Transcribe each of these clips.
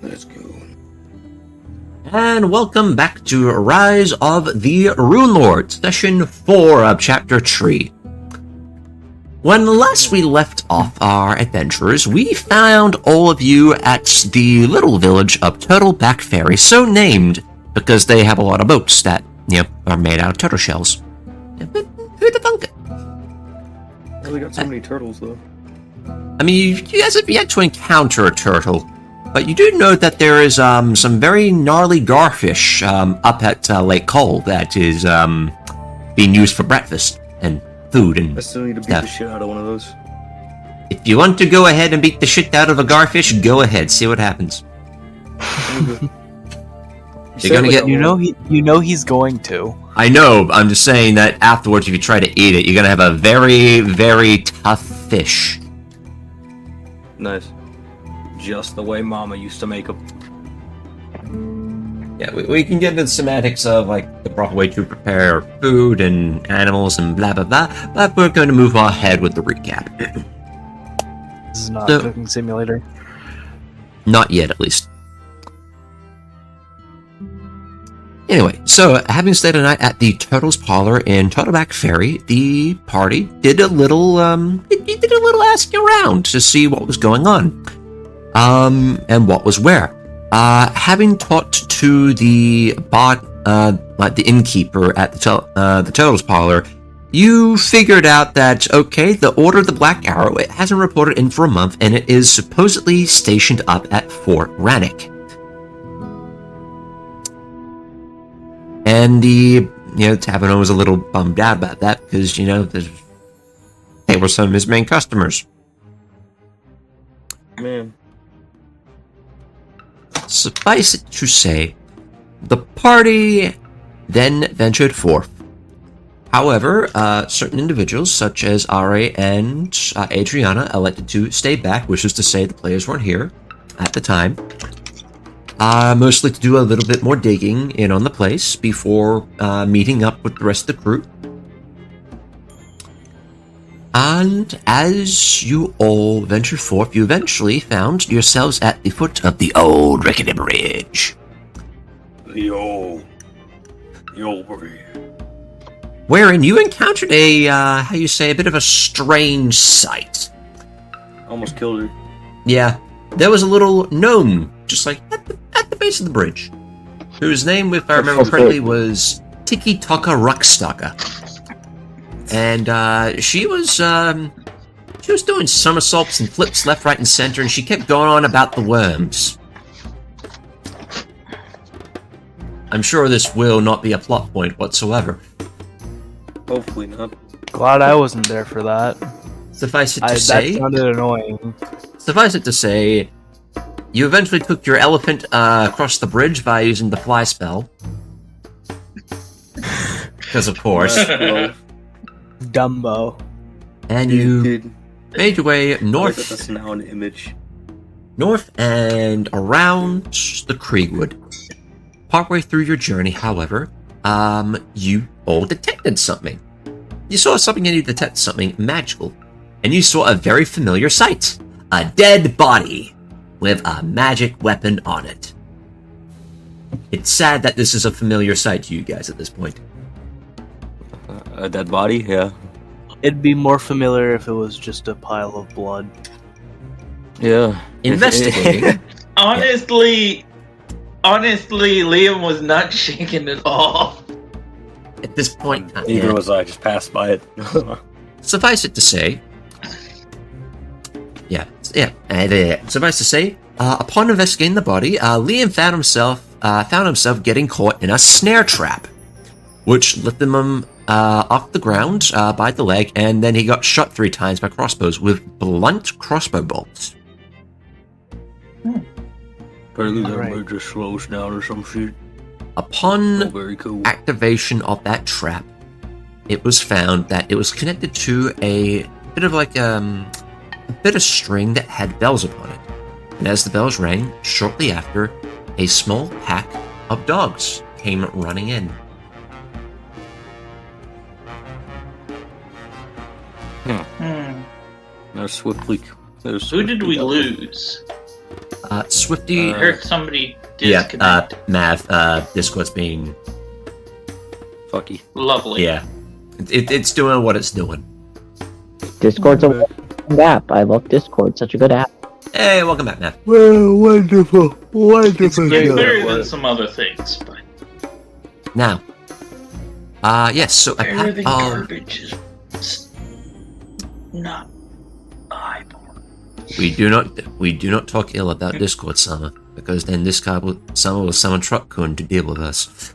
Let's go. And welcome back to Rise of the Runelords, Session 4 of Chapter 3. When last we left off our adventurers, we found all of you at the little village of Turtleback Ferry, so named because they have a lot of boats that, are made out of turtle shells. But who'd have thunk it? Well, they got so many turtles, though. I mean, you guys have yet to encounter a turtle, but you do know that there is some very gnarly garfish up at Lake Cole that is being used for breakfast and food and I still need to beat stuff. the shit out of one of those. If you want to go ahead and beat the shit out of a garfish, go ahead, see what happens. You're gonna get. You know he's going to. I know. But I'm just saying that afterwards, if you try to eat it, you're gonna have a very, very tough fish. Nice. Just the way Mama used to make them. Yeah, we can get into the semantics of like the proper way to prepare food and animals and blah blah blah, but we're going to move ahead with the recap. This is not a cooking simulator. Not yet, at least. Anyway, so having stayed a night at the Turtle's Parlor in Turtleback Ferry, the party did a little asking around to see what was going on, and what was where. Having talked to the the innkeeper at the Turtle's Parlor, you figured out that, okay, the Order of the Black Arrow, it hasn't reported in for a month, and it is supposedly stationed up at Fort Rannick. And the tavern owner was a little bummed out about that, because, they were some of his main customers. Man. Suffice it to say, the party then ventured forth. However, certain individuals, such as Ari and Adrianna, elected to stay back, which is to say the players weren't here at the time. Mostly to do a little bit more digging in on the place before meeting up with the rest of the crew. And as you all ventured forth, you eventually found yourselves at the foot of the old rickety bridge. The old bridge. Wherein you encountered a, a bit of a strange sight. Almost killed her. Yeah, there was a little gnome, just like at the base of the bridge, whose name, if I remember correctly, was Tiki Taka Ruckstaka. And she was doing somersaults and flips left, right, and center, and she kept going on about the worms. I'm sure this will not be a plot point whatsoever. Hopefully not. Glad I wasn't there for that. Suffice it to say, that sounded annoying. Suffice it to say, you eventually took your elephant across the bridge by using the fly spell. Because of course. Dumbo. And you made your way north. That's now an image. North and around the Kriegwood. Partway through your journey, however, you all detected something. You saw something and you detected something magical. And you saw a very familiar sight. A dead body with a magic weapon on it. It's sad that this is a familiar sight to you guys at this point. A dead body? Yeah. It'd be more familiar if it was just a pile of blood. Yeah. Investigating. Honestly, Liam was not shaking at all. At this point, Neither was I. Just passed by it. Suffice it to say, suffice to say, upon investigating the body, Liam found himself getting caught in a snare trap, which lifted him off the ground by the leg, and then he got shot 3 times by crossbows with blunt crossbow bolts. Apparently that might just slow us down or some shit. Upon very cool. activation of that trap, it was found that it was connected to a bit of a bit of string that had bells upon it. And as the bells rang, shortly after, a small pack of dogs came running in. Now swiftly. Who did we lose? Swifty. I heard somebody Yeah, disconnect. Mav, Discord's being... Fucky. Lovely. Yeah. It's doing what it's doing. Discord's a wonderful app. I love Discord. Such a good app. Hey, welcome back, Mav. Well, wonderful, It's wonderful. better than some other things, but Now. Yes, so a better than pack of... garbage is not highborn. We do not talk ill about Discord, Summer, because then Summer will summon Truck-kun to deal with us.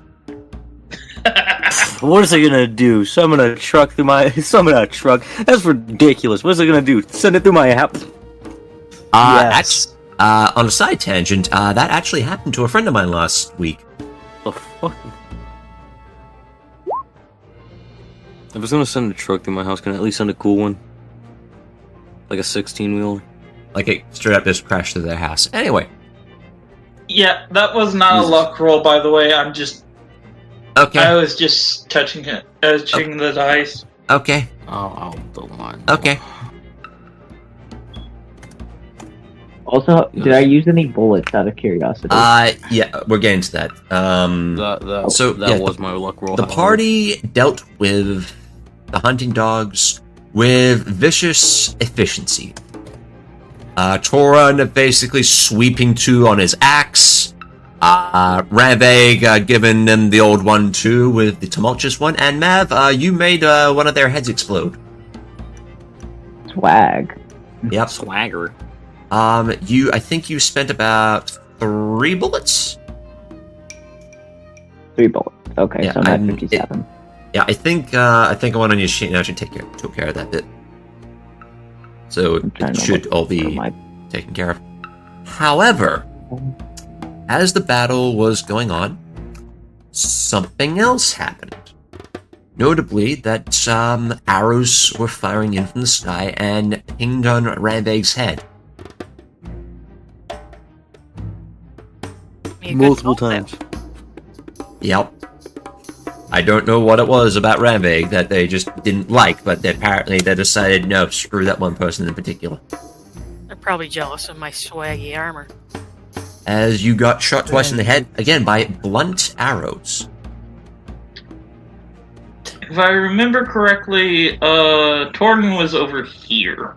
What is it gonna do? Summon a truck through my... Summon a truck? That's ridiculous. What is it gonna do? Send it through my app? Yes. On a side tangent, that actually happened to a friend of mine last week. The fuck? If I was gonna send a truck through my house, can I at least send a cool one? Like a 16-wheeler? Like, it straight up just crashed through their house. Anyway. Yeah, that was not Jesus. a luck roll, by the way. I Okay. was just touching it, checking the dice. Okay. Oh, the line. Okay. Also, did I use any bullets out of curiosity? Yeah, we're getting to that. That was my luck roll. The however. party dealt with the hunting dogs with vicious efficiency. Torund basically sweeping two on his axe. Ranveig giving them the old 1-2 with the tumultuous one. And Mav, you made one of their heads explode. Swag. Yep. Swagger. I think you spent about 3 bullets? 3 bullets. Okay, Yeah, so I'm at 57. Yeah, I think one on your sheet now should took care of that bit. So I'm trying it to should look all for be my- taken care of. However, as the battle was going on, something else happened. Notably, that arrows were firing in from the sky and pinged on Ranveig's head. Multiple times. Yep. I don't know what it was about Ranveig that they just didn't like, but apparently they decided, no, screw that one person in particular. They're probably jealous of my swaggy armor. As you got shot twice in the head, again, by blunt arrows. If I remember correctly, Torund was over here.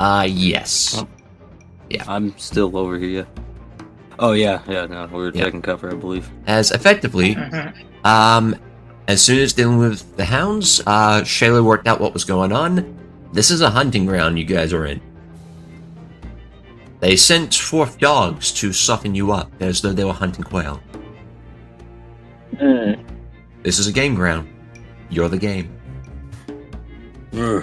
Yes. Oh. I'm still over here. Oh, yeah, no, we were taking cover, I believe. As effectively, as soon as dealing with the hounds, Shayla worked out what was going on. This is a hunting ground you guys are in. They sent forth dogs to soften you up, as though they were hunting quail. This is a game ground. You're the game. Yeah.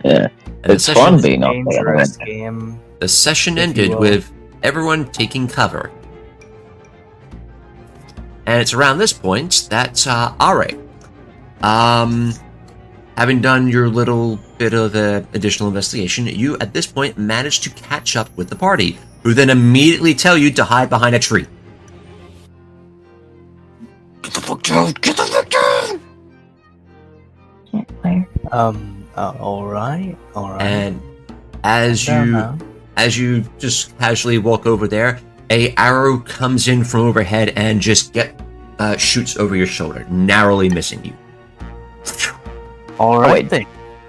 And It's fun being up there. Dangerous game. The session If you ended will. with everyone taking cover. And it's around this point that, alright. Having done your little bit of additional investigation, you at this point manage to catch up with the party, who then immediately tell you to hide behind a tree. Get the fuck down! Get the fuck down! Alright. And as you just casually walk over there, a arrow comes in from overhead and just shoots over your shoulder, narrowly missing you. Alright wait. then.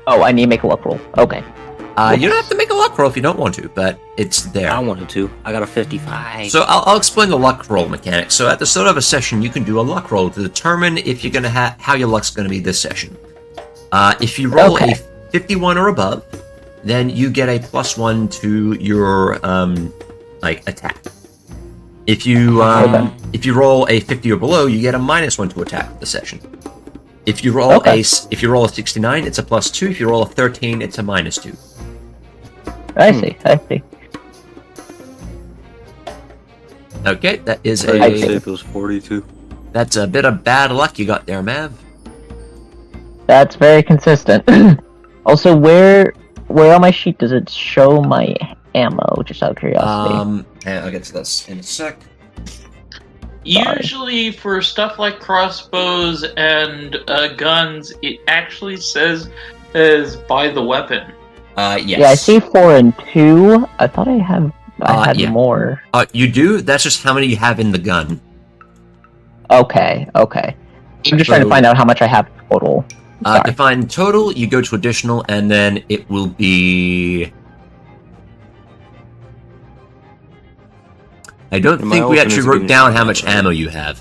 Oh, I need to make a luck roll. Okay. You don't have to make a luck roll if you don't want to, but it's there. I wanted to. I got a 55. So I'll explain the luck roll mechanics. So at the start of a session, you can do a luck roll to determine if you're gonna how your luck's gonna be this session. If you roll a 51 or above, then you get a +1 to your attack. If you roll a 50 or below, you get a -1 to attack the session. If you roll a 69, it's a +2. If you roll a 13, it's a -2. I see. Okay, that is I I see. see. If it was 42. that's a bit of bad luck you got there, Mav. That's very consistent. Also, where on my sheet does it show my ammo? Just out of curiosity. And I'll get to this in a sec. Usually, for stuff like crossbows and guns, it actually says by the weapon. Yes. Yeah, I see 4 and 2. I thought I had yeah. more. You do? That's just how many you have in the gun. Okay. I'm just trying to find out how much I have total. To Sorry. find total, you go to additional, and then it will be... I don't My think we alternate actually is wrote getting down how shot much at. ammo you have.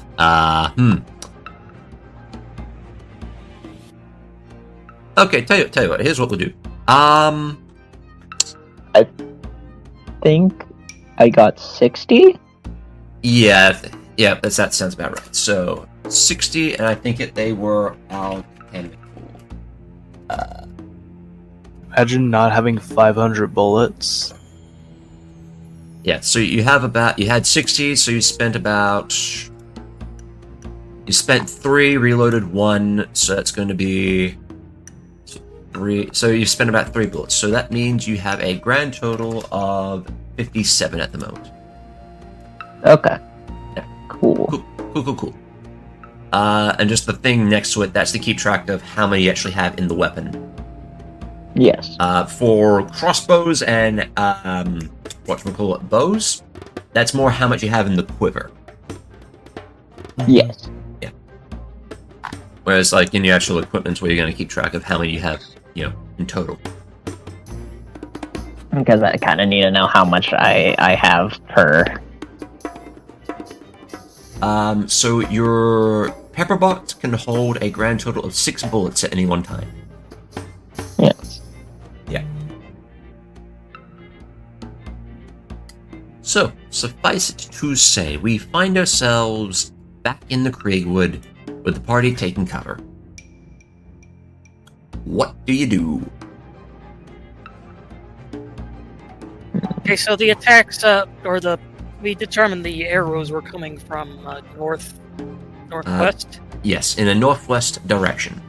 Okay, tell you what. Here's what we'll do. I think I got 60. Yeah, that sounds about right. So 60, and I think they were out and Imagine not having 500 bullets. yeah. So you had 60, so you spent 3, reloaded 1, so that's going to be 3. So you spent about 3 bullets. So that means you have a grand total of 57 at the moment. Okay. Yeah. Cool. Cool. And just the thing next to it, that's to keep track of how many you actually have in the weapon. Yes. For crossbows and bows, that's more how much you have in the quiver. Yes. Yeah. Whereas, like, in your actual equipment, where you're going to keep track of how many you have, in total. Because I kind of need to know how much I have per. So your pepper box can hold a grand total of 6 bullets at any one time. Yes. Yeah. So, suffice it to say, we find ourselves back in the Kriegwood with the party taking cover. What do you do? Okay, so the attacks, we determined the arrows were coming from northwest. Yes, in a northwest direction.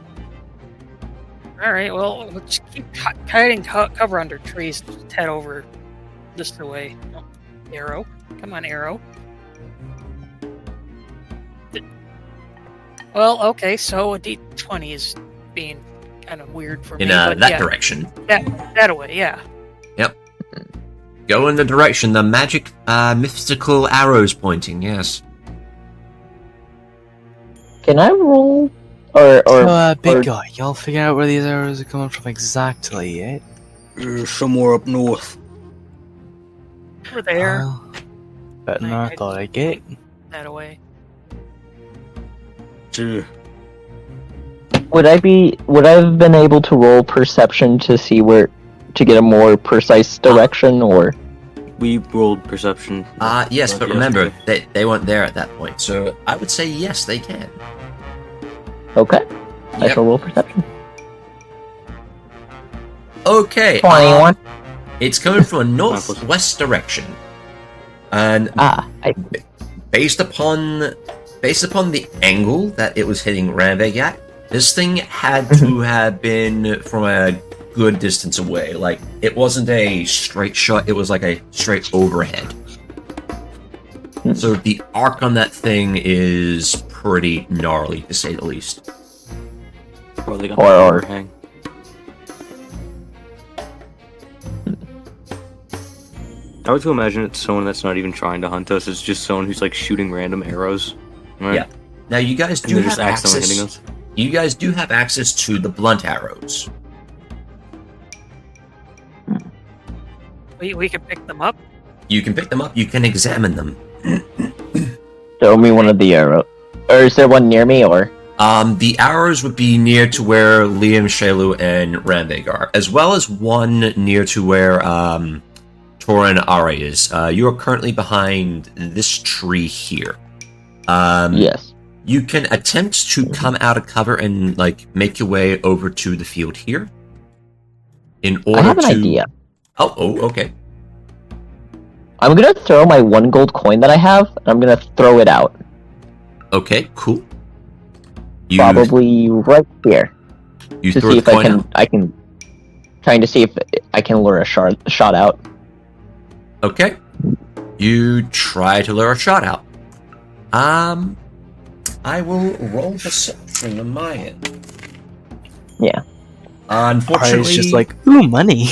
All right, well, we'll just keep hiding cover under trees. Just head over this way. Oh, arrow, come on, arrow. Well, okay, so a D20 is being kind of weird for me. In but that yeah, direction. That away, yeah. Yep. Go in the direction the magic, mystical arrow's pointing, yes. Can I roll? Or Big guy, y'all figure out where these arrows are coming from exactly, eh? Somewhere up north. Over there, Well, better than I thought I'd get. that away. Sure. would I have been able to roll perception to see to get a more precise direction, or? We rolled perception. Yes, but Yes, remember, okay. they weren't there at that point, so I would say yes, they can. Okay. I Yep. shall roll perception. Okay, 21. it's coming from a northwest direction. And based upon the angle that it was hitting Ranveig at, this thing had to have been from a good distance away. Like, it wasn't a straight shot, it was like a straight overhead. So the arc on that thing is pretty gnarly, to say the least. Or they got Or- an overhang. I would to imagine it's someone that's not even trying to hunt us. It's just someone who's like shooting random arrows. Right? Yeah. Now you guys And do they're have just accidentally access. hitting us. You guys do have access to the blunt arrows. We could pick them up. You can pick them up. You can examine them. Show me one of the arrows. Or is there one near me, or? The arrows would be near to where Liam, Shalu, and Ranveig are, as well as one near to where Torund Ari is. You are currently behind this tree here. Yes. You can attempt to come out of cover and make your way over to the field here. In order I have an to. idea. Oh, okay. I'm gonna throw my 1 gold coin that I have, and I'm gonna throw it out. Okay, cool. You, Probably right here. you To throw see the if coin out. trying to see if I can lure a shot out. Okay. You try to lure a shot out. I will roll perception on my end. Yeah. Unfortunately, It's just like, ooh, money.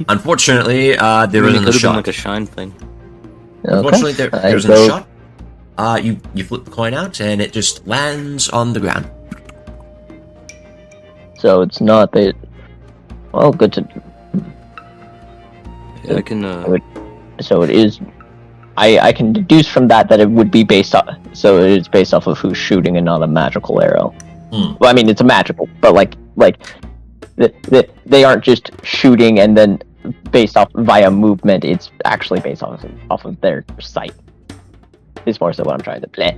Unfortunately, there I mean, isn't it a could have been shot. like a shine thing. Unfortunately, Okay. there isn't a shot. You flip the coin out, and it just lands on the ground. So it's not that. Well, good to. Yeah, I can. So it is. I can deduce from that it would be based off. So it's based off of who's shooting and not a magical arrow. Well, I mean it's a magical, but like they aren't just shooting and then based off via movement. It's actually based off of their sight. Is more so what I'm trying to play.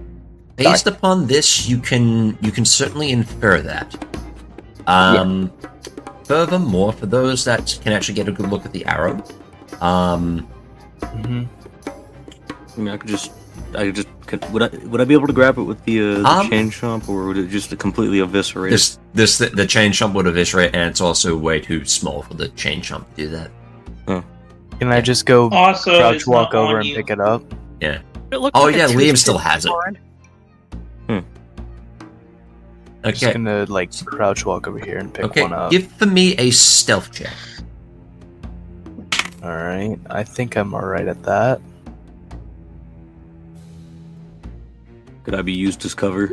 Based upon this, you can certainly infer that. Furthermore, for those that can actually get a good look at the arrow, I mean, would I be able to grab it with the chain chomp, or would it just completely eviscerate it? the chain chomp would eviscerate, and it's also way too small for the chain chomp to do that. Can I just go Also, crouch it's walk not over on and you. pick it up? Yeah. It looked Oh like a yeah, Liam twisted still has it. sword. I'm just Okay. gonna crouch walk over here and pick Okay. one up. Give for me a stealth check. Alright, I think I'm alright at that. Could I be used as cover?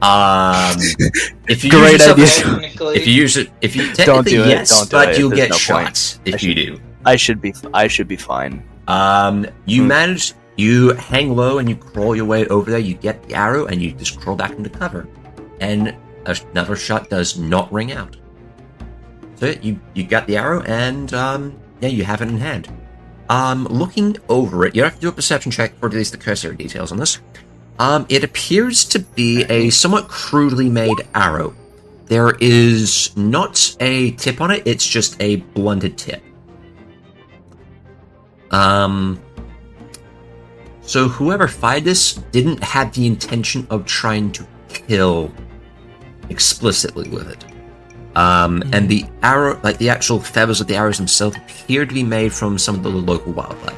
If you Great use yourself idea. as- Technically, if you use it, if you Don't technically do it, yes, don't do but it, you'll there's get no point. shots if you do. I should be fine. You manage. You hang low and you crawl your way over there. You get the arrow and you just crawl back into cover, and another shot does not ring out. So you got the arrow and yeah, you have it in hand. Looking over it, you have to do a perception check for at least the cursory details on this. It appears to be a somewhat crudely made arrow. There is not a tip on it, it's just a blunted tip. So whoever fired this didn't have the intention of trying to kill explicitly with it. And the arrow, like the actual feathers of the arrows themselves, appear to be made from some of the local wildlife.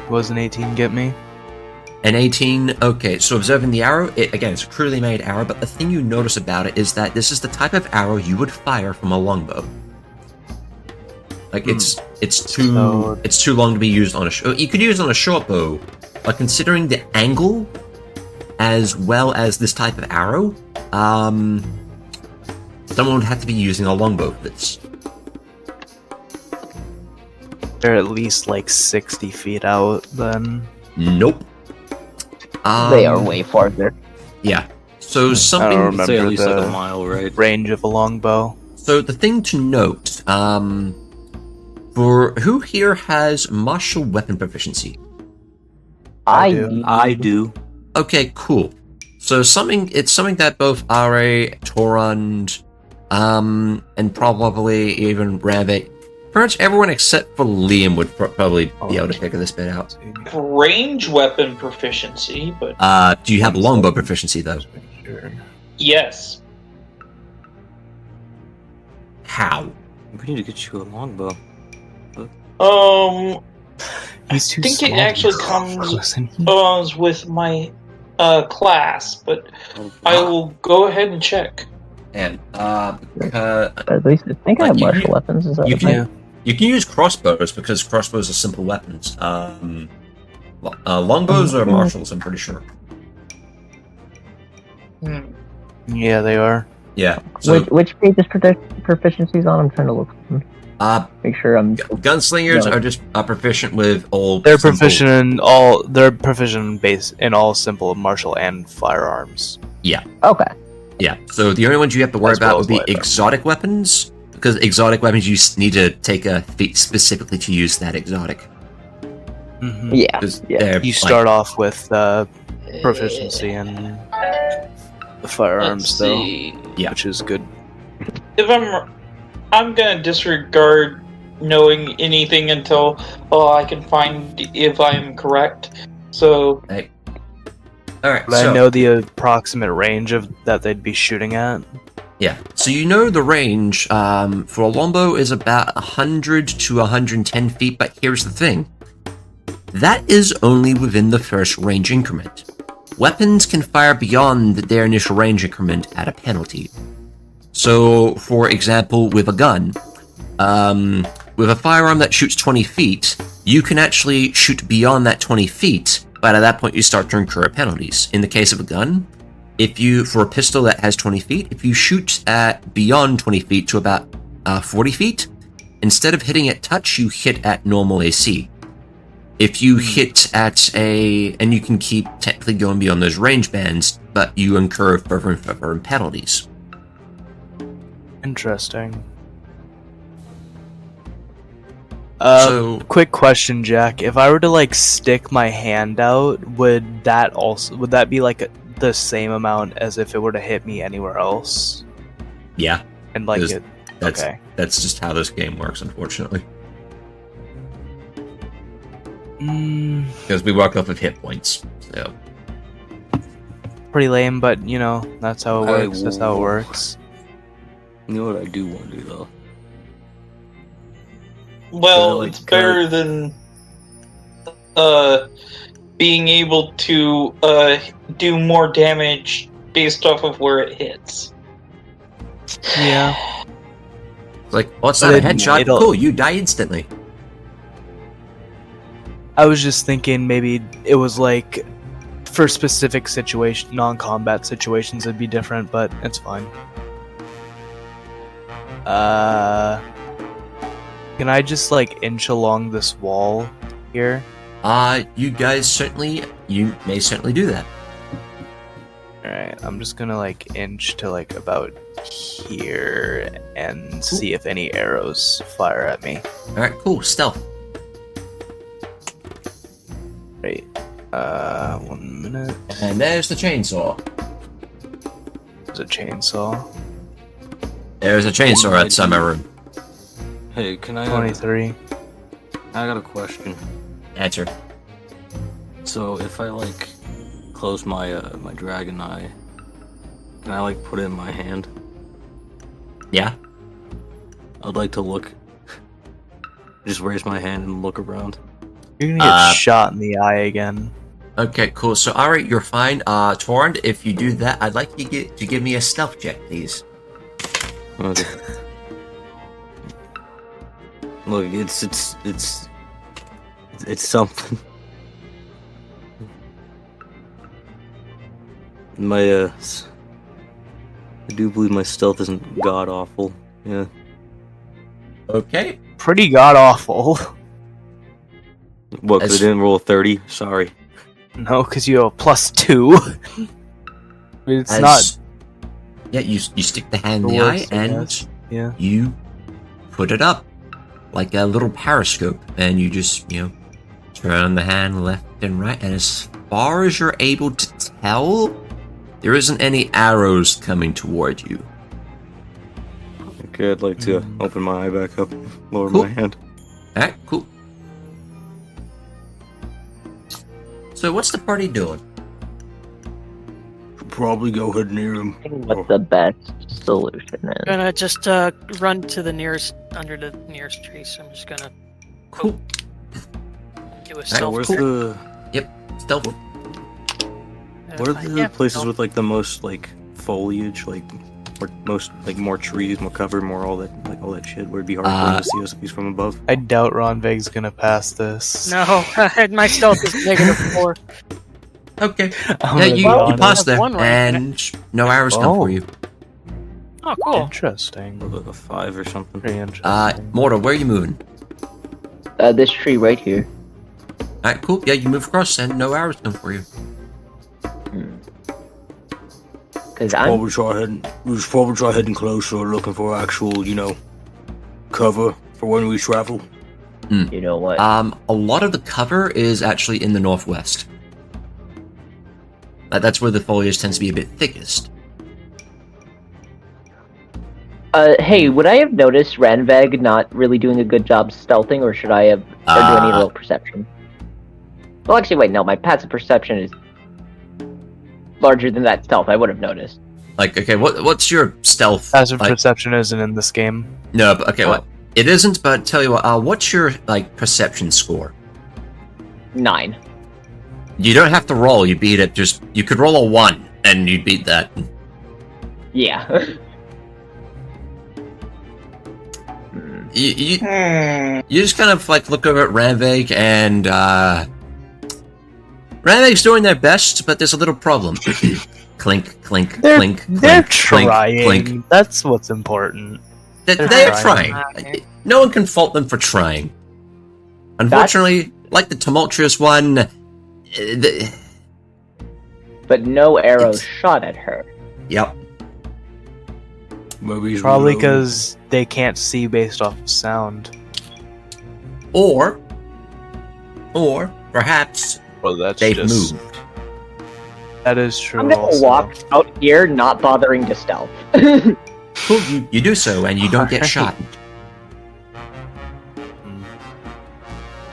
Was an 18 get me? An 18, okay, so observing the arrow, again, it's a crudely made arrow, but the thing you notice about it is that this is the type of arrow you would fire from a longbow. Like, it's too long to be used on you could use it on a short bow, but considering the angle, as well as this type of arrow, someone would have to be using a longbow for this. They're at least 60 feet out then. Nope. They are way farther. Yeah. So I something. don't remember Say at least like the a mile, right? range of a longbow. So the thing to note, for who here has martial weapon proficiency? I do. I do. Okay, cool. So it's something that both Are, Torund, and probably even Ranveig, pretty much everyone except for Liam would probably be able to figure this bit out. range weapon proficiency, but Do you have longbow proficiency though? Sure. yes. How? We need to get you a longbow. He's too I think it small to actually be comes close, and he- with my class, but I will go ahead and check. And At least I think I have martial weapons. Is that you the can thing? you can use crossbows because crossbows are simple weapons. Longbows are martials, I'm pretty sure. Yeah, they are. Yeah. So Which page is proficiencies on? I'm trying to look. Make sure I'm. gunslingers No. are just proficient with all. They're simple- proficient in all. They're proficient in all simple martial and firearms. Okay. Yeah. So the only ones you have to worry As well about would as be light weapons. exotic weapons, because exotic weapons you need to take a feat specifically to use that exotic. Mm-hmm. Yeah. 'Cause Yeah. they're, You like- start off with proficiency in the firearms, Let's though, see. Yeah. which is good. If I'm gonna disregard knowing anything until I can find if I am correct. So All right. But So I know the approximate range of that they'd be shooting at. yeah. So you know the range for a longbow is about 100 to 110 feet. But here's the thing. That is only within the first range increment. Weapons can fire beyond their initial range increment at a penalty. So, for example, with a gun, with a firearm that shoots 20 feet, you can actually shoot beyond that 20 feet, but at that point you start to incur penalties. In the case of a gun, for a pistol that has 20 feet, if you shoot at beyond 20 feet to about 40 feet, instead of hitting at touch, you hit at normal AC. If you hit at and you can keep technically going beyond those range bands, but you incur further penalties. Interesting. So, Quick question, Jack. If I were to like stick my hand out, would that be like the same amount as if it were to hit me anywhere else? yeah, And like it. that's just how this game works, unfortunately. Because we work off of hit points. So Pretty lame, but you know that's how it works. That's how it works. You know what I do want to do though? Well, Like it's better than being able to do more damage based off of where it hits. Yeah. like, what's that? A headshot? It'll- Cool, you die instantly. I was just thinking maybe it was like for specific non-combat situations it'd be different, but it's fine. Can I just like inch along this wall here? You may certainly do that. Alright, I'm just gonna like inch to like about here and see if any arrows fire at me. Alright, cool, stealth. Right. 1 minute. And there's the chainsaw. There's a chainsaw. There's a chainsaw outside my room. Hey, can I? 23. I got a question. Answer. So if I like close my my dragon eye, can I like put it in my hand? Yeah. I'd like to look. Just raise my hand and look around. You're gonna get shot in the eye again. Okay, cool. So, alright, you're fine. Torund, if you do that, I'd like you to give me a stealth check, please. Okay. Look, it's something. My I do believe my stealth isn't god awful. Yeah. Okay. Pretty god awful. What? Because I didn't roll a 30. Sorry. No, because you have a +2. I mean, it's not. Yeah, you stick the hand in the the eye worst, I and guess. Yeah. you put it up like a little periscope, and you just turn the hand left and right, and as far as you're able to tell, there isn't any arrows coming toward you. Okay, I'd like to open my eye back up, lower Cool. my hand. Alright, cool. So what's the party doing? Should probably go ahead near him. What the best solution is. Gonna just run to the nearest tree. So I'm just gonna Cool. do a stealth. Where's check. the Stealth. what are the Yeah, places stealth. with like the most like foliage, like or most like more trees, more cover, more all that shit? Where it'd be hard for him to see us if he's from above. I doubt Ranveig's gonna pass this. No, my stealth is -4. Okay. I'm Yeah, gonna be you honest. pass there, One rank in and no arrows come Oh. for you. Oh, cool. Interesting. Or like a 5 or something. Pretty interesting. Mortar, where are you moving? This tree right here. Alright, cool. Yeah, you move across, and no arrows come for you. Because I'm We should probably try heading closer, looking for actual, cover for when we travel. You know what? A lot of the cover is actually in the northwest. That's where the foliage tends to be a bit thickest. Hey, would I have noticed Ranveig not really doing a good job stealthing, or should I have? Or do I need a little perception? Well, actually, wait. No, my passive perception is larger than that stealth. I would have noticed. Like, okay, what's your stealth? Passive like, perception isn't in this game. no, but okay, Oh. what? It isn't. But tell you what, what's your perception score? 9. You don't have to roll. You beat it. You could roll a 1, and you beat that. Yeah. You Hmm. just kind of like look over at Ranveig, and Ranveig's doing their best, but there's a little problem. Clink, clink, They're, clink, they're clink, trying. clink, clink. That's what's important. They're trying. Okay. No one can fault them for trying. Unfortunately, like the tumultuous one, But no arrows It's- shot at her. yep. Maybe he's Probably reloading. because they can't see based off of sound. Or perhaps Well, that's they've moved. That is true. I'm gonna also. walk out here, not bothering to stealth. Cool, you do so, and you don't get Alright. shot.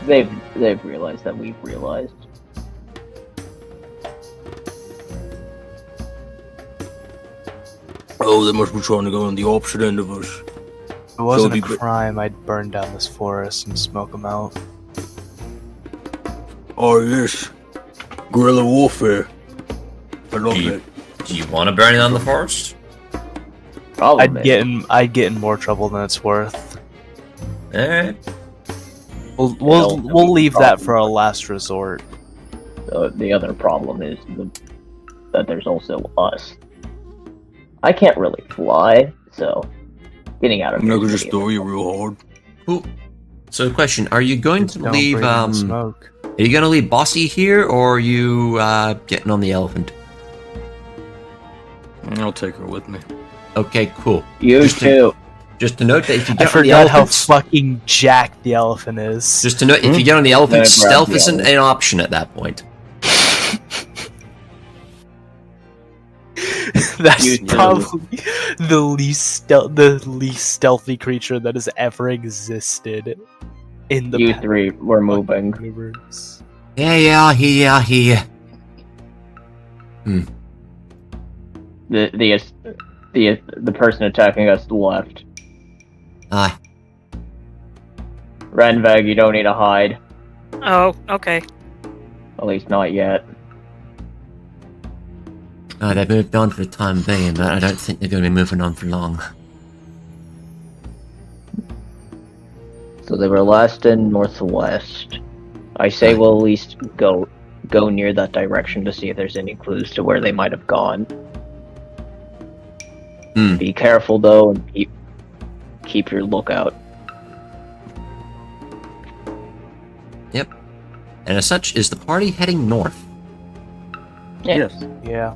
they've realized that we've realized. Oh, they must be trying to go on the opposite end of us. If it wasn't a So the- crime, I'd burn down this forest and smoke them out. Oh yes, guerrilla warfare. I love Do you- it. Do you want to burn it on the forest? Problem I'd get in more trouble than it's worth. Alright. We'll leave that for a last resort. the other problem is that there's also us. I can't really fly, so getting out of I'm not here gonna is just gonna throw be you real hard. Cool. So, question: are you going to Don't leave? breathe in the smoke. Are you going to leave Bossy here, or are you getting on the elephant? I'll take her with me. Okay, cool. You Just to- too. Just to note that if you I get on the forgot how elephant, fucking jacked the elephant is. just to note if you get on the elephant, Yeah, grab stealth the isn't elephant. an option at that point. That's You too. probably the least stealthy creature that has ever existed in the You three, we're moving. universe. Yeah. The person attacking us left. Ranveig, you don't need to hide. Oh, okay. At least not yet. They've moved on for the time being, but I don't think they're going to be moving on for long. So they were last in northwest. I say Right. we'll at least go near that direction to see if there's any clues to where they might have gone. Hmm. Be careful though, and keep your lookout. And as such, is the party heading north? Yeah. Yes. Yeah.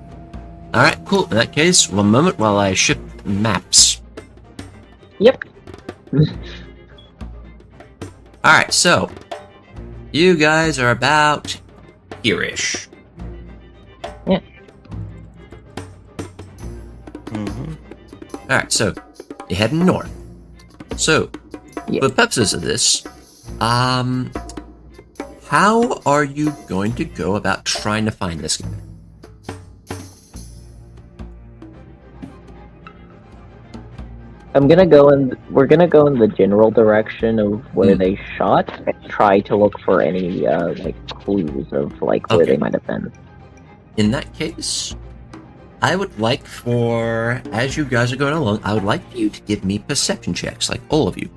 Alright, cool. In that case, one moment while I shift maps. Yep. Alright, so you guys are about here-ish. Mm-hmm. Alright, so you're heading north. So, Yeah. for the purposes of this, how are you going to go about trying to find this guy? We're gonna go in the general direction of where they shot and try to look for any clues of where Okay. they might have been. In that case, I would like for, as you guys are going along, I would like for you to give me perception checks, like all of you.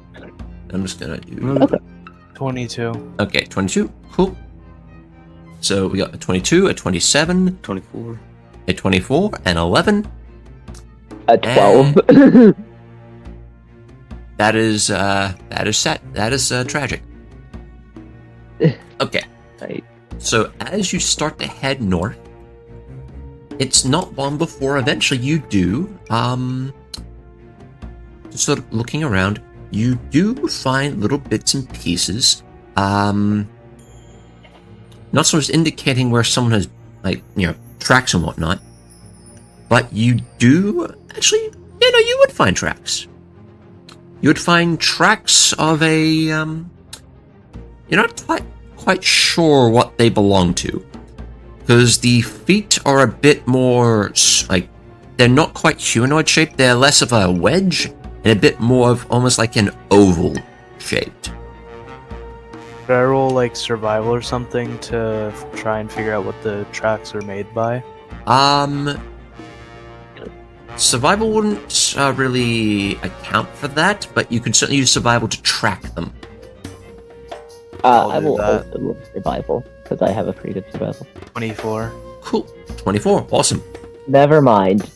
I'm just gonna do... Okay. 22. Okay, 22. Cool. So we got a 22, a 27, 24. a 24, and 11. A 12. That is sad. That is tragic. Okay. Right. So as you start to head north, it's not long before eventually you do, sort of looking around, you do find little bits and pieces, not so much indicating where someone has, tracks and whatnot, but you do, actually, you would find tracks. You would find tracks of a, you're not quite sure what they belong to. Because the feet are a bit more, they're not quite humanoid shaped, they're less of a wedge, and a bit more of almost like an oval shaped. Could I roll survival or something to try and figure out what the tracks are made by? Survival wouldn't really account for that, but you can certainly use survival to track them. I'll I do will that. also roll survival, because I have a pretty good survival. 24. Cool. 24. Awesome. Never mind.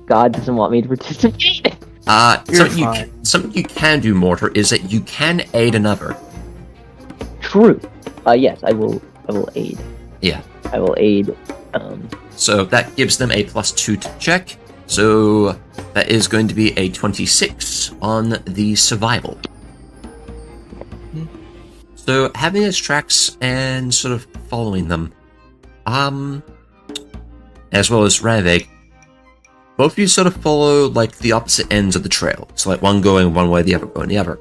God doesn't want me to participate. You're fine. Something you can do, Mortar, is that you can aid another. True. Yes, I will aid. Yeah. I will aid. So that gives them a +2 to check. So that is going to be a 26 on the survival. So having those tracks and sort of following them, as well as Ranveig, both of you sort of follow like the opposite ends of the trail. So like one going one way, the other going the other.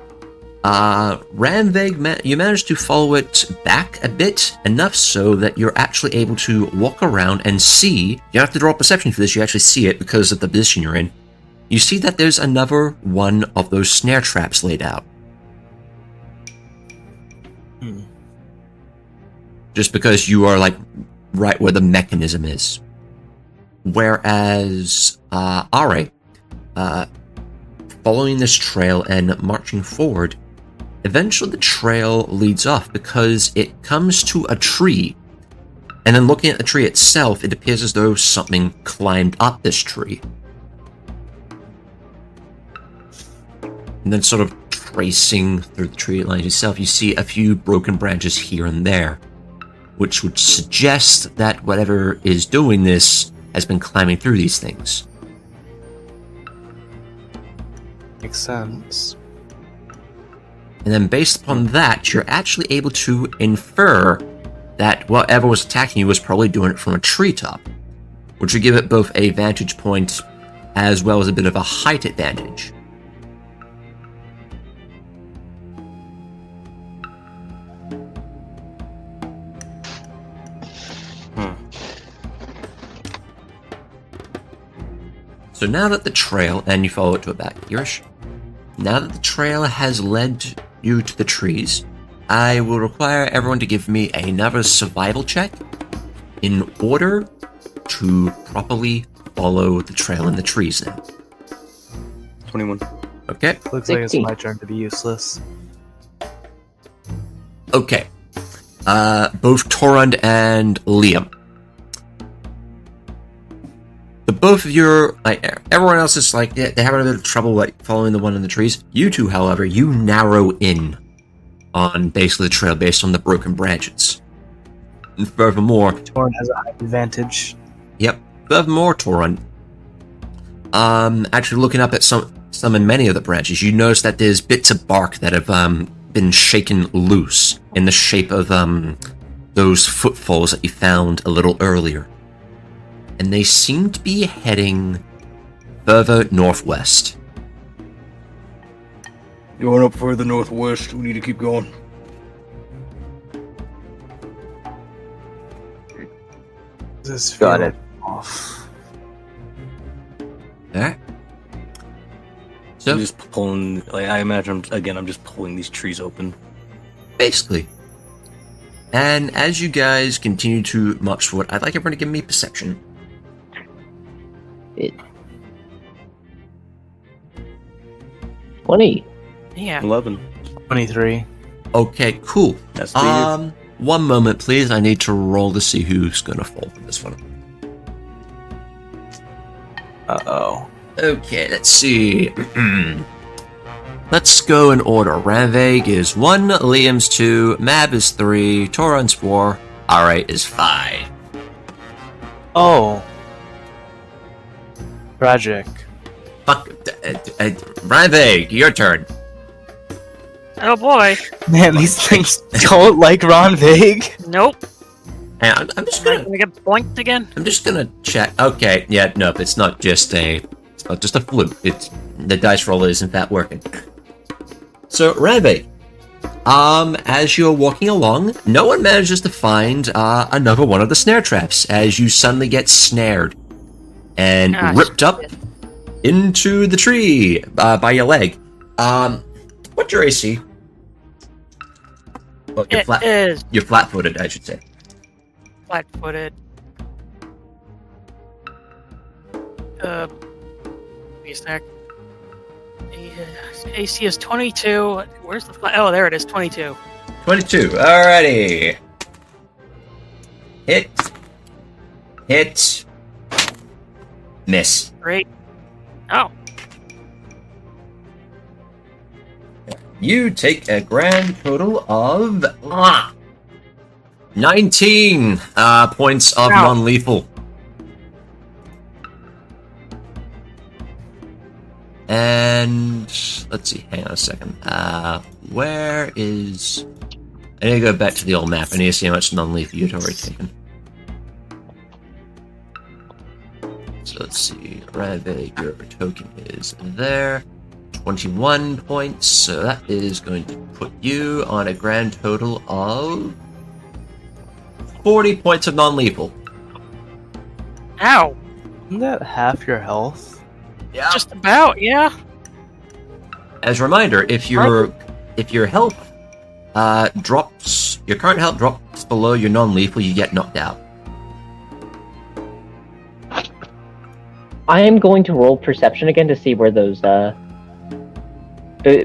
Ranveig, you managed to follow it back a bit, enough so that you're actually able to walk around and see. You don't have to draw a perception for this, you actually see it because of the position you're in. You see that there's another one of those snare traps laid out. Just because you are like right where the mechanism is. Whereas Are, following this trail and marching forward, eventually the trail leads off because it comes to a tree. And then looking at the tree itself, it appears as though something climbed up this tree. And then sort of tracing through the tree lines itself, you see a few broken branches here and there, which would suggest that whatever is doing this has been climbing through these things. Makes sense. And then based upon that, you're actually able to infer that whatever was attacking you was probably doing it from a treetop, which would give it both a vantage point as well as a bit of a height advantage. So now that the trail, and you follow it to a back here-ish, now that the trail has led you to the trees, I will require everyone to give me another survival check in order to properly follow the trail in the trees now. 21. Looks Okay? like it's 16. my turn to be useless. Okay. Both Torund and Liam. The both of your, like, everyone else is like, they're having a bit of trouble like following the one in the trees. You two, however, you narrow in on basically the trail based on the broken branches. And furthermore, Torund has a high advantage. yep, furthermore, Torund, actually looking up at some and many of the branches, you notice that there's bits of bark that have been shaken loose in the shape of those footfalls that you found a little earlier. And they seem to be heading further northwest. Going up further northwest, we need to keep going. This Got feel it. Off. Alright. I'm So, just pulling, like, I imagine, I'm just pulling these trees open. basically. And as you guys continue to march forward, I'd like everyone to give me perception. 20. Yeah. 11. 23. Okay, cool. That's the One moment, please. I need to roll to see who's going to fall for this one. Uh-oh. Okay, let's see. Let's go in order. Ranveig is 1, Liam's 2, Mav is 3, Torund's 4, Alright is 5. Oh. Tragic. Fuck. Ranveig, your turn. Oh boy. Man, these things don't like Ranveig. Nope. Hang on, I'm just Am I gonna gonna get boinked again? check. Okay, yeah, nope, it's not just a fluke. It's the dice roller isn't that working. So, Ranveig, as you're walking along, no one manages to find another one of the snare traps as you suddenly get snared and ripped up into the tree by your leg. What's your AC? Well, It is you're flat-footed, I should say. flat-footed. Give me a sec. AC is 22. Where's the flag? Oh, there it is, 22. 22. Alrighty. Hit. Miss. Great. Oh, You take a grand total of 19 points of Ow. non-lethal. And let's see, hang on a second. Where is... I need to go back to the old map. I need to see how much non-lethal you'd already taken. So let's see, Ranveig, your token is there. 21 points, so that is going to put you on a grand total of 40 points of non-lethal. ow. Isn't that half your health? Yeah. Just about, yeah. As a reminder, if your health drops, your current health drops below your non-lethal, you get knocked out. I am going to roll perception again to see where those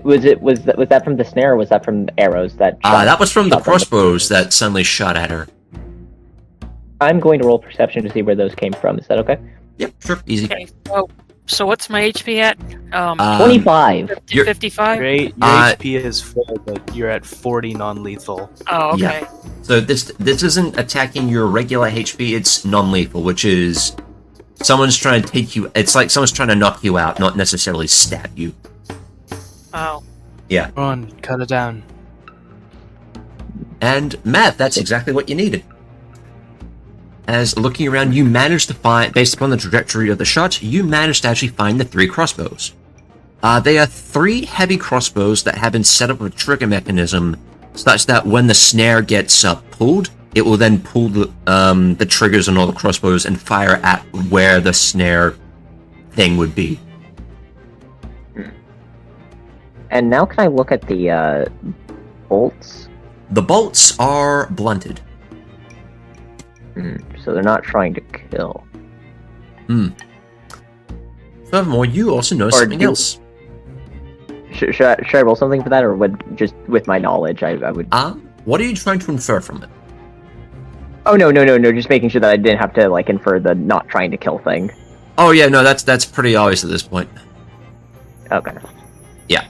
was that from the snare or was that from arrows that That was from the shot crossbows that suddenly shot at her. I'm going to roll perception to see where those came from. Is that okay? Yep, sure, easy. Okay, so what's my HP at? 25. you're- 55? Your HP is full, but you're at 40 non-lethal. Oh, okay. Yeah. So this isn't attacking your regular HP, it's non-lethal, which is someone's trying to take you, it's like someone's trying to knock you out, not necessarily stab you. Oh. Yeah. Run, cut it down. And Mav, that's exactly what you needed. As looking around, you managed to find, based upon the trajectory of the shot, you managed to actually find the 3 crossbows. They are 3 heavy crossbows that have been set up with a trigger mechanism such that when the snare gets pulled, it will then pull the triggers on all the crossbows and fire at where the snare thing would be. And now can I look at the bolts? The bolts are blunted. So they're not trying to kill. Furthermore, you also know something else. Should I roll something for that, or would just with my knowledge I would? What are you trying to infer from it? Oh no! Just making sure that I didn't have to like infer the not trying to kill thing. Oh yeah, no, that's pretty obvious at this point. Okay. Yeah.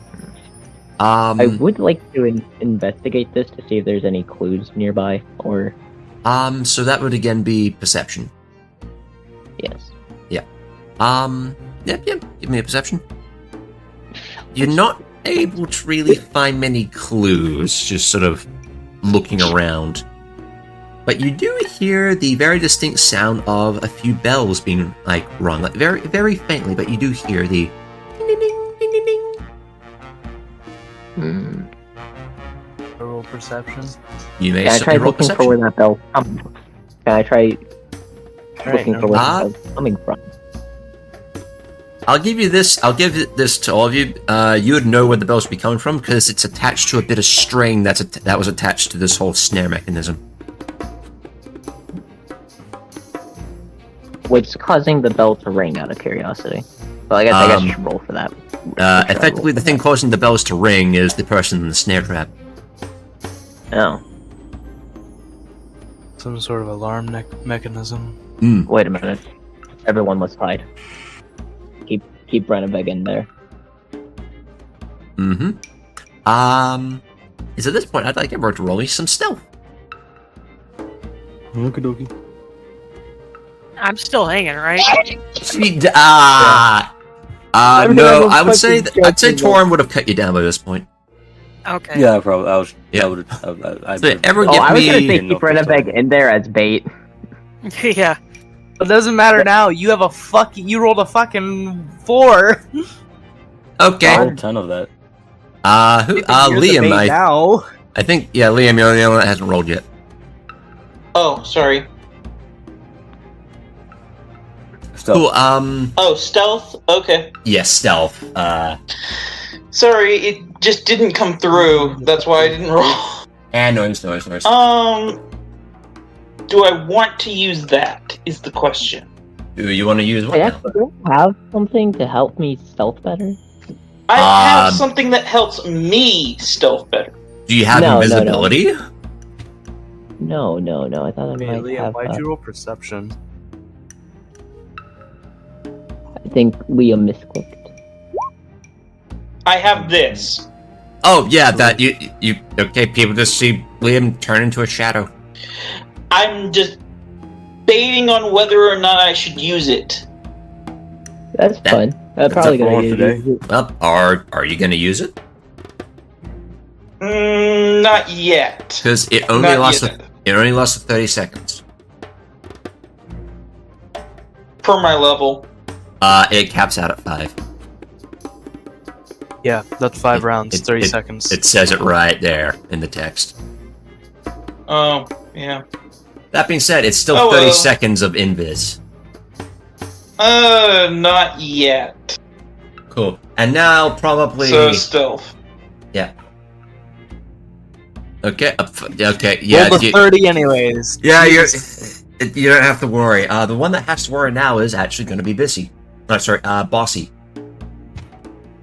I would like to investigate this to see if there's any clues nearby, or... So that would again be perception. Yes. Yeah. Yep, give me a perception. You're not able to really find many clues, just sort of looking around. But you do hear the very distinct sound of a few bells being, like, rung, like, very, very faintly, but you do hear the ding-ding-ding, ding-ding-ding. Roll perception. You may Can I try certainly roll looking for perception. where that bell's coming from? Can I try looking for where Ah. that bell's coming from? I'll give this to all of you. You would know where the bells would be coming from because it's attached to a bit of string that was attached to this whole snare mechanism. What's causing the bell to ring, out of curiosity? Well, I guess I should roll for that. Effectively, the thing causing the bells to ring is the person in the snare trap. Oh, Some sort of alarm mechanism. wait a minute. Everyone must hide. Keep Ranveig in there. Is at this point I'd like everyone to roll me some stealth. Okie dokie. I'm still hanging, right? No, I would say Torund would have cut you down by this point. Okay. Yeah, probably. I Yeah. would. So everyone Oh, give I was gonna me. say keep Ranveig in there as bait. Yeah. It doesn't matter now. You have you rolled a fucking 4. Okay. All 10 of that. Who? You're the bait Liam. now. I think. Yeah, Liam. You're the only one that hasn't rolled yet. Oh, sorry. Cool. Oh, stealth? Okay. Yes, stealth. Sorry, it just didn't come through. That's why I didn't roll. And noise. Do I want to use that? Is the question. Do you want to use what I now? actually don't have something to help me stealth better. I have something that helps me stealth better. Do you have No, no, no. invisibility? No. I thought I Wait, might Liam, have. why'd you roll perception? I think Liam misclicked. I have this. Oh yeah, that you okay? People just see Liam turn into a shadow. I'm just debating on whether or not I should use it. That's fun. That's probably up for gonna today. use it. Well, are you gonna use it? Not yet. Because it only Not lasts. yet. It only lasts 30 seconds. Per my level. It caps out at 5. Yeah, that's 5 rounds, 30 it- seconds. It says it right there in the text. Oh, yeah. That being said, it's still Oh, 30 well. seconds of invis. Not yet. Cool. And now probably. So stealth. Yeah. Okay. Okay. Yeah. Roll the 30 anyways. Yeah. Jesus. You don't have to worry. The one that has to worry now is actually going to be Bissy. No, sorry. Bossy.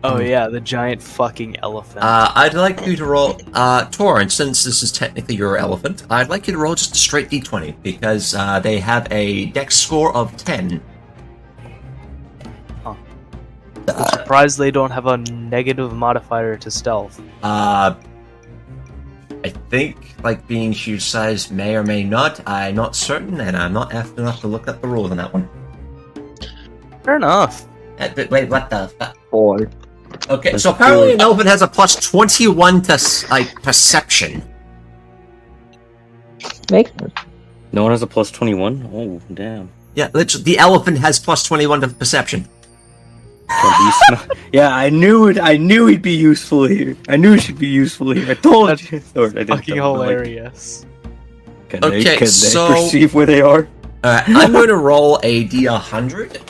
Oh yeah, the giant fucking elephant. I'd like you to roll, Torund, since this is technically your elephant, I'd like you to roll just a straight d20, because they have a dex score of 10. I'm surprised they don't have a negative modifier to stealth. I think, like, being huge size may or may not, I'm not certain, and I'm not apt enough to look up the rules on that one. Fair enough. But wait, what the fuck? 4. Okay, so apparently an elephant has a plus 21 to, perception. Makes sense. No one has a plus 21? Oh, damn. Yeah, literally, the elephant has plus 21 to perception. Yeah, I knew it. I knew he'd be useful here. I knew it should be useful here. I told That's you. Or I didn't Fucking tell them, like, hilarious. Can Okay, they so- perceive where they are? I'm going to roll a d100.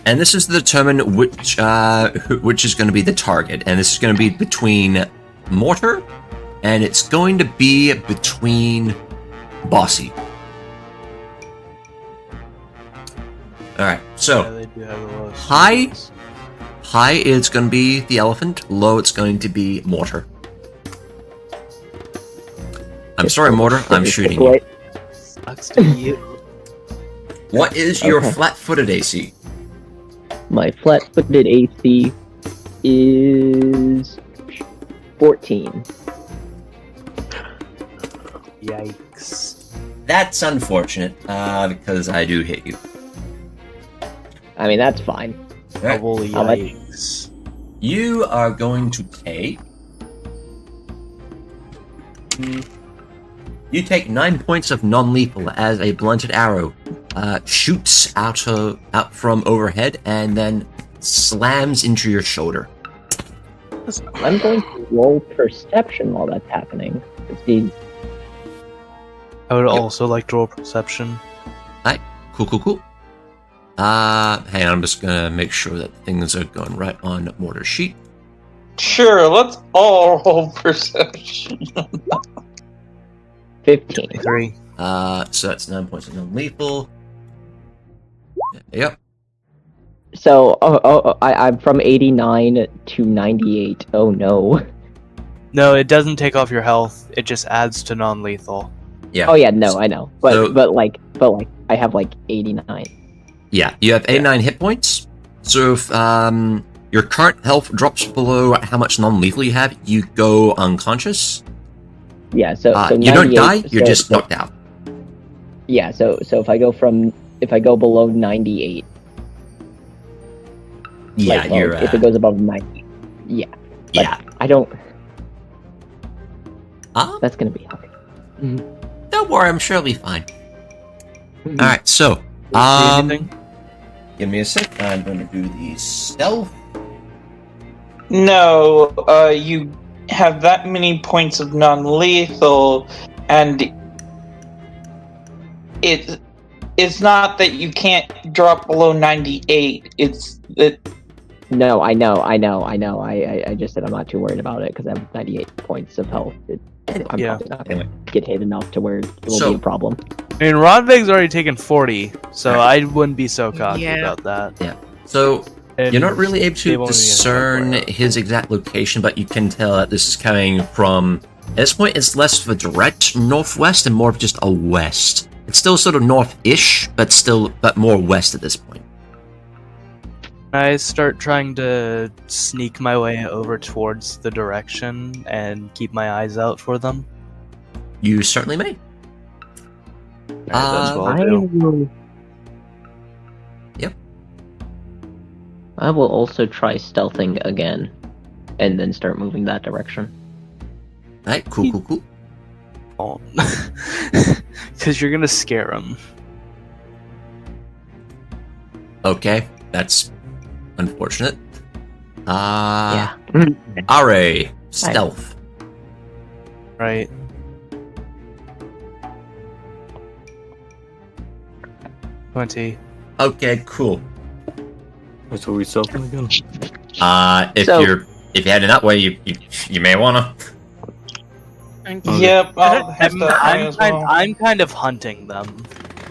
And this is to determine which is going to be the target. And this is going to be between Mortar, and it's going to be between Bossy. Alright, Yeah, so they do have the lowest High? scores. high is going to be the elephant, low it's going to be Mortar. I'm sorry, Mortar, I'm shooting you. Wait, Sucks to be you. What is your Okay. flat-footed AC? my flat-footed AC is 14. Yikes. That's unfortunate, because I do hit you. I mean, that's fine. Alright. Double How much? yikes. You are going to take... You take 9 points of non-lethal as a blunted arrow shoots out from overhead and then slams into your shoulder. I'm going to roll perception while that's happening. To see. I would also like to roll perception. Cool. Hang on, I'm just gonna make sure that things are going right on Mortar's sheet. Sure, let's all roll perception. 15. 3. So that's 9 points of non-lethal. Yep. So, I'm from 89 to 98. Oh no. No, it doesn't take off your health. It just adds to non-lethal. Yeah. Oh yeah, no, I know. But So- but I have like 89. Yeah, you have 89 hit points. So if your current health drops below how much non-lethal you have, you go unconscious. Yeah, so You don't 98 die, you're so- just knocked out. Yeah, so if I go below 98, Yeah, like, well, you're... if it goes above 90, yeah. But yeah. I don't. Don't That's gonna be hard. worry, I'm sure it'll be fine. Mhm. Alright, so... See anything? Give me a sec, I'm going to do the stealth. No, you have that many points of non-lethal, and it's not that you can't drop below 98. It's that No, I know. I just said I'm not too worried about it because I have 98 points of health. I'm Yeah. probably not going to get hit enough to where it will So- be a problem. I mean, Ranveig's already taken 40, so I wouldn't be so cocky Yeah. about that. So And you're not really able they to won't be discern able to his exact location, but you can tell that this is coming from. At this point, it's less of a direct northwest and more of just a west. It's still sort of north-ish, but more west at this point. I start trying to sneak my way over towards the direction and keep my eyes out for them. You certainly may. Alright, that's what I'll do. will. Yep. I will also try stealthing again, and then start moving that direction. Alright, cool. Because you're gonna scare them. Okay, that's unfortunate. Yeah. Are, stealth. Right. Twenty. Okay, cool. That's what we sell them again. If So- you're heading that way, you may wanna. Yep, I'll have to as well. I'm kind of hunting them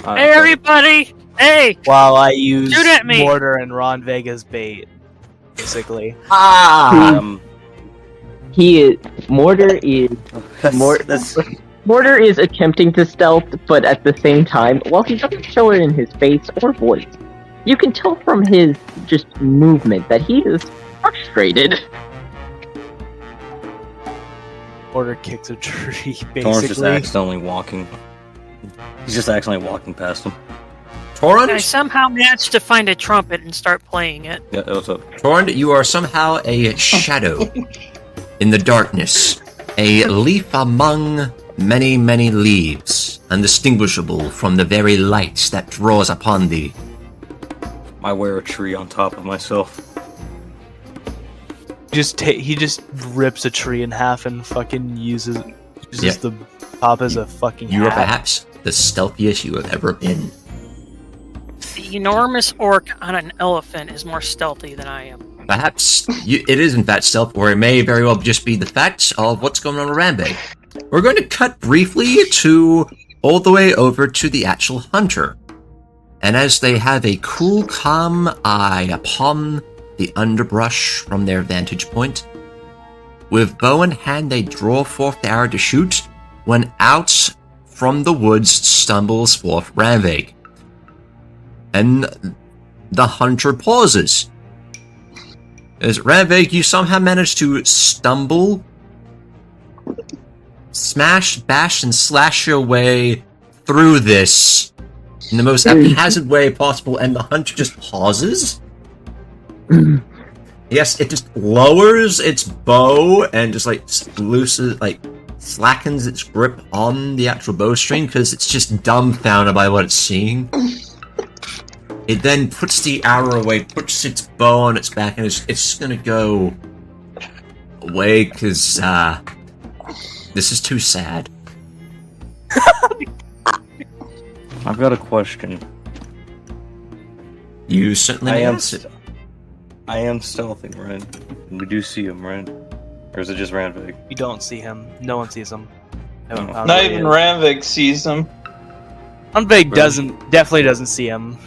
Hey, everybody! Hey! while I use Shoot at me! Mortar and Ranveig as bait, basically. Mortar is attempting to stealth, but at the same time, while he doesn't show it in his face or voice, you can tell from his just movement that he is frustrated. Mortar kicks a tree, Torrent's just basically. accidentally walking. He's just accidentally walking past him. I Torund, somehow managed to find a trumpet and start playing it. Yeah, what's up? Torund, you are somehow a shadow in the darkness, a leaf among many, many leaves, undistinguishable from the very light that draws upon thee. I wear a tree on top of myself. He just rips a tree in half and fucking uses the top as a fucking You are hat. perhaps the stealthiest you have ever been. The enormous orc on an elephant is more stealthy than I am. Perhaps it is in fact stealth, or it may very well just be the fact of what's going on with Ranveig. We're going to cut briefly to all the way over to the actual hunter. And as they have a cool, calm eye upon the underbrush from their vantage point, with bow in hand they draw forth the arrow to shoot, when out from the woods stumbles forth Ranveig. And the hunter pauses. As Ranveig, you somehow manage to stumble, smash, bash, and slash your way through this in the most haphazard way possible, and the hunter just pauses. Yes, it just lowers its bow and just slackens its grip on the actual bowstring because it's just dumbfounded by what it's seeing. It then puts the arrow away, puts its bow on its back, and it's just gonna go away because this is too sad. I've got a question. You certainly I am answered. I am stealthing, right? We do see him, right? Or is it just Ranveig? You don't see him. No one sees him. I haven't No. found Not where he even is. Ranveig sees them. Ranveig definitely doesn't see him.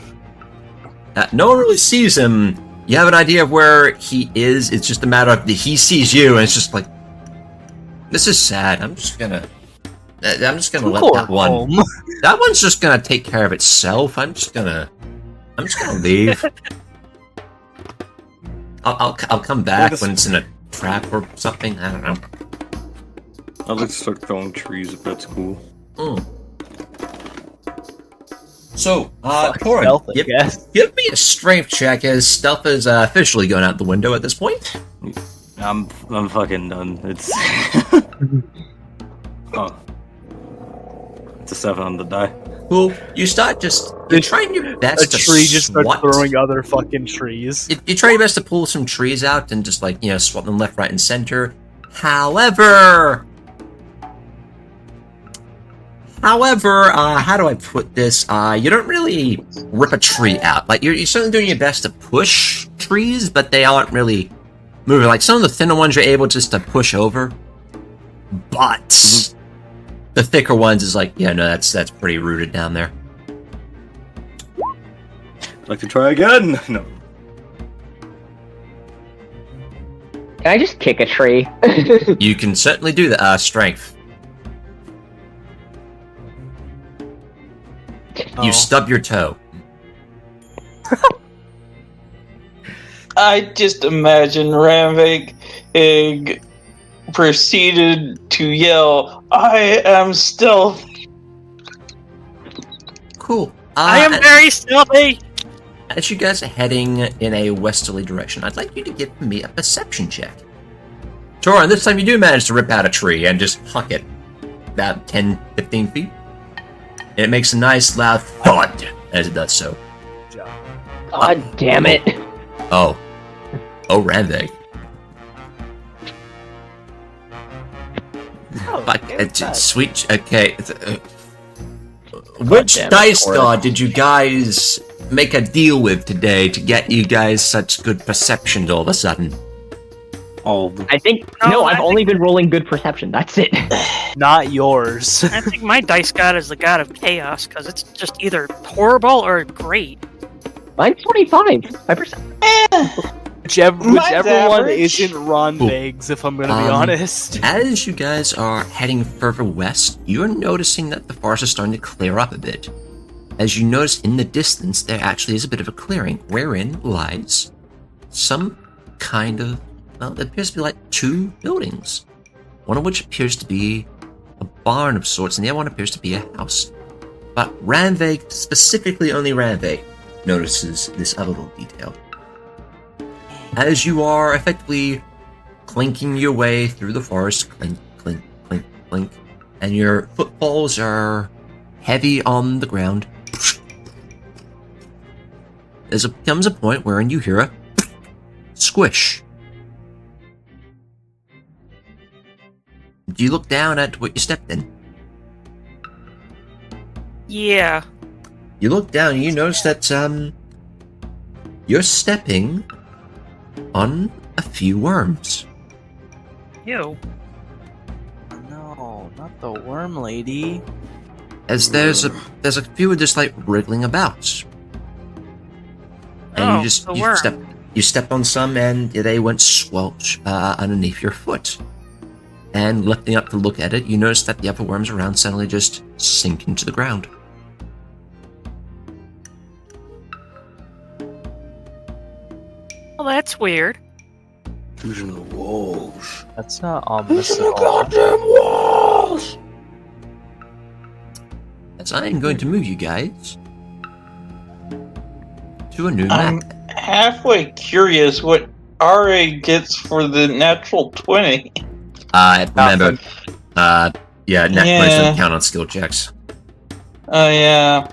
No one really sees him. You have an idea of where he is. It's just a matter of he sees you, and it's just like, this is sad. I'm just gonna let that one. Home. That one's just gonna take care of itself. I'm just gonna leave. I'll come back when it's in a trap or something. I don't know. I'd like to start throwing trees if that's cool. So, Stealth, Torund, I guess. give me a strength check as stealth is officially going out the window at this point. I'm fucking done. It's oh, it's a 7 on the die. Cool. You start you're trying your best A to tree just starts swat. throwing other fucking trees. You try your best to pull some trees out and just swat them left, right, and center. However, However, how do I put this? You don't really rip a tree out. Like, you're certainly doing your best to push trees, but they aren't really moving. Like, some of the thinner ones you're able just to push over. But the thicker ones is like, yeah, no, that's pretty rooted down there. I'd like to try again. No. Can I just kick a tree? You can certainly do that. Strength. You stub your toe. I just imagine Ranveig proceeded to yell, "I am stealth." Cool. I am very stealthy. As you guys are heading in a westerly direction, I'd like you to give me a perception check. Torund, this time you do manage to rip out a tree and just huck it about 10, 15 feet. And it makes a nice loud thud as it does so. God damn it. Oh. Oh, Ranveig. It's sweet. Okay. Which damn it, dice Torund. god did you guys make a deal with today to get you guys such good perceptions all of a sudden? All of them. I think I've only been rolling good perception. That's it. Not yours. I think my dice god is the god of chaos because it's just either horrible or great. Mine's 25. 5%. Whichever Mine's one average. isn't Ranveig's, if I'm gonna be honest. As you guys are heading further west, you're noticing that the forest is starting to clear up a bit. As you notice in the distance, there actually is a bit of a clearing, wherein lies some kind of, well, it appears to be like two buildings. One of which appears to be a barn of sorts, and the other one appears to be a house. But Ranveig, specifically only Ranveig, notices this other little detail. As you are effectively clinking your way through the forest, clink, clink, clink, clink, and your footfalls are heavy on the ground, there comes a point wherein you hear a squish. Do you look down at what you stepped in? Yeah. You look down and you notice that, you're stepping on a few worms. Ew. No, not the worm lady. As there's a few just like wriggling about. And Oh, you just the worm. you step on some and they went squelch underneath your foot. And lifting up to look at it, you notice that the other worms around suddenly just sink into the ground. Well, that's weird. Using the walls. That's not ominous at all. walls! As I am going to move you guys to a new I'm map. halfway curious what RA gets for the natural 20. Remember, nat Yeah. don't count on skill checks. Oh, yeah,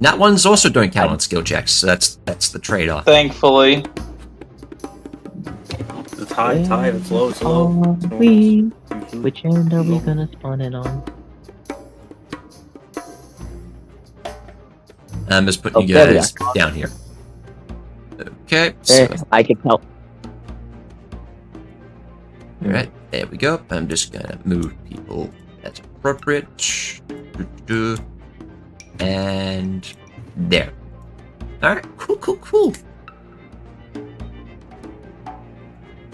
Nat ones also don't count on skill checks, so that's the trade-off. thankfully. It's high, it's low, it's low. Are It's normal. we? Mhm. Which end are we gonna spawn it on? I'm just putting you there we guys down here. Okay, so I can tell. alright, there we go. I'm just gonna move people as appropriate. And there. Alright, cool.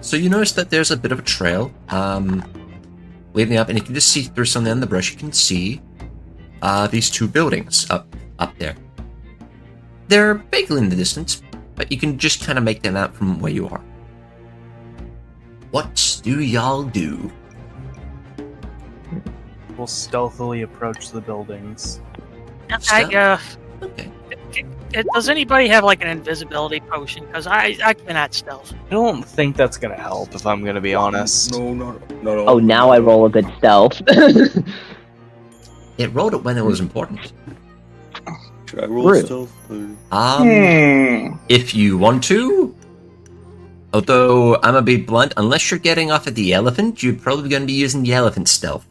So you notice that there's a bit of a trail leading up, and you can just see through some of the underbrush, you can see these two buildings up there. They're vaguely in the distance, but you can just kind of make them out from where you are. What do y'all do? We'll stealthily approach the buildings. I, Okay. does anybody have like an invisibility potion? Because I cannot stealth. I don't think that's gonna help, if I'm gonna be honest. No. Oh, now I roll a good stealth. It rolled it when it was important. Should I roll Rude. stealth? If you want to. Although, I'm gonna be blunt, unless you're getting off at the elephant, you're probably gonna be using the elephant stealth.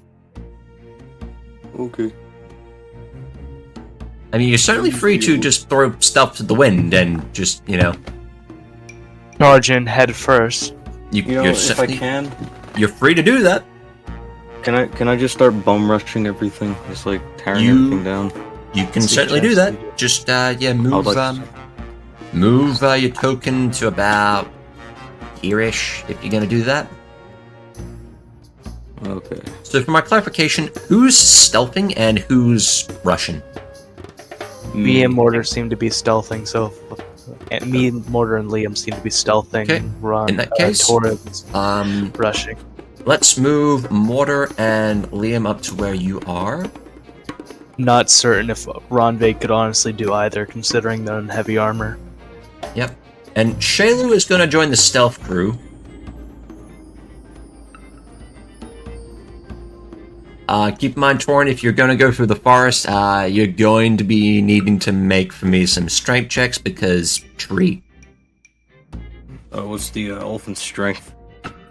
Okay. I mean, you're certainly free to just throw stuff to the wind and just, Origin head first. you're if I certainly- can, you're free to do that. can I just start bum rushing everything, just like tearing You- everything down? You can See certainly do chance. that. Just move like- move your token to about here-ish if you're gonna do that. Okay. So for my clarification, who's stealthing and who's rushing? Me and Mortar seem to be stealthing, so me, Mortar, and Liam seem to be stealthing. Okay. Run. In that case, Torund's rushing. Let's move Mortar and Liam up to where you are. Not certain if Ranveig could honestly do either, considering they're in heavy armor. Yep. And Shailu is going to join the stealth crew. Keep in mind, Torun, if you're going to go through the forest, you're going to be needing to make for me some strength checks because tree. What's the elephant's strength?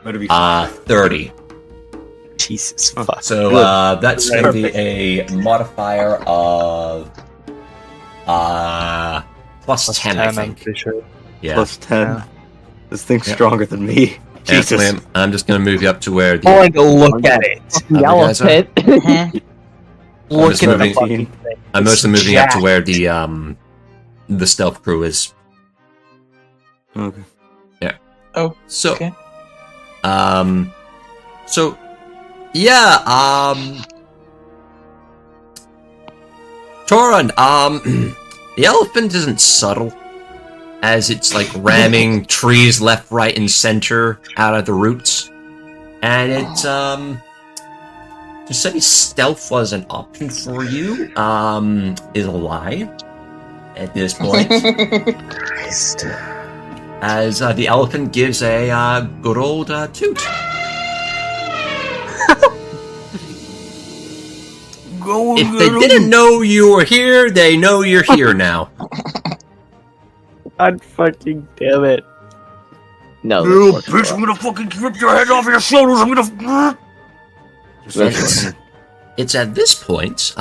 Better be 30. Jesus fuck. So that's going to be a modifier of plus 10, I I'm think. pretty sure. Yeah. plus 10. Yeah. This thing's Yeah. stronger than me. Yeah, Jesus. Liam, I'm just going to move you up to where the... Going to look at it. The Other guys are- elephant. Look at the moving- fucking thing. I'm mostly It's moving up to jacked. where the stealth crew is. Okay. Oh, So, okay. so, yeah, Torund, the elephant isn't subtle, as it's like ramming trees left, right, and center out of the roots, and it's, to say stealth was an option for you, is a lie at this point. Christ. As the elephant gives a good old toot. If they didn't know you were here, they know you're here now. God fucking damn it. No. You that's bitch, I'm gonna fucking rip your head off your shoulders, I'm gonna... It's at this point,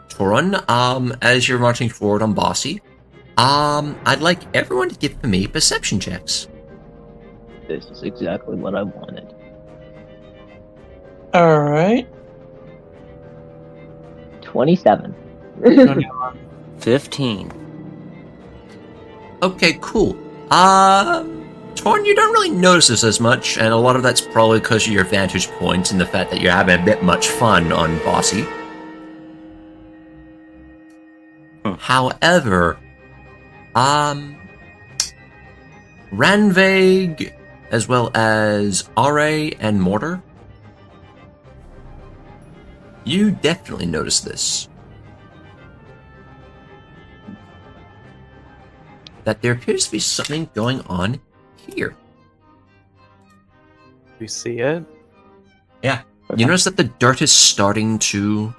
Torun, as you're marching forward on Bossy, I'd like everyone to give me perception checks. This is exactly what I wanted. Alright. 27. 15. Okay, cool. Torun, you don't really notice this as much, and a lot of that's probably because of your vantage points and the fact that you're having a bit much fun on Bossy. However, Ranveig, as well as Ra and Mortar, you definitely notice this. That there appears to be something going on here. You see it? You notice that the dirt is starting to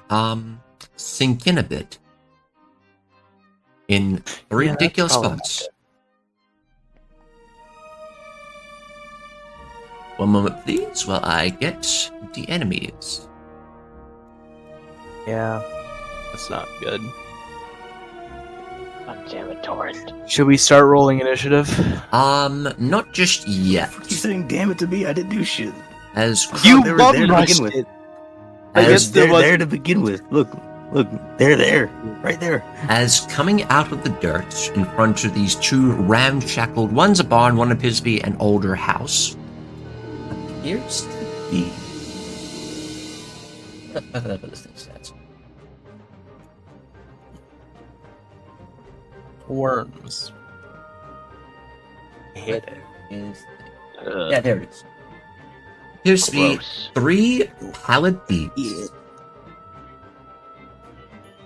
sink in a bit. In three Yeah, that's ridiculous probably spots. One moment, please, while I get the enemies. Yeah. That's not good. God damn it, Torrent. Should we start rolling initiative? Not just yet. You saying damn it to me? I didn't do shit. As You they were bum there to rushed begin with. it. I guess as, there They're was. there to begin with. Look, they're there. Right there. as coming out of the dirt in front of these two ramshackled, one's a barn, one appears to be an older house, appears to be. What this thing says? Worms. I hate it. Yeah, there it is. Appears to be Gross. 3 pallid beads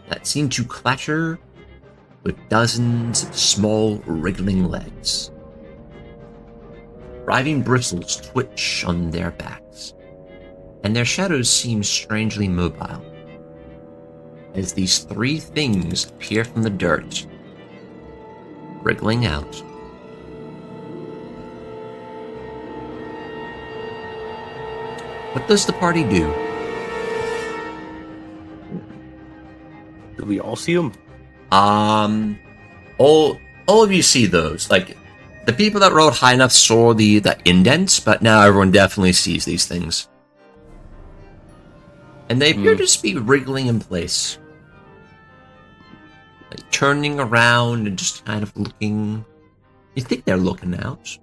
that seem to clatter with dozens of small wriggling legs. Writhing bristles twitch on their backs, and their shadows seem strangely mobile. As these 3 things appear from the dirt, wriggling out. What does the party do? Do we all see them? All of you see those. Like, the people that rode high enough saw the indents, but now everyone definitely sees these things. And they appear to just be wriggling in place. Like, turning around and just kind of looking. You think they're looking out.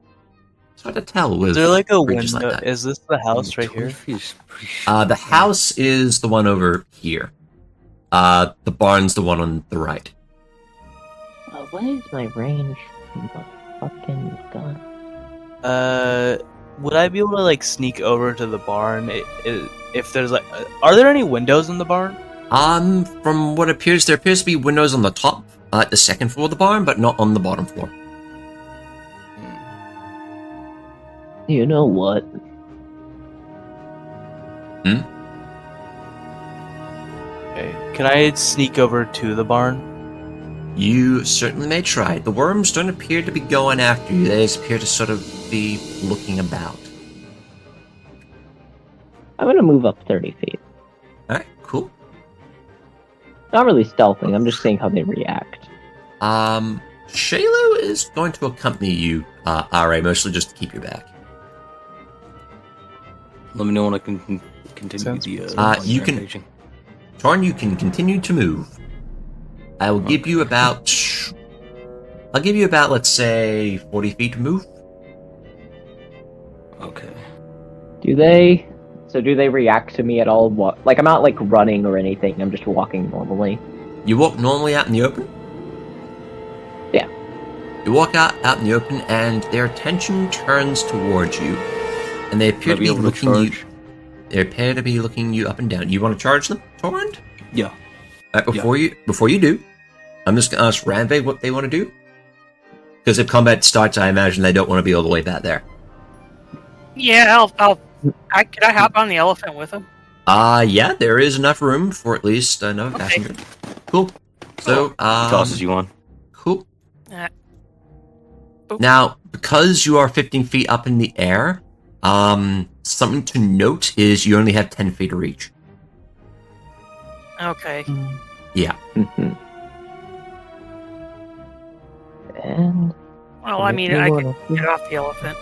It's hard to tell with Is there like a bridges window? like that. Is this the house right here? The house is the one over here. The barn's the one on the right. What is my range? Fucking gun. Would I be able to like sneak over to the barn? If there's like, are there any windows in the barn? From what appears, there appears to be windows on the top, at the second floor of the barn, but not on the bottom floor. You know what? Okay. Can I sneak over to the barn? You certainly may try. The worms don't appear to be going after you. They just appear to sort of be looking about. I'm gonna move up 30 feet. Alright, cool. Not really stealthing, I'm just seeing how they react. Shaylo is going to accompany you, RA, mostly just to keep you back. Let me know when I can continue Sounds the. you can- rampaging. Torn, you can continue to move. I will give you about... I'll give you about, let's say, 40 feet to move. Okay. Do they react to me at all? What? Like, I'm not like running or anything, I'm just walking normally. You walk normally out in the open? Yeah. You walk out in the open, and their attention turns towards you. And they appear to be looking you... They appear to be looking you up and down. You want to charge them, Torund? Yeah. Before you do, I'm just going to ask Ranveig what they want to do. Because if combat starts, I imagine they don't want to be all the way back there. Yeah, could I hop on the elephant with him? Yeah, there is enough room for at least another passenger. Cool. So, Tosses you on. Cool. Boop. Now, because you are 15 feet up in the air, something to note is you only have 10 feet of reach. Okay. Yeah. And Well, I mean, I can get off the elephant.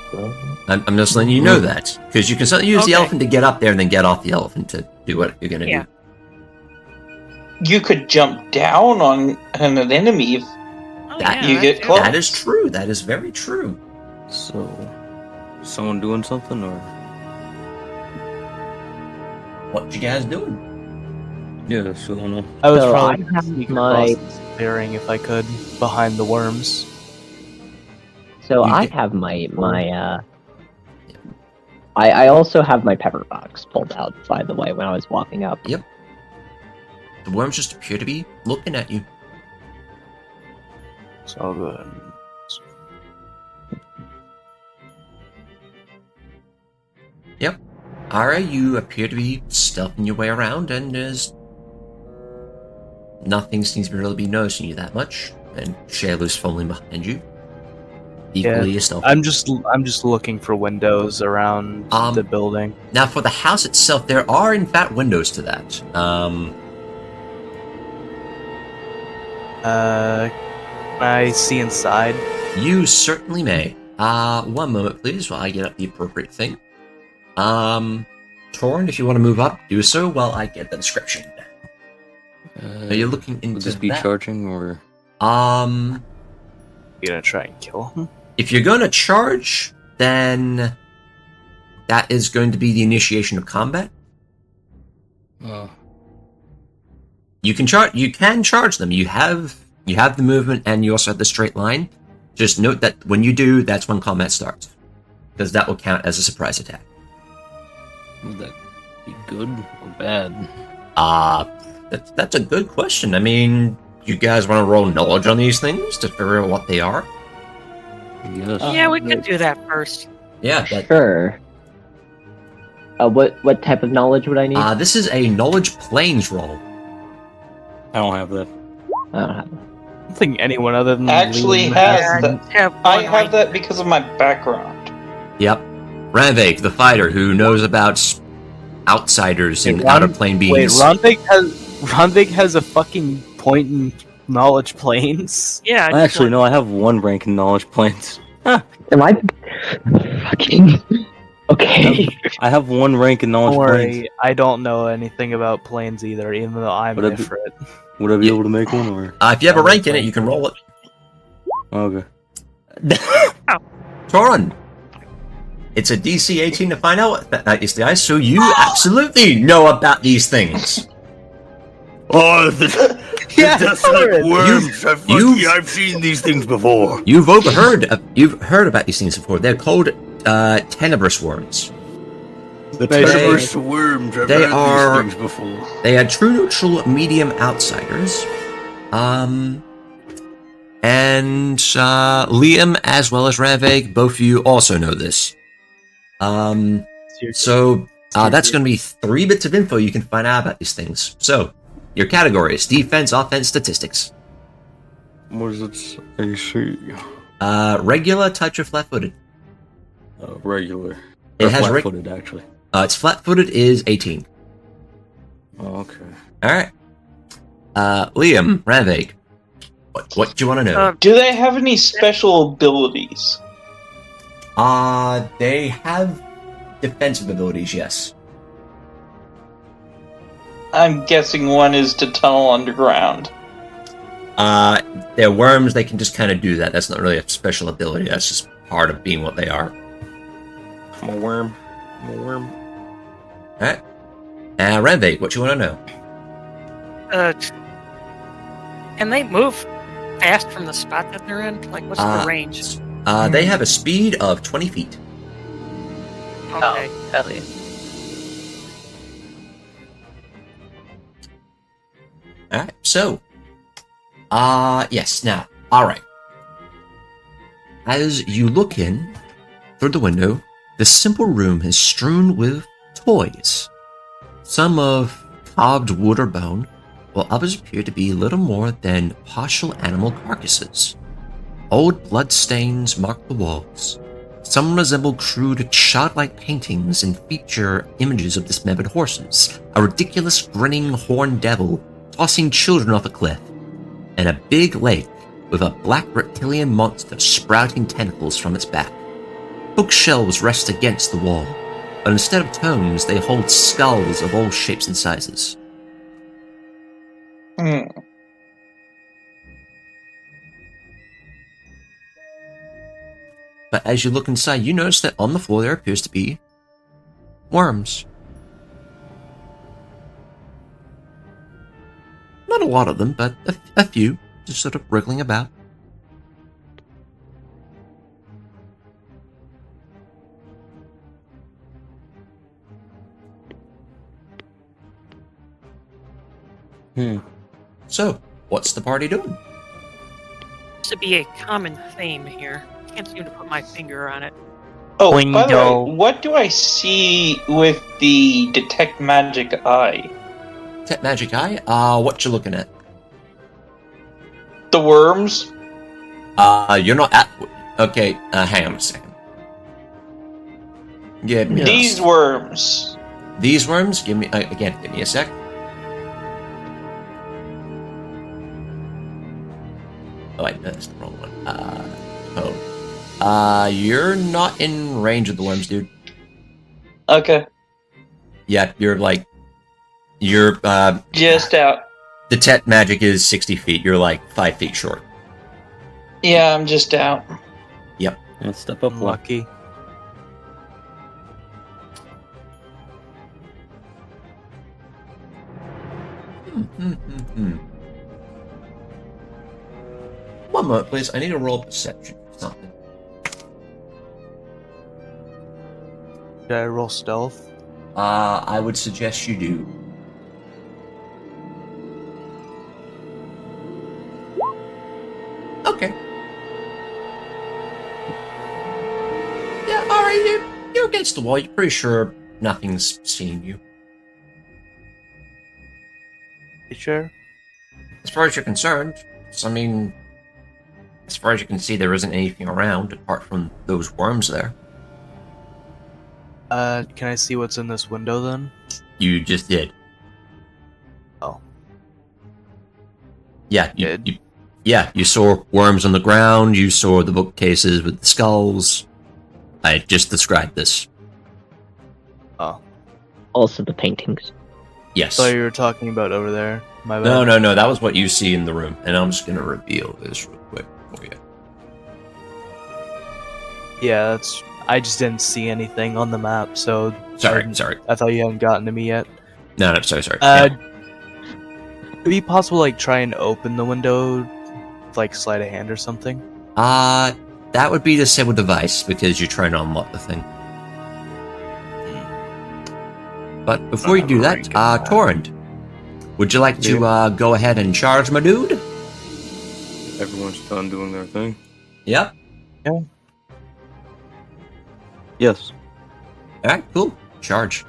I'm just letting you know that. Because you can certainly use the Okay. elephant to get up there and then get off the elephant to do what you're going to Yeah. do. You could jump down on an enemy. Oh, That- yeah, you that's get it. close. That is true. That is very true. So, someone doing something or? What you guys doing? Yeah, so I don't know. I was So probably I have sneak my- across this clearing if I could behind the worms. So You I get- have I also have my pepper box pulled out, by the way, when I was walking up. The worms just appear to be looking at you. So good. Ara, you appear to be stealthing your way around, and there's nothing seems to really be noticing you that much. And Shayla's following behind you. Equally as stealthy. I'm just looking for windows around the building. Now, for the house itself, there are in fact windows to that. Can I see inside? You certainly may. One moment, please, while I get up the appropriate thing. Torn, if you want to move up, do so while I get the description. Are you looking into Would this be that? charging or? You gonna try and kill him? If you're going to charge, then that is going to be the initiation of combat. You can charge them. You have the movement, and you also have the straight line. Just note that when you do, that's when combat starts, because that will count as a surprise attack. Would that be good or bad? That's a good question. I mean, you guys want to roll knowledge on these things to figure out what they are? Yes. Yeah, we could do that first. Yeah. Sure. What type of knowledge would I need? This is a knowledge planes roll. I don't have that. I don't have. I don't think anyone other than Actually Liam has Yeah, that. I have that because of my background. Yep. Ranveig, the fighter who knows about outsiders and outer plane beings. Wait, Ranveig has a fucking point in knowledge planes? Yeah. Actually, no, I have 1 rank in knowledge planes. Am I fucking okay? I have 1 rank in knowledge Don't planes. worry, I don't know anything about planes either, even though I'm Would I be- Ifrit. Would I be able to make one, or? If you have a rank in it, you can roll it. Okay. Torund. It's a DC 18 to find out what that is the ice, so you absolutely know about these things. Oh, Yeah, that's Torund. like worms. I've seen these things before. You've heard about these things before. They're called tenebrous worms. The They- tenebrous worms. I've they heard are- these things before. They are true neutral medium outsiders. And Liam as well as Ranveig, both of you also know this. So that's going to be 3 bits of info you can find out about these things. So your categories: defense, offense, statistics. What is it? AC? Regular, touch, or flat-footed. Regular. It has flat-footed, actually. It's flat-footed is 18. Oh, okay. All right. Liam, Ranveig, what do you want to know? Do they have any special abilities? They have defensive abilities, yes. I'm guessing one is to tunnel underground. They're worms, they can just kind of do that. That's not really a special ability, that's just part of being what they are. I'm a worm. Alright. Ranveig, what you want to know? Can they move fast from the spot that they're in? Like, what's the range? They have a speed of 20 feet. Okay. Oh, hell yeah. Alright, so. Yes, now, alright. As you look in through the window, the simple room is strewn with toys. Some of carved wood or bone, while others appear to be little more than partial animal carcasses. Old blood stains mark the walls. Some resemble crude, childlike paintings and feature images of dismembered horses, a ridiculous grinning horned devil tossing children off a cliff, and a big lake with a black reptilian monster sprouting tentacles from its back. Bookshelves rest against the wall, but instead of tomes, they hold skulls of all shapes and sizes. But as you look inside, you notice that on the floor there appears to be worms. Not a lot of them, but a few, just sort of wriggling about. So, what's the party doing? Seems to be a common theme here. Can't seem to put my finger on it. Oh, by the Window. way, what do I see with the detect magic eye? Tech Magic Eye? What you looking at? The worms? You're not at... Okay, hang on a second. Give me These worms. These worms? Give me... again, give me a sec. Oh, wait, that's the wrong one. You're not in range of the worms, dude. Okay, Yeah, you're like... You're, just out. Detect magic is 60 feet. You're like 5 feet short. Yeah, I'm just out. Yep. Yeah, step up one. Lucky. One moment, please. I need to roll perception for something. Did I roll stealth? I would suggest you do. Okay. Yeah, alright, you're against the wall. You're pretty sure nothing's seeing you. You sure? As far as you're concerned, I mean, as far as you can see, there isn't anything around apart from those worms there. Can I see what's in this window then? You just did. Oh. Yeah, did. you saw worms on the ground. You saw the bookcases with the skulls. I just described this. Oh, Also the paintings. Yes. thought you were talking about over there. My bad. No. That was what you see in the room, and I'm just gonna reveal this real quick for you. Yeah, that's. I just didn't see anything on the map, so Sorry. I thought you hadn't gotten to me yet. No, sorry. Would it be possible, like, try and open the window, like, slide a hand or something? That would be disable device because you're trying to unlock the thing. But before you do that, Torund, would you like to go ahead and charge, my dude? Everyone's done doing their thing. Yep. Yes. All right, cool. Charge.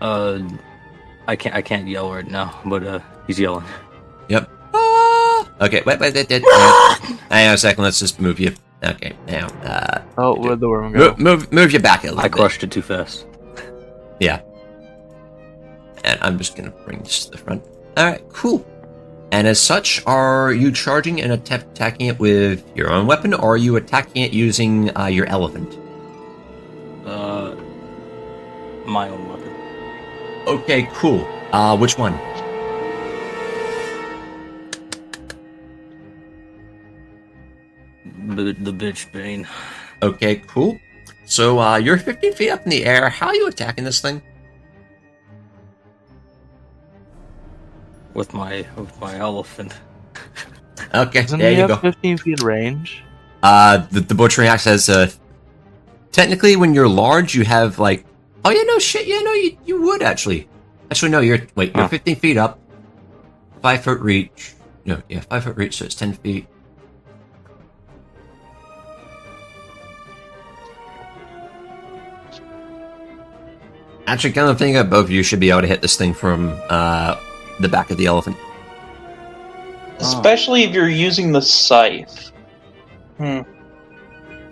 I can't yell right now, but he's yelling. Yep. Okay, wait. Hang on a second. Let's just move you. Okay, now. Where'd the worm go? Move you back a little I bit. crushed it too fast. Yeah. And I'm just gonna bring this to the front. All right, cool. And as such, are you charging and attacking it with your own weapon, or are you attacking it using your elephant? My own weapon. Okay, cool. Which one? The bitch bane. Okay, cool. So you're 15 feet up in the air. How are you attacking this thing? With my elephant. Okay, Doesn't there he you have go. 15 feet range? The butchering axe has technically when you're large you have like, oh yeah, no shit, yeah, no, you would actually no, you're 15 feet up, 5 foot reach. No, yeah, 5 foot reach, so it's 10 feet. Actually, kind of thinking that both of you should be able to hit this thing from the back of the elephant. Especially if you're using the scythe. Yeah,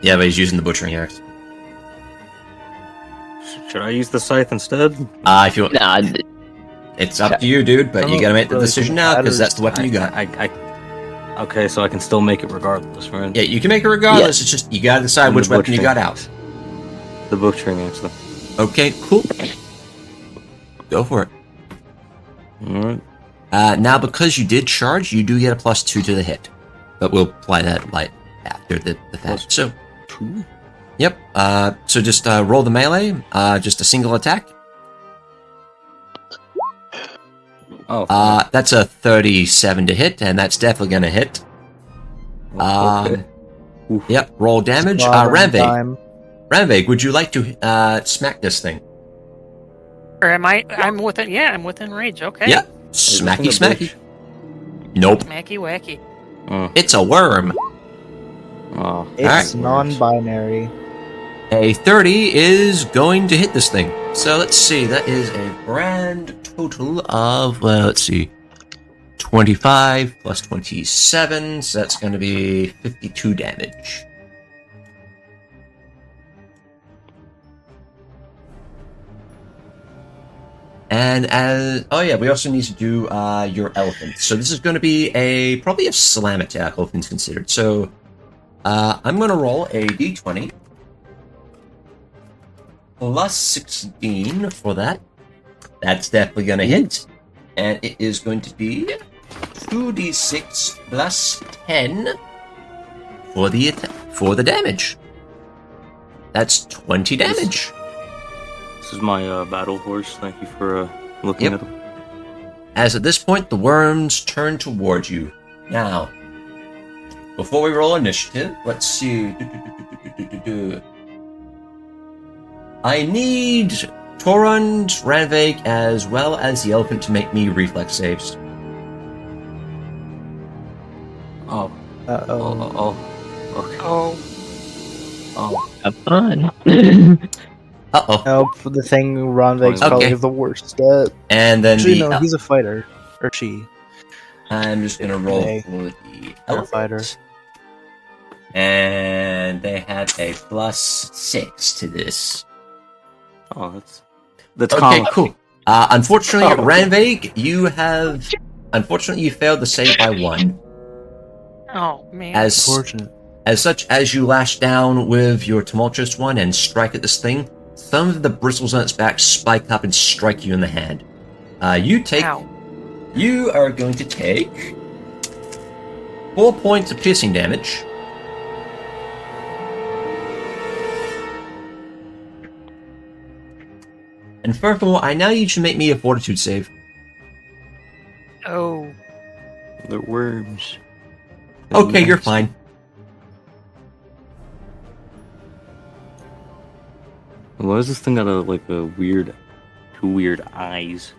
but he's using the butchering axe. Should I use the scythe instead? If you want, Nah, it's up to you, dude. But you gotta make the decision now because that's the weapon you got. Okay, so I can still make it regardless, right? Yeah, you can make it regardless. Yeah. It's just you gotta decide And which the weapon you got out. The butchering axe, though. Okay, cool. Go for it. Alright. Now, because you did charge, you do get a +2 to the hit, but we'll apply that like after the fact. So, 2? yep. So just roll the melee. Just a single attack. Oh. That's a 37 to hit, and that's definitely gonna hit. Okay. Yep. Roll damage. Ranveig. Ranveig, would you like to smack this thing? Or am I? I'm within. Yeah, I'm within range. Okay. Yeah. Smacky, smacky. Nope. Smacky wacky. It's a worm. Oh. It's non-binary. A 30 is going to hit this thing. So let's see. That is a grand total of, let's see, 25 plus 27. So that's going to be 52 damage. And we also need to do your elephant. So this is going to be probably a slam attack, all things considered. So I'm going to roll a d20 plus 16 for that. That's definitely going to hit, and it is going to be 2d6 plus 10 for the damage. That's 20 damage. This is my battle horse. Thank you for looking at him. As at this point, the worms turn towards you. Now, before we roll initiative, let's see. I need Torund, Ranveig, as well as the elephant to make me reflex saves. Oh. Uh-oh. Okay. Oh. Oh. have fun. Uh-oh. Nope, the thing Ranveig's probably Okay. the worst at. And then Actually, the... no, he's a fighter. Or she. I'm just going to roll Okay. for the They're a elephant. fighter. And they had a plus 6 to this. Oh, that's Okay, common. cool. Unfortunately, Oh. Ranveig, you have... Unfortunately, you failed to save by 1. Oh man. As such, as you lash down with your tumultuous one and strike at this thing, some of the bristles on its back spike up and strike you in the hand. Ow. You are going to take 4 points of piercing damage. And furthermore, I now need you to make me a fortitude save. Oh. The worms. Okay, you're fine. Why is this thing got two weird eyes?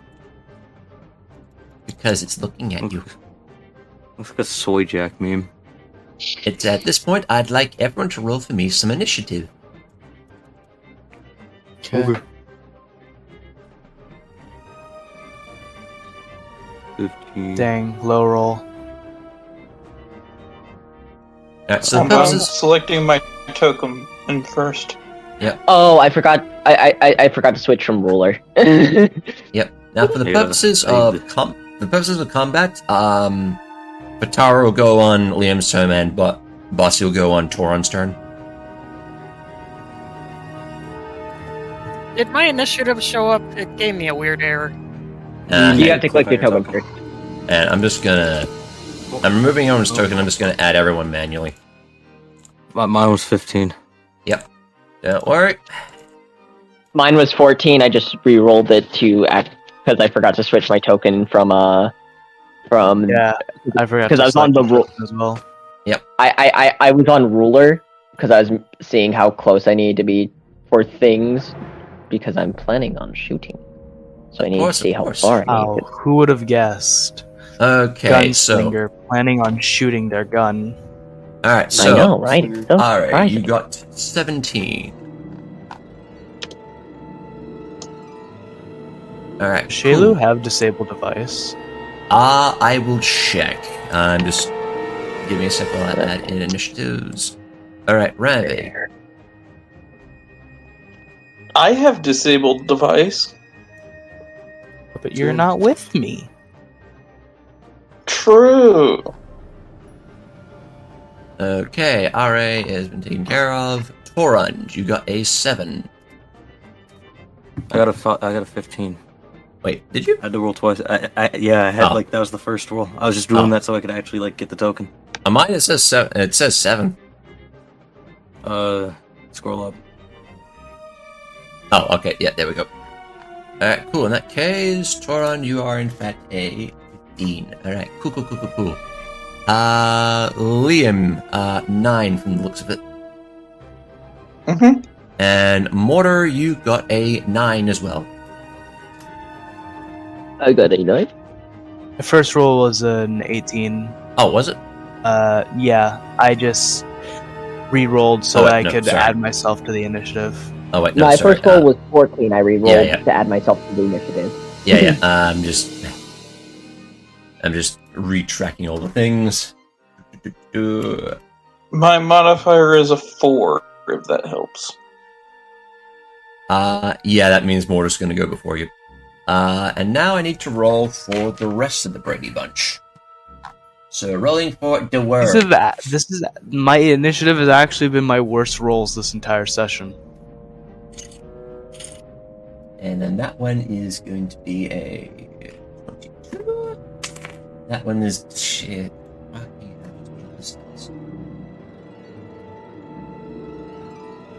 Because it's looking at you. Looks like a soy jack meme. It's at this point, I'd like everyone to roll for me some initiative. Okay. 15. Dang, low roll. Alright, so the I'm purposes... selecting my token in first. Oh, I forgot. I forgot to switch from ruler. Yep. Now, for the Yeah, purposes of combat, Batara will go on Liam's turn, and Bossy will go on Torund's turn. Did my initiative show up? It gave me a weird error. You have to click your token first. And I'm just gonna... I'm removing everyone's token, I'm just gonna add everyone manually. Mine was 15. Yep. Don't worry. Mine was 14. I just re-rolled it to act because I forgot to switch my token from Yeah, I forgot because I was on the rule as well. Yep. I was on ruler because I was seeing how close I needed to be for things because I'm planning on shooting. So I need to see how far I need to. Who would have guessed? Okay, so... Gunslinger planning on shooting their gun. Alright, so... I know, right? It's so Alright, surprising. you got 17. Alright, Shailu cool. have disable device. I will check. Just give me a second while I add in initiatives. Alright, Ranveig. I have disabled device. But you're not with me. True. Okay, RA has been taken care of. Torund, you got a 7. I got a 15. Wait, did you? I had to roll twice. I had that was the first roll. I was just doing that so I could actually get the token. On mine it says 7. It says 7. Scroll up. Oh, okay, yeah, there we go. Alright, cool. In that case, Torund, you are in fact a 15. Alright, cool. Liam, 9 from the looks of it. Mm-hmm. And Mortar, you got a 9 as well. I got a 9. The first roll was an 18. Oh, was it? Yeah, I just re-rolled so wait, I no, could sorry. add myself to the initiative. Oh, wait, no, My sorry. first roll was 14. I re-rolled yeah. to add myself to the initiative. Yeah. I'm just retracking all the things. My modifier is a 4, if that helps. Yeah, that means Mortar's gonna go before you. And now I need to roll for the rest of the Brady Bunch. So rolling for the word. This is my initiative has actually been my worst rolls this entire session. And then that one is going to be a 22. That one is shit.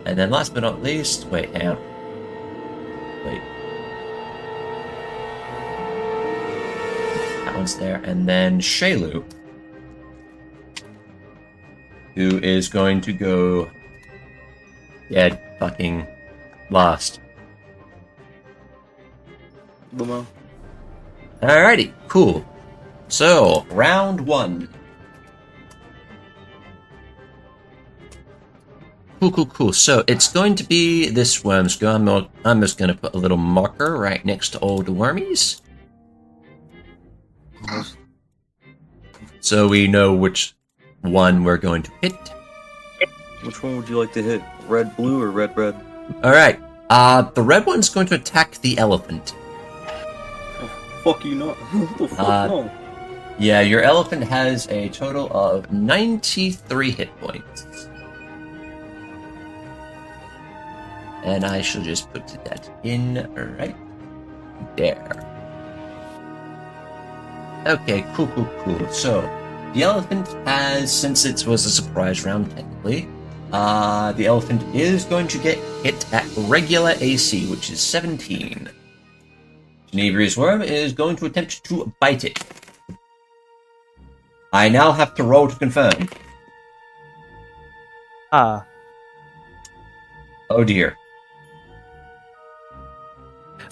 And then last but not least, wait, hang on. Wait. That one's there. And then Shailu, who is going to go dead fucking last. Lumo. Alrighty, cool. So, round 1. Cool. So, it's going to be this worm's go. I'm just going to put a little marker right next to all the wormies. So we know which one we're going to hit. Which one would you like to hit? Red, blue, or red, red? Alright, the red one's going to attack the elephant. fuck you not? What the fuck? No. Yeah, your elephant has a total of 93 hit points. And I shall just put that in right there. Okay, cool. So, the elephant has, since it was a surprise round technically, the elephant is going to get hit at regular AC, which is 17. Genebria's worm is going to attempt to bite it. I now have to roll to confirm. Ah. Oh dear.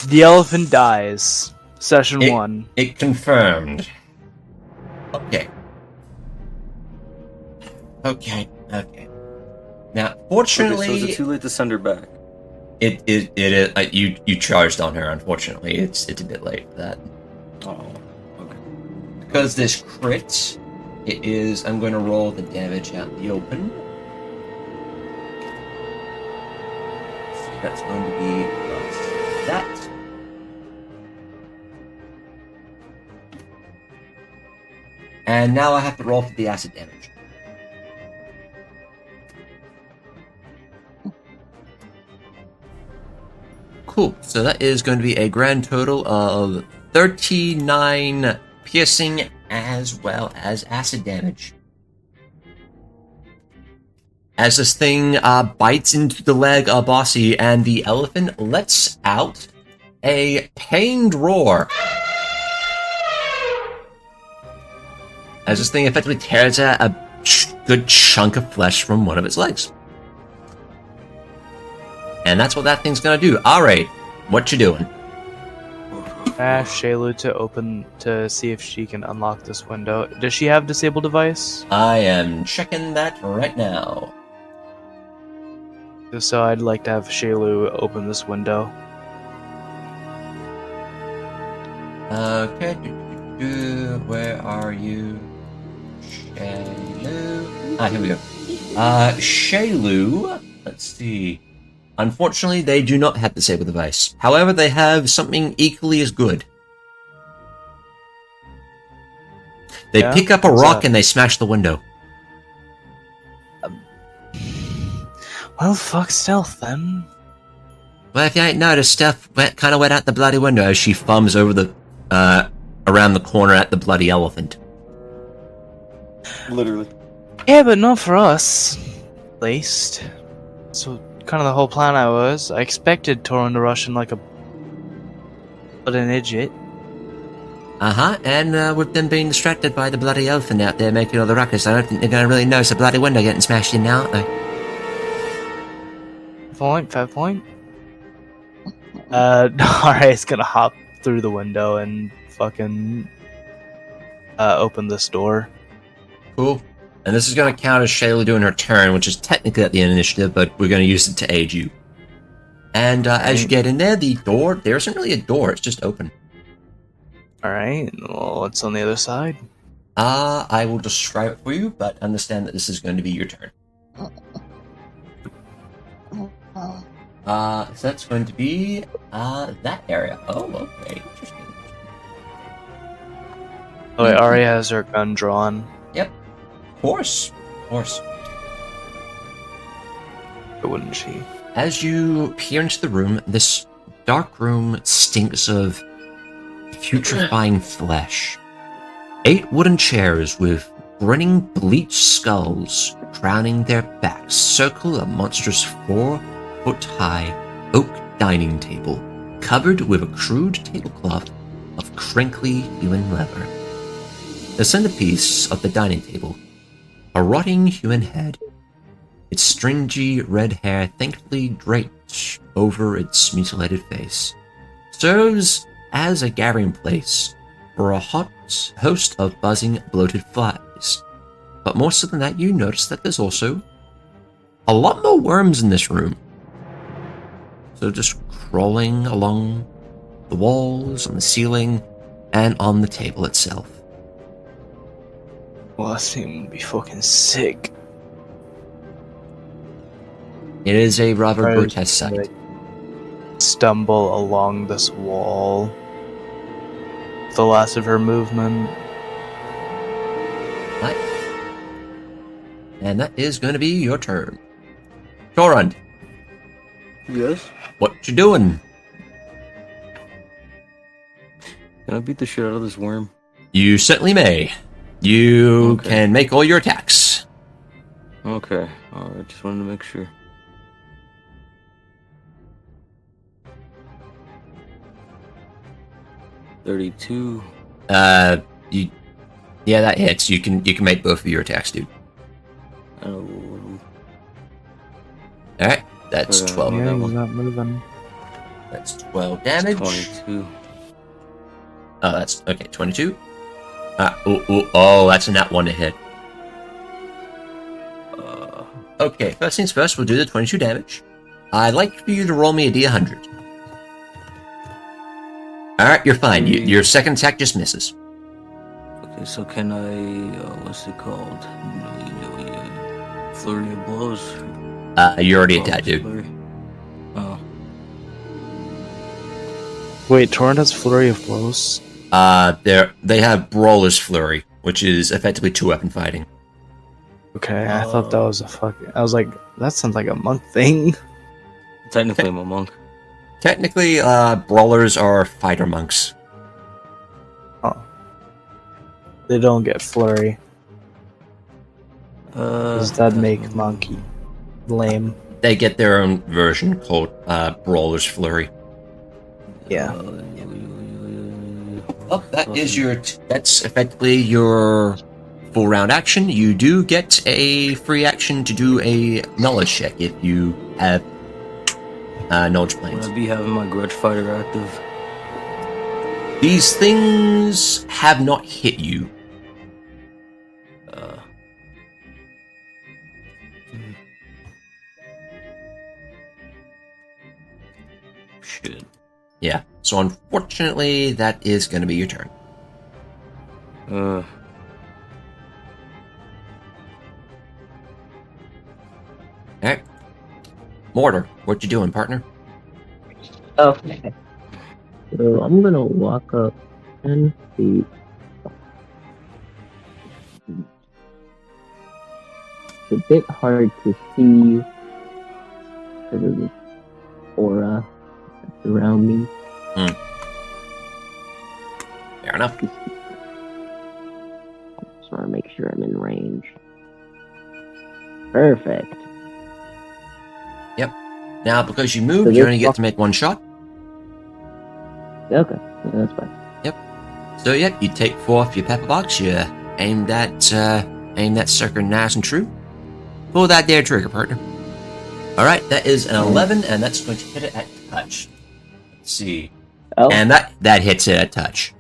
The elephant dies. Session 1. It confirmed. Okay. Now, fortunately, Okay, so is it too late to send her back? it is. You charged on her. Unfortunately, it's a bit late for that. Oh, okay. Because this crit, it is. I'm going to roll the damage out in the open. So that's going to be plus that. And now I have to roll for the acid damage. Cool. So that is going to be a grand total of 39 piercing as well as acid damage. As this thing bites into the leg of Bossy, and the elephant lets out a pained roar. As this thing effectively tears out a good chunk of flesh from one of its legs. And that's what that thing's gonna do. Alright, what you doing? Ask Shaylu to see if she can unlock this window. Does she have disable device? I am checking that right now. So I'd like to have Shaylu open this window. Okay, where are you? Shaylu. Here we go. Shaylu, let's see. Unfortunately, they do not have disable device. However, they have something equally as good. They pick up a rock and they smash the window. Well, fuck stealth then. Well, if you ain't noticed, Steph kind of went out the bloody window as she thumbs over the around the corner at the bloody elephant. Literally. Yeah, but not for us. At least. So, kind of the whole plan I expected Torund to rush in like a... but an idiot. And with them being distracted by the bloody elephant out there making all the ruckus, I don't think they're going to really notice the bloody window getting smashed in now, aren't they? Fair point. Ari's gonna hop through the window and fucking open this door. Cool. And this is going to count as Shayla doing her turn, which is technically at the end of the initiative, but we're going to use it to aid you. And as you get in there, the door, there isn't really a door, it's just open. Alright, well, what's on the other side? I will describe it for you, but understand that this is going to be your turn. So that's going to be that area. Oh, okay. Interesting. Oh, wait, Ari has her gun drawn. Yep. Of course. Wouldn't she? As you peer into the room, this dark room stinks of putrefying flesh. 8 wooden chairs with grinning bleached skulls crowning their backs circle a monstrous 4-foot-high oak dining table covered with a crude tablecloth of crinkly human leather. The centerpiece of the dining table, a rotting human head, its stringy red hair thankfully draped over its mutilated face, serves as a gathering place for a hot host of buzzing, bloated flies. But more so than that, you notice that there's also a lot more worms in this room. So just crawling along the walls, on the ceiling, and on the table itself. Well, that thing would be fucking sick. It is a rather grotesque sight. Stumble along this wall the last of her movement. Right. And that is going to be your turn. Torund, Yes? what you doing? Can I beat the shit out of this worm? You certainly may. You Okay. can make all your attacks. Okay. Alright, just wanted to make sure. $32. Yeah, that hits. You can make both of your attacks, dude. Oh, All right, that's 12. that Yeah, one. he's not moving. That's 12 damage. 22. Oh, that's okay. 22. Oh, that's a nat 1 to hit. Okay, first things first, we'll do the 22 damage. I'd like for you to roll me a d100. Alright, you're fine. Your second attack just misses. Okay, so can I, what's it called? Flurry of blows? You already attacked, dude. Flurry. Oh. Wait, Torrent has Flurry of Blows? They have Brawler's Flurry, which is effectively 2-weapon fighting. Okay, I thought that was a fucking... I was like, that sounds like a monk thing. Technically, I'm a monk. Technically, Brawlers are fighter monks. Oh. They don't get Flurry. Does that make monkey lame? They get their own version called Brawler's Flurry. Yeah. Well, that's effectively your full round action. You do get a free action to do a knowledge check if you have knowledge Would planes. I be having my grudge fighter active? These things have not hit you. Shit. Yeah. So unfortunately, that is going to be your turn. Alright. Mortar, what you doing, partner? Okay. So I'm gonna walk up 10 feet. It's a bit hard to see because of this aura that's around me. Fair enough. Just want to make sure I'm in range. Perfect. Now, because you moved, So you this only get to make one shot. Okay, yeah, that's fine. So, yep, you take 4 off your pepper box, you aim that sucker nice and true. Pull that there trigger, partner. Alright, that is an 11, and that's going to hit it at touch. Let's see. Oh, And that hits it at touch.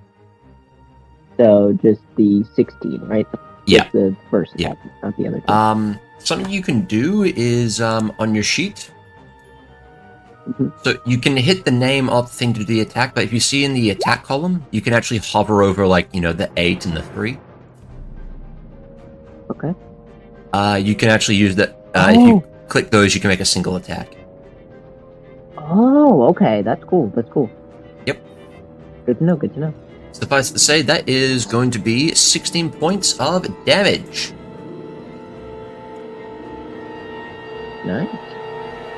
so just the 16, right? Yeah. Just the first Yeah. attack, not the other two. Something you can do is, on your sheet, Mhm. so you can hit the name of the thing to do the attack, but if you see in the attack column, you can actually hover over, like, the 8 and the 3. Okay. You can actually use that, if you click those, you can make a single attack. Oh, okay. That's cool. That's cool. Yep. Good to know. Good to know. Suffice it to say, that is going to be 16 points of damage. Nice.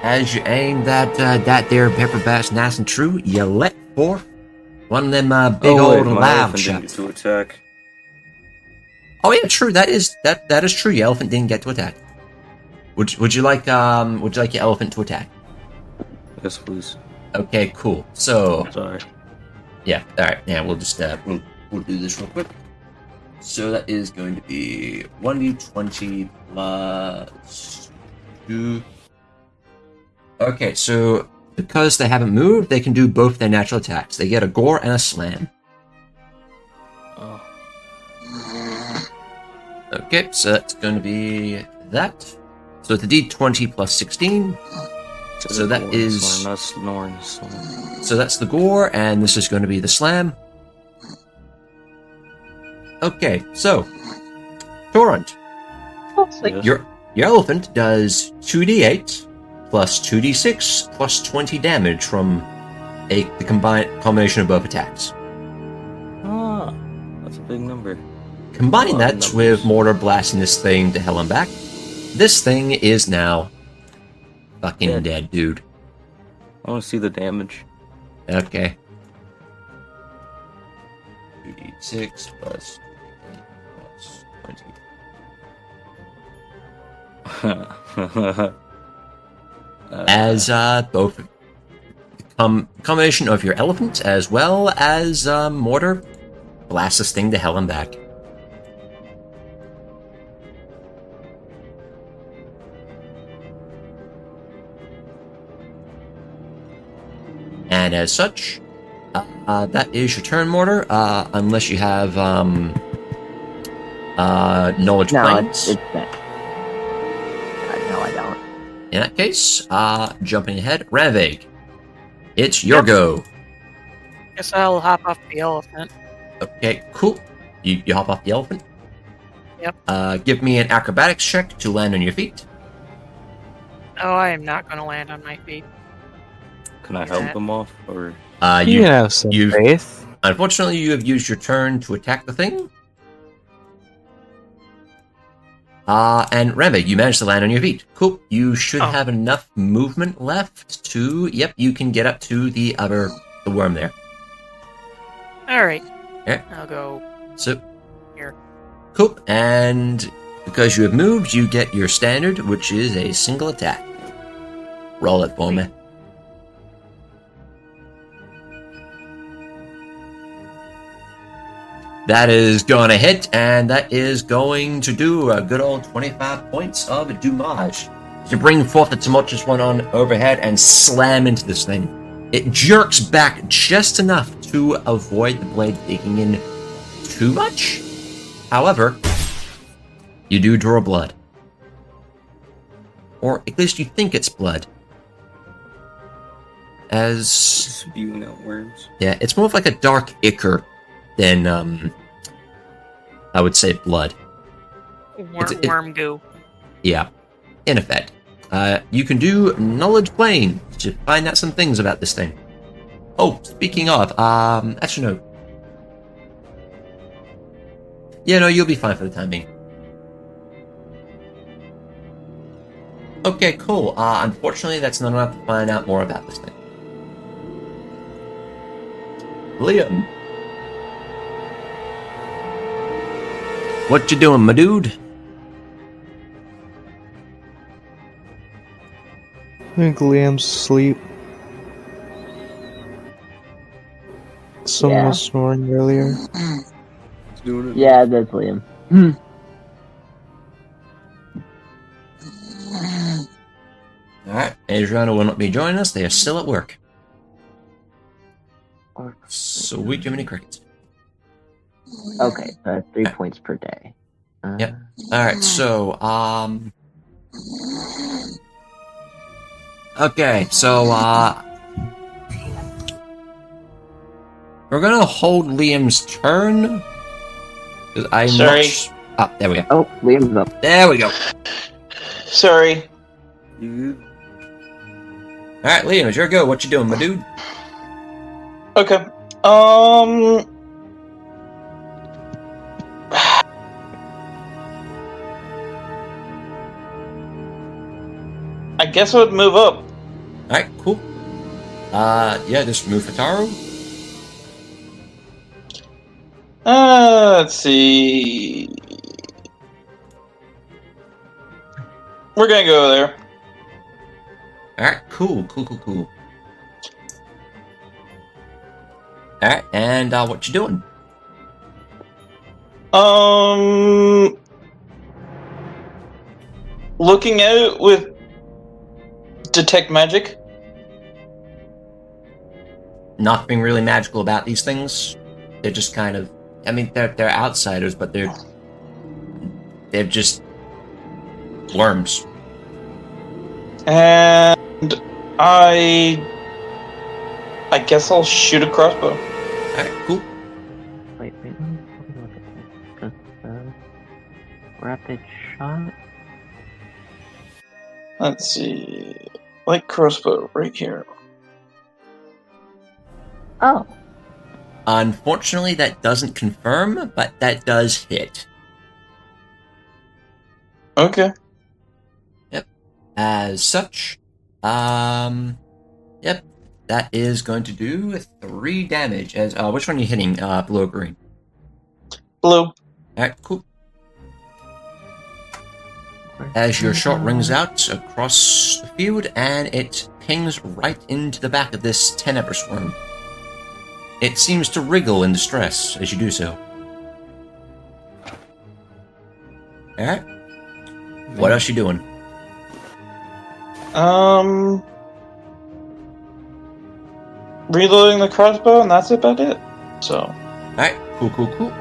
As you aim that there pepper bash nice and true, you let forth one of them big old loud shots. To attack. Oh yeah, true. That is true. Your elephant didn't get to attack. Would you like your elephant to attack? Yes, please. Okay, cool. So Sorry. yeah, all right. Yeah, we'll just we'll do this real quick. So that is going to be 1d20 plus 2. Okay, so because they haven't moved, they can do both their natural attacks. They get a gore and a slam. Oh. Okay, so that's going to be that. So it's a d20 plus 16. So that is... Not snoring. So that's the gore, and this is going to be the slam. Okay, so Torund, Yes. your elephant does 2d8 plus 2d6 plus 20 damage from the combination of both attacks. Oh, That's a big number. Combine A lot of that with numbers. Mortar blasting this thing to hell and back. This thing is now fucking Dead. dead, dude. I want to see the damage. Okay. 2d6 plus 20. As both combination of your elephant as well as Mortar blast this thing to hell and back. And as such, that is your turn, Mortar. Unless you have knowledge No, planes. it's that. No, I don't. In that case, jumping ahead, Ranveig. It's your go. Guess I'll hop off the elephant. Okay, cool. You hop off the elephant. Yep. Give me an acrobatics check to land on your feet. Oh, I am not going to land on my feet. Can I Is help that- them off, or You have some you've- faith. Unfortunately, you have used your turn to attack the thing. And Ranveig, you managed to land on your feet. Cool. You should Oh. have enough movement left to. Yep, you can get up to the worm there. All right. Yeah. I'll go So, here. cool. And because you have moved, you get your standard, which is a single attack. Roll it for me. That is going to hit, and that is going to do a good old 25 points of damage. You bring forth the tumultuous one on overhead and slam into this thing. It jerks back just enough to avoid the blade digging in too much. However, you do draw blood. Or at least you think it's blood. As... spewing out worms? yeah, it's more of like a dark ichor than, I would say blood. Worm goo. Yeah, in effect. You can do knowledge plane to find out some things about this thing. Oh, speaking of, actually no. Yeah, no, you'll be fine for the time being. Okay, cool. Unfortunately, that's not enough to find out more about this thing. Liam. What you doing, my dude? I think Liam's asleep. Someone Yeah. was snoring earlier. It's doing it. Yeah, that's Liam. Alright, Adrianna will not be joining us. They are still at work. Sweet Jiminy Crickets. Okay, 3 points per day. Yep. Alright, so, okay, so, we're gonna hold Liam's turn. 'Cause I'm Sorry. Ah, there we go. Oh, Liam's up. There we go. Sorry. You Alright, Liam, it's your go. What you doing, my dude? Okay. I guess I would move up. Alright, cool. Yeah, just move Fataru. Let's see. We're gonna go there. Alright, cool. Alright, and what you doing? Looking out with detect magic. Nothing really magical about these things. They're just kind of, I mean, they're outsiders, but they're just worms. And I guess I'll shoot a crossbow. Alright, cool. Wait, let me look at this. Rapid shot? Let's see. Light crossbow right here. Oh. Unfortunately, that doesn't confirm, but that does hit. Okay. As such, yep, that is going to do 3 damage. As which one are you hitting? Blue or green? Blue. All right, cool. As your shot rings out across the field, and it pings right into the back of this Tenebrous Worm. It seems to wriggle in distress as you do so. All right. What else you doing? Reloading the crossbow, and that's about it. So. Alright, cool.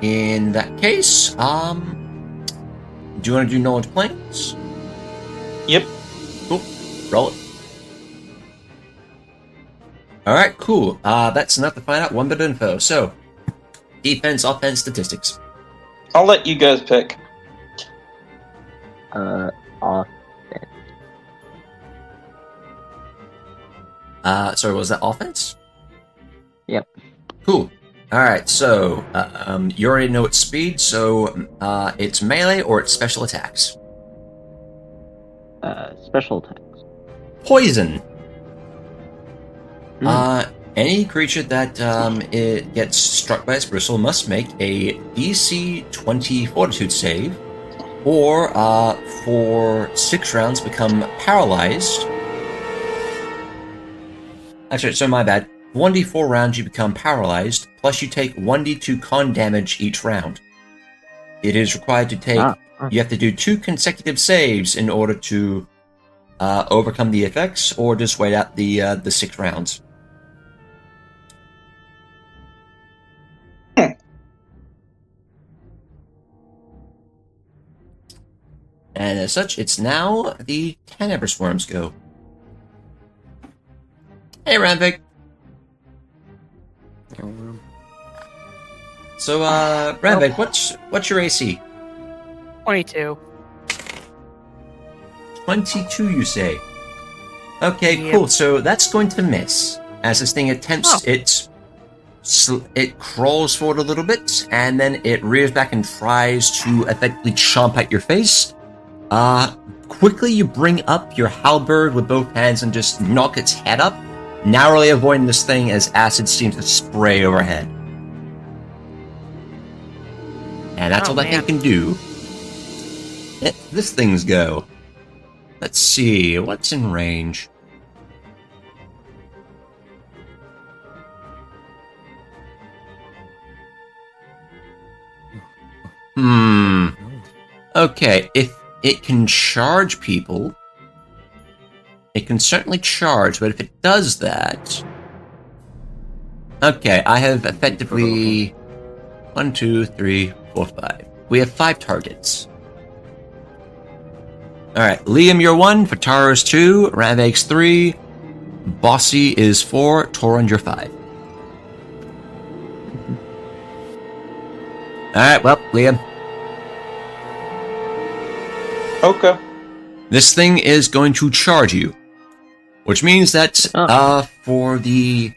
In that case, do you want to do knowledge planes? Yep. Cool. Roll it. Alright, cool. That's enough to find out 1 bit of info. So, defense, offense, statistics. I'll let you guys pick. Off. Sorry, was that offense? Yep. Cool. Alright, so, you already know its speed, so, it's melee or it's special attacks. Special attacks. Poison! Any creature that, it gets struck by its bristle must make a DC 20 Fortitude save, or, for 6 rounds become paralyzed. Actually, so my bad. 1d4 rounds you become paralyzed, plus you take 1d2 con damage each round. It is required to take... You have to do 2 consecutive saves in order to overcome the effects, or just wait out the 6 rounds. And as such, it's now the Tenebrous Worms go. Hey, Ranveig. So, Ranveig, what's your AC? 22. 22, you say? Okay, Yep. cool. So that's going to miss. As this thing attempts, it crawls forward a little bit, and then it rears back and tries to effectively chomp at your face. Quickly you bring up your halberd with both hands and just knock its head up, narrowly avoiding this thing as acid seems to spray overhead. And that's all that thing can do. Let this thing's go. Let's see, what's in range? Okay, if it can charge people, it can certainly charge, but if it does that... Okay, I have effectively... 1, 2, 3, 4, 5. We have 5 targets. Alright, Liam, you're 1, Fataro's 2, Ranveig's 3, Bossy is 4, Torund, you're 5. Alright, well, Liam. Okay. This thing is going to charge you. Which means that, for the...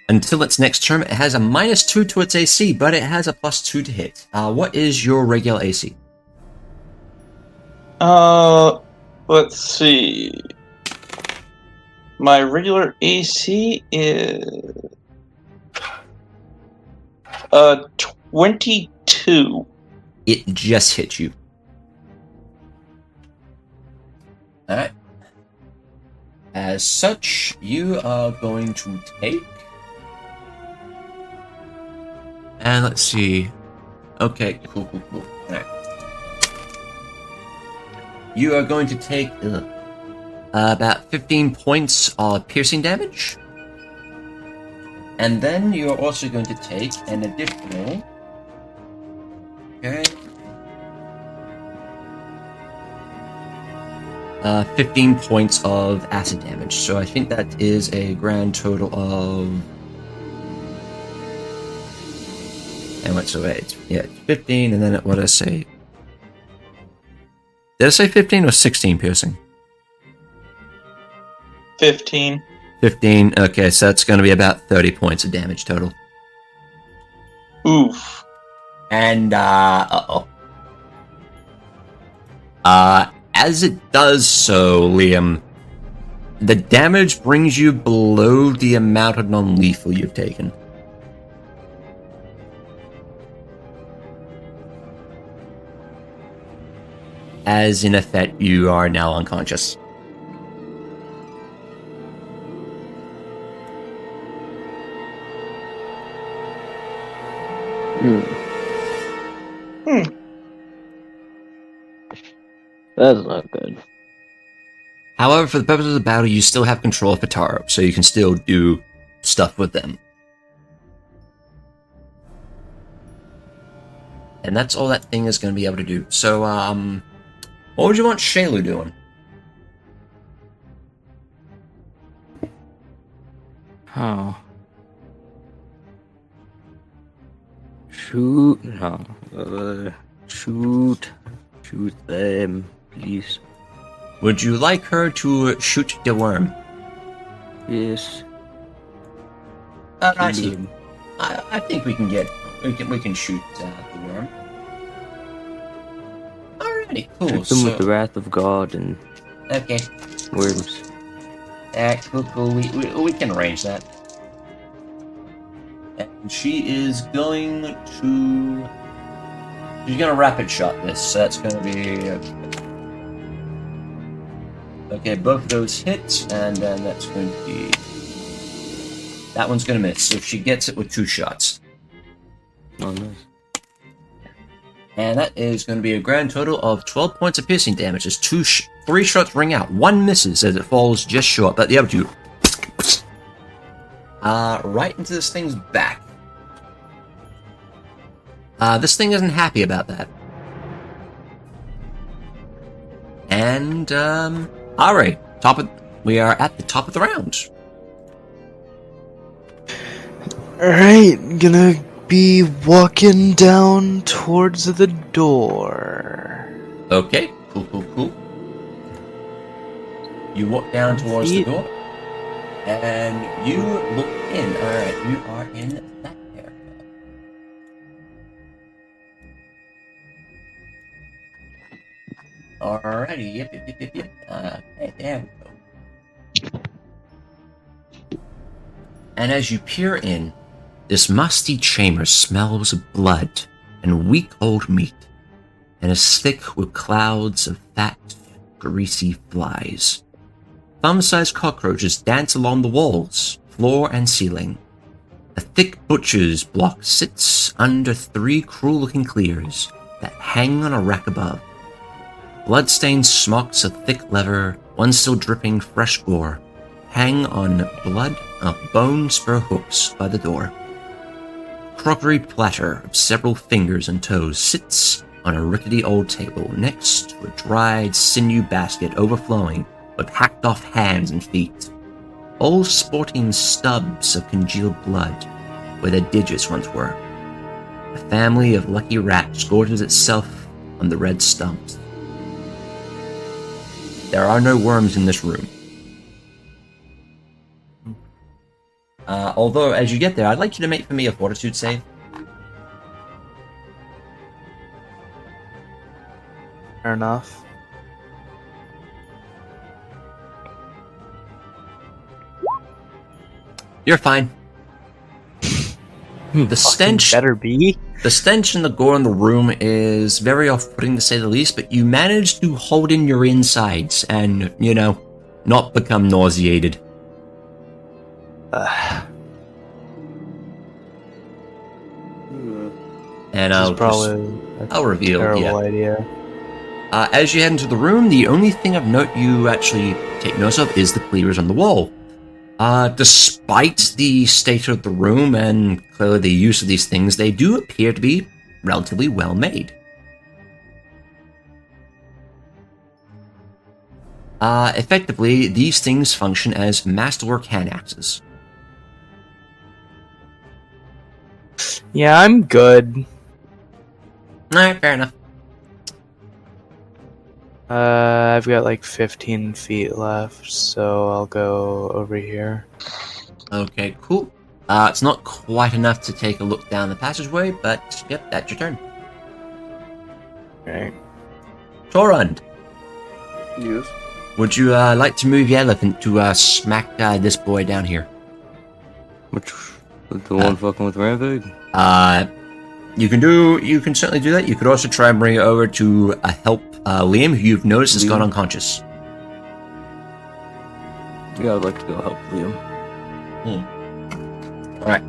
Until its next turn, it has a -2 to its AC, but it has a +2 to hit. What is your regular AC? Let's see. My regular AC is 22. It just hit you. Alright. As such, you are going to take... And let's see. Okay, cool. Alright. You are going to take about 15 points of piercing damage. And then you are also going to take an additional... Okay. 15 points of acid damage. So I think that is a grand total of... And what's the way? It's 15, and then what did I say? Did I say 15 or 16 piercing? 15. 15, okay, so that's going to be about 30 points of damage total. Oof. And, as it does so, Liam, the damage brings you below the amount of non-lethal you've taken. As in effect, you are now unconscious. That's not good. However, for the purpose of the battle, you still have control of Pataro, so you can still do stuff with them. And that's all that thing is going to be able to do. So, what would you want Shaylu doing? Oh. Shoot. No. Shoot. Shoot them, please. Would you like her to shoot the worm? Yes. I see. I think we can shoot the worm. Alrighty, cool. Shoot them with the wrath of God and Okay. worms. Cool. We can arrange that. And she is going to. She's gonna rapid shot this, so that's gonna be. Okay, both of those hit, and then that's going to be. That one's gonna miss, so she gets it with 2 shots. Oh, nice. And that is going to be a grand total of 12 points of piercing damage as 3 shots ring out. 1 misses as it falls just short, but the other 2... right into this thing's back. This thing isn't happy about that. And, alright. We are at the top of the round. Alright, gonna be walking down towards the door. Okay, cool. You walk down towards the door, and you look in. Alright, you are in that area. Alrighty, yep. Okay, there we go. And as you peer in, this musty chamber smells of blood and weak old meat, and is thick with clouds of fat, greasy flies. Thumb-sized cockroaches dance along the walls, floor, and ceiling. A thick butcher's block sits under 3 cruel-looking clears that hang on a rack above. Blood-stained smocks of thick leather, one still dripping fresh gore, hang on bone spur hooks by the door. Crockery platter of several fingers and toes sits on a rickety old table next to a dried sinew basket overflowing with hacked off hands and feet, all sporting stubs of congealed blood where their digits once were. A family of lucky rats gorges itself on the red stumps. There are no worms in this room. Although, as you get there, I'd like you to make for me a fortitude save. Fair enough. You're fine. The stench Better be. The stench and the gore in the room is very off-putting to say the least, but you manage to hold in your insides and, not become nauseated. And I'll reveal. Terrible idea. As you head into the room, the only thing of note you actually take notice of is the cleavers on the wall. Despite the state of the room and clearly the use of these things, they do appear to be relatively well made. Effectively, these things function as masterwork hand axes. Yeah, I'm good. Alright, fair enough. I've got like 15 feet left, so I'll go over here. Okay, cool. It's not quite enough to take a look down the passageway, but yep, that's your turn. Okay. Torund, Yes. would you like to move your elephant to smack this boy down here? Which the one fucking with Ranveig? You can certainly do that. You could also try and bring it over to help Liam, who you've noticed has gone unconscious. Yeah, I'd like to go help Liam. Alright.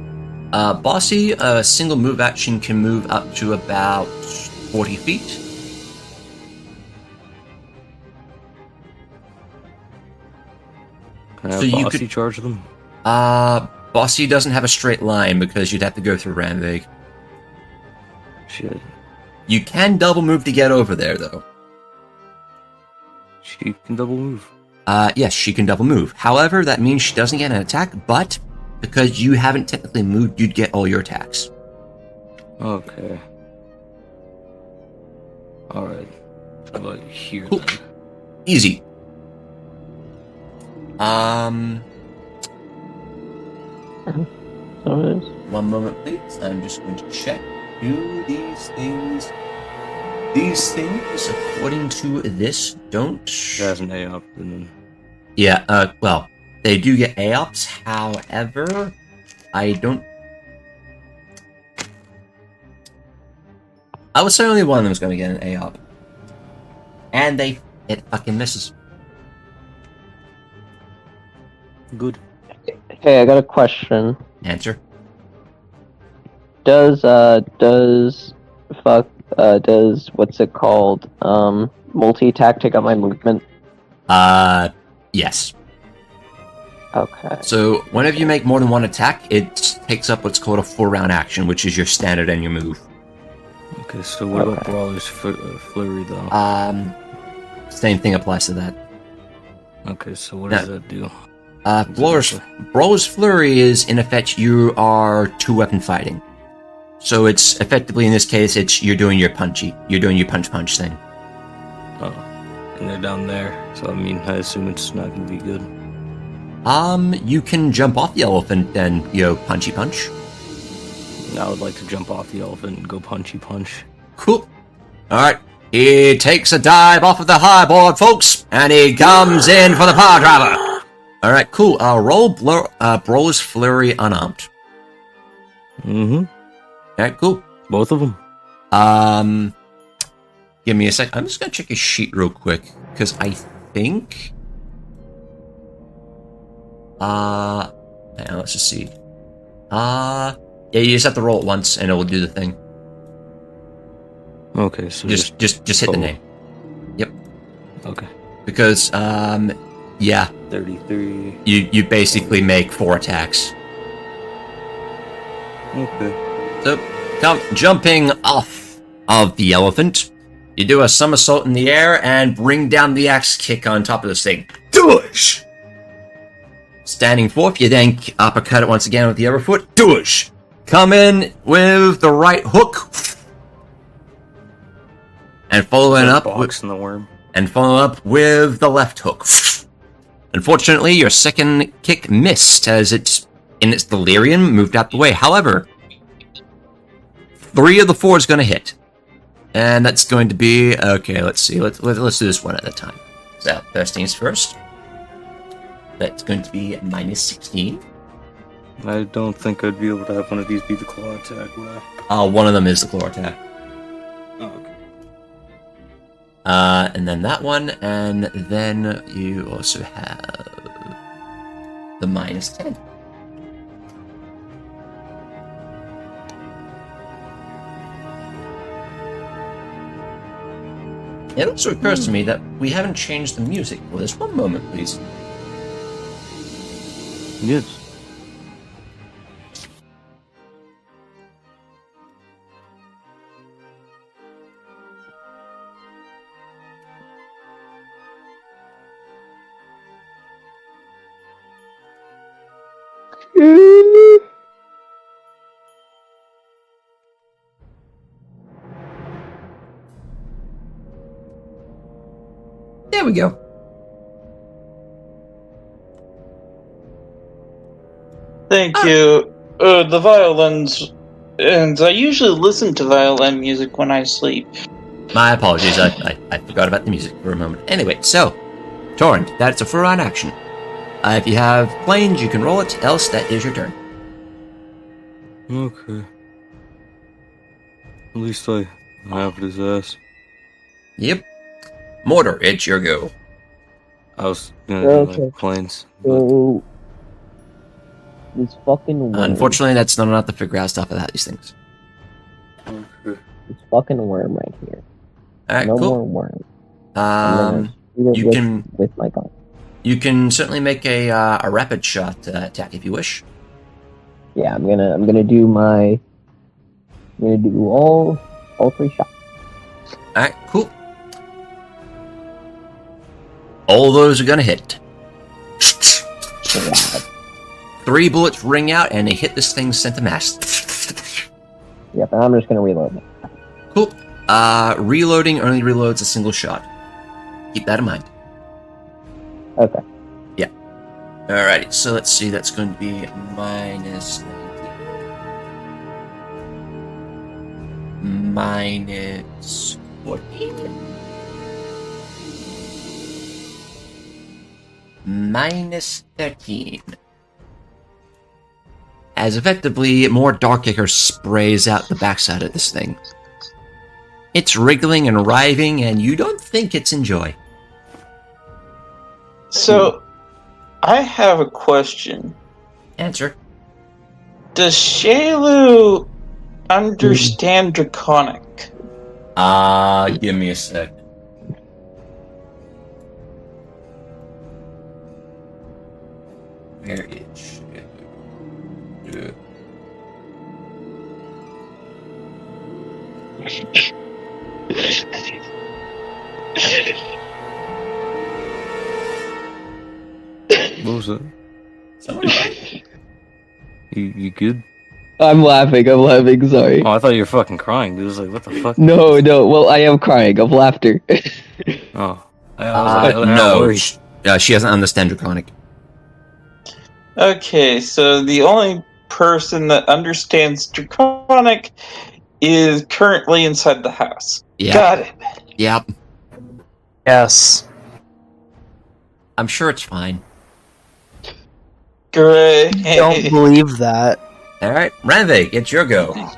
Bossy, a single move action can move up to about 40 feet. Can I So have you Bossy could- charge them? Bossy doesn't have a straight line because you'd have to go through Ranveig. Shit. You can double move to get over there, though. She can double move. Yes, she can double move. However, that means she doesn't get an attack, but because you haven't technically moved, you'd get all your attacks. Okay. Alright. How about here Cool. then? Easy. One moment, please. I'm just going to check. Do these things... These things, according to this, don't... It has an A up and then... Yeah, well, they do get AOPs, however, I don't... I would say only one of them is going to get an AOP. And it fucking misses. Good. Hey, I got a question. Answer. Does what's it called? Multi-attack take out my movement? Yes. Okay. So, whenever you make more than one attack, it takes up what's called a 4-round action, which is your standard and your move. Okay, so what about Okay. Brawler's Flurry though? Same thing applies to that. Okay, so what does that do? Brawler's Flurry is, in effect, you are 2-weapon fighting. So it's effectively, in this case, you're doing your punch punch thing. Oh, and they're down there, so I mean, I assume it's not gonna be good. You can jump off the elephant and, punchy punch. I would like to jump off the elephant and go punchy punch. Cool. Alright. He takes a dive off of the high board, folks, and he comes in for the power driver. Alright, cool. Roll Brawler's Flurry unarmed. Mm-hmm. Alright, cool. Both of them. Give me a sec. I'm just gonna check his sheet real quick, because I think... hang on, let's just see. Yeah, you just have to roll it once, and it will do the thing. Okay, so Just hit the name. Yep. Okay. Because, yeah, 33. you basically make 4 attacks. Okay. So, jumping off of the elephant, you do a somersault in the air and bring down the axe kick on top of this thing. Doosh! Standing forth, you then uppercut it once again with the other foot. Doosh! Come in with the right hook. And following up box in the worm. and follow up with the left hook. Unfortunately, your second kick missed as it's in its delirium moved out the way. However, 3 of the 4 is going to hit. And that's going to be... Okay, let's see. Let's do this one at a time. So, first things first. That's going to be minus 16. I don't think I'd be able to have one of these be the claw attack, would I? One of them is the claw attack. Oh, okay. And then that one, and then you also have the minus 10. It also occurs to me that we haven't changed the music for this. One moment, please. Yes. There we go. Thank you. the violins, and I usually listen to violin music when I sleep. My apologies, I forgot about the music for a moment. Anyway, so, Torund, that's a full-on action. If you have planes, you can roll it, else that is your turn. Okay. At least I have his ass. Yep. Mortar, it's your go. I was gonna do Okay. like planes. But So this fucking worm. Unfortunately, that's not enough to figure out stuff about these things. okay. This fucking worm right here. Alright, No cool. more worm. I'm gonna shoot it you with, can- with my gun. You can certainly make a rapid shot attack if you wish. Yeah, I'm gonna do all 3 shots. Alright, cool. All those are gonna hit. 3 bullets ring out and they hit this thing's center mass. Yep, and I'm just gonna reload it. Cool. Reloading only reloads a single shot. Keep that in mind. Okay. Alrighty, so let's see, that's going to be minus 19. Minus 14. Minus 13. As effectively, more Dark Acre sprays out the backside of this thing. It's wriggling and writhing, and you don't think it's in joy. So, I have a question. Answer. Does Shalu understand Draconic? Give me a sec. Where is Shalu? What was that? Someone You good? I'm laughing, sorry. Oh, I thought you were fucking crying, dude. I was like, what the fuck? No, well, I am crying of laughter. Oh. I was like, no, worried. she doesn't understand Draconic. Okay, so the only person that understands Draconic is currently inside the house. Yeah. Got it. Yep. Yes. I'm sure it's fine. Great. Don't believe that. Alright, Ranveig, it's your go. You're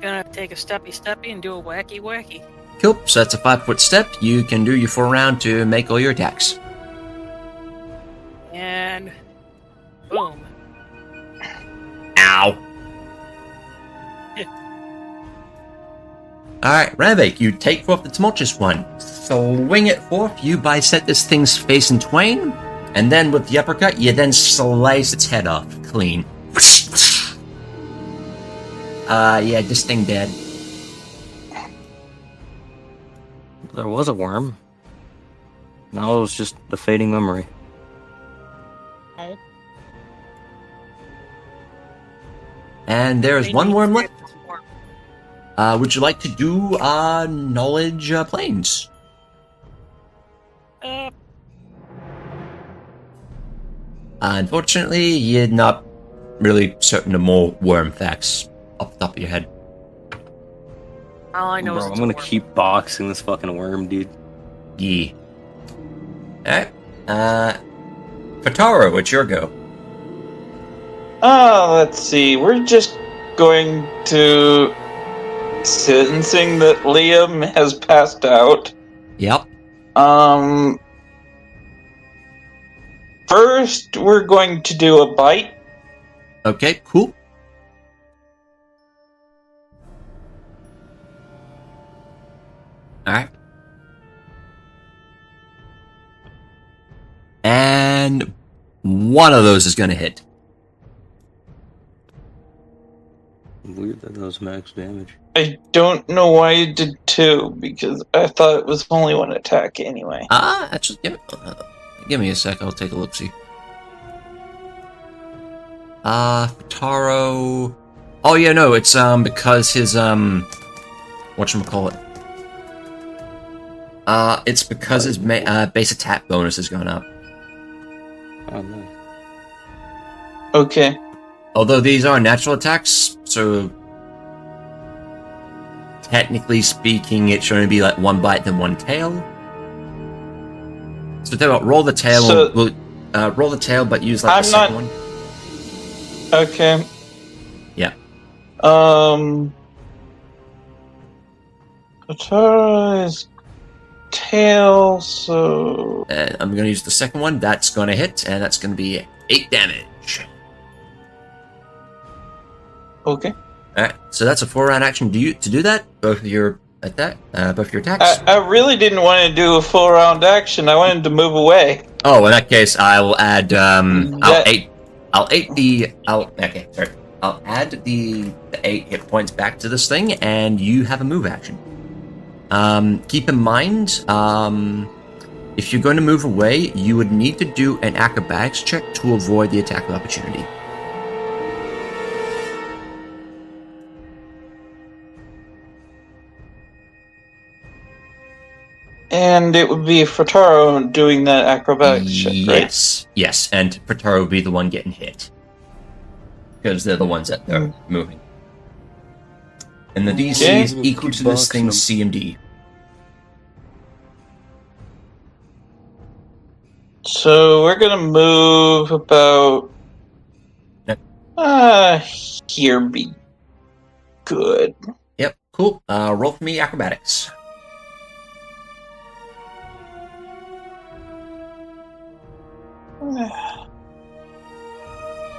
gonna have to take a steppy and do a wacky. Cool, so that's a 5-foot step. You can do your 4 round to make all your attacks. And boom. Ow. Alright, Ranveig, you take forth the tumultuous one. Swing it forth, you bisect this thing's face in twain, and then with the uppercut, you then slice its head off clean. Yeah, this thing dead. There was a worm. Now it was just the fading memory. And there's one worm left. Would you like to do knowledge planes? Unfortunately, you're not really certain of more worm facts off the top of your head. All I know is Bro, I'm it's a gonna worm. keep boxing this fucking worm, dude. Yeah. Alright. Fataro, what's your go? Let's see. We're just going to sensing that Liam has passed out. Yep. First, we're going to do a bite. Okay, cool. Alright. And one of those is going to hit. Weird that was max damage. I don't know why it did 2, because I thought it was only 1 attack anyway. Actually, give me a sec. I'll take a look. See. Fataro. Oh yeah, no, it's because his whatchamacallit. It's because his base attack bonus has gone up. Oh, nice. Okay. Although these are natural attacks, so technically speaking, it should only be like one bite then one tail. So tell you what, roll the tail. So- roll the tail, but use like I'm the second not- one. Okay. Yeah. Patara's tail, so... And I'm going to use the second one. That's going to hit, and that's going to be 8 damage. Okay. Alright, so that's a 4-round action. To do that, both of your attacks. I really didn't want to do a full round action. I wanted to move away. Oh, in that case, I will add. I'll add the 8 hit points back to this thing, and you have a move action. Keep in mind, if you're going to move away, you would need to do an acrobatics check to avoid the attack of opportunity. And it would be Furtaro doing that acrobatics check, right? Yes, and Furtaro will be the one getting hit. Because they're the ones that are moving. And the DC Okay. is equal to this thing's CMD. So we're gonna move about... here be good. Yep, cool. Roll for me acrobatics.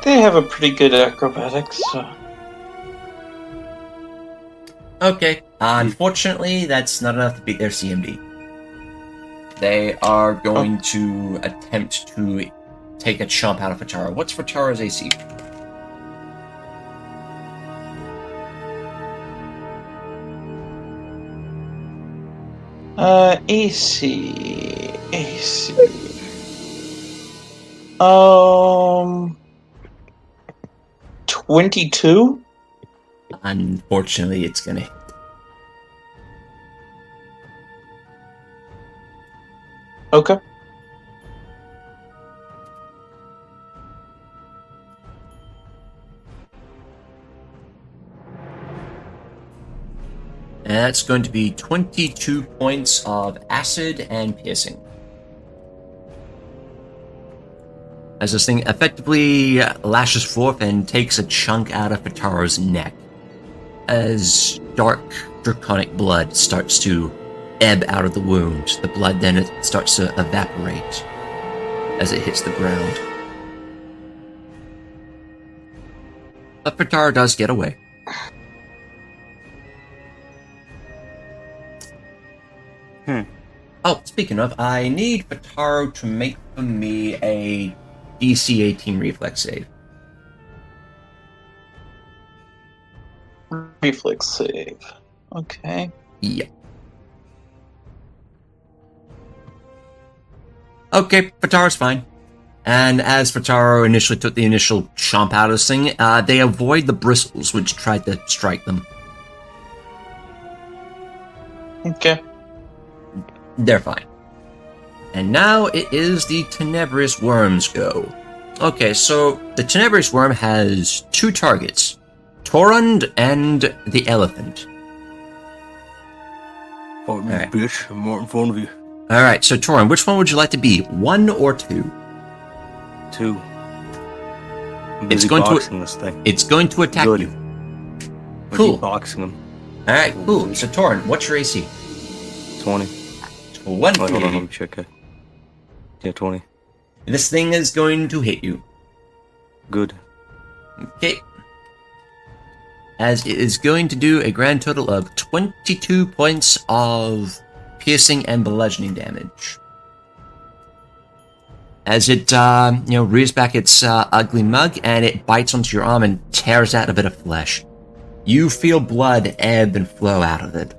They have a pretty good acrobatics, so... Okay, unfortunately, that's not enough to beat their CMD. They are going to attempt to take a chomp out of Furtaro. What's Furtaro's AC? AC... 22? Unfortunately, it's gonna hit. Okay. And that's going to be 22 points of acid and piercing. As this thing effectively lashes forth and takes a chunk out of Furtaro's neck. As dark, draconic blood starts to ebb out of the wound, the blood then it starts to evaporate as it hits the ground. But Furtaro does get away. Oh, speaking of, I need Furtaro to make for me a DC 18 reflex save. Reflex save. Okay. Yeah. Okay, Furtaro's fine. And as Furtaro initially took the initial chomp out of this thing, they avoid the bristles which tried to strike them. Okay. They're fine. And now it is the Tenebrous Worm's go. Okay, so the Tenebrous Worm has 2 targets. Torund and the elephant. Oh, you Alright. bitch, I'm more in front of you. Alright, so Torund, which one would you like to be? 1 or 2? 2. I'm It's busy going to- boxing this thing. It's going to attack Good. you. I Cool. keep boxing him. Alright, cool. So Torund, what's your AC? 20. 20. Wait, hold on, let me check it. Yeah, 20. This thing is going to hit you. Good. Okay. As it is going to do a grand total of 22 points of piercing and bludgeoning damage. As it, rears back its ugly mug and it bites onto your arm and tears out a bit of flesh. You feel blood ebb and flow out of it.